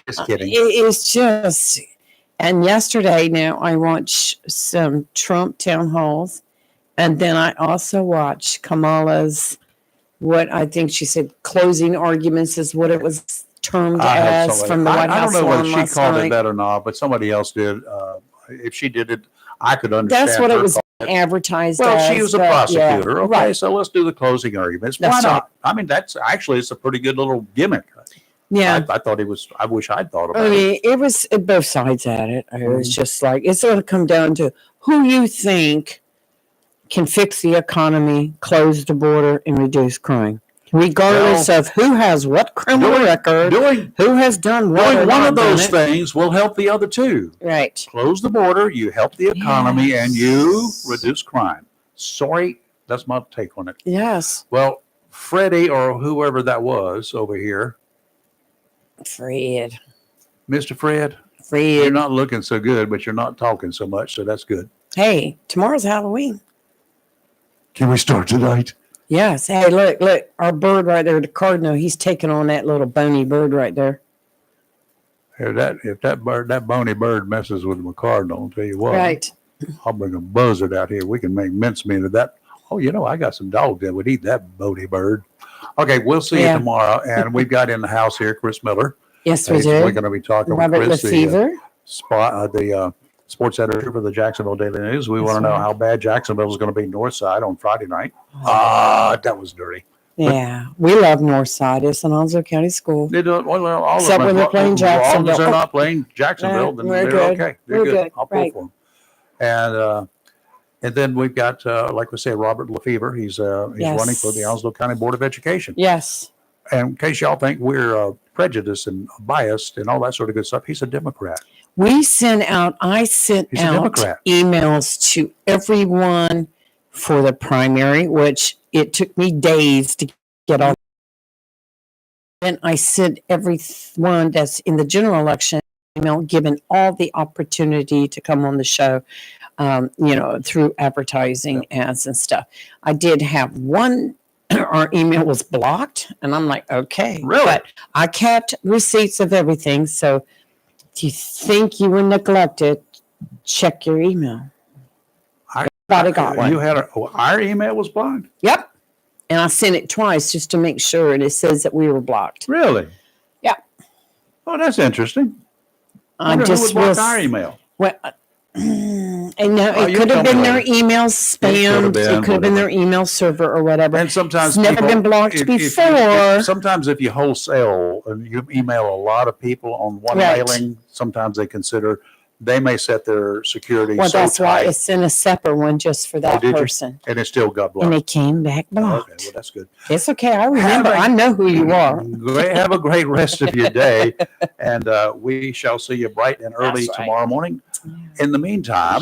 Just kidding. It's just, and yesterday now I watched some Trump town halls, and then I also watched Kamala's, what I think she said, closing arguments is what it was termed I had as somebody- from the White I House don't know lawn whether she last called it night. that or not, but somebody else did. If she did it, I could understand. That's what her it was calling it. advertised Well, as. she was a but yeah, prosecutor. Okay, right. so let's do the closing arguments. Why That's not? I mean, that's actually it's a pretty good little gimmick. Yeah. I thought it was. I wish I'd thought about I it. mean, it was both sides at it. It was just like, it's going to come down to who you think can fix the economy, close the border, and reduce crime. regardless of who has what criminal record, Doing who has done what. doing or one not of done those it. things will help the other two. Right. Close the border, you help the economy, and you Yes. reduce crime. Sorry, that's my take on it. Yes. Well, Freddie or whoever that was over here, Fred. Mr. Fred, you're Fred. not looking so good, but you're not talking so much, so that's good. Hey, tomorrow's Halloween. Can we start tonight? Yes. Hey, look, our bird right there, the cardinal, he's taking on that little bony bird right there. If that bony bird messes with my cardinal, I'll tell you what. Right. I'll bring a buzzard out here. We can make mincemeat of that. Oh, I got some dogs that would eat that bony bird. Okay, we'll see Yeah. you tomorrow. And we've got in the house here Chris Miller. Yes, we We're do. going to be talking Robert with Chris, Lefevre. the sports editor for the Jacksonville Daily News. We That's want to know right. how bad Jacksonville is going to be north side on Friday night. That was dirty. Yeah, we love Northside. It's an Onslow County school. They do it, well, all Except of them, when they're playing as long as Jacksonville. they're not playing Jacksonville, Right, then we're they're good. okay. They're We're good. good. I'll pull Right. for them. And then we've got, like we say, Robert Lefevre. He's running for the Onslow County Board of Education. Yes. And in case y'all think we're prejudiced and biased and all that sort of good stuff, he's a Democrat. I sent He's a out Democrat. emails to everyone for the primary, which it took me days to get all. And I sent everyone that's in the general election email, given all the opportunity to come on the show, through advertising ads and stuff. I did have one, our email was blocked, and I'm like, okay. Really? But I kept receipts of everything. So if you think you were neglected, check your email. Everybody got one. You had our email was blocked? Yep. And I sent it twice just to make sure, and it says that we were blocked. Really? Yeah. Oh, that's interesting. I Wonder who just would block was. our email. Well, and no, Oh, it you could tell have me been their later. email could spammed. have It been, could have been their whatever. email server or whatever. And sometimes It's never people- been blocked if before. sometimes if you wholesale and you email a lot of people on one Right. mailing, sometimes they may set their security Well, so that's why tight, it's in a separate one just for that did you? person. and it still got And blocked. they came back blocked. Okay, well, that's good. It's okay. I remember. I know who you are. Have a great rest of your day, and we shall see you bright and early That's right. tomorrow morning. In the meantime,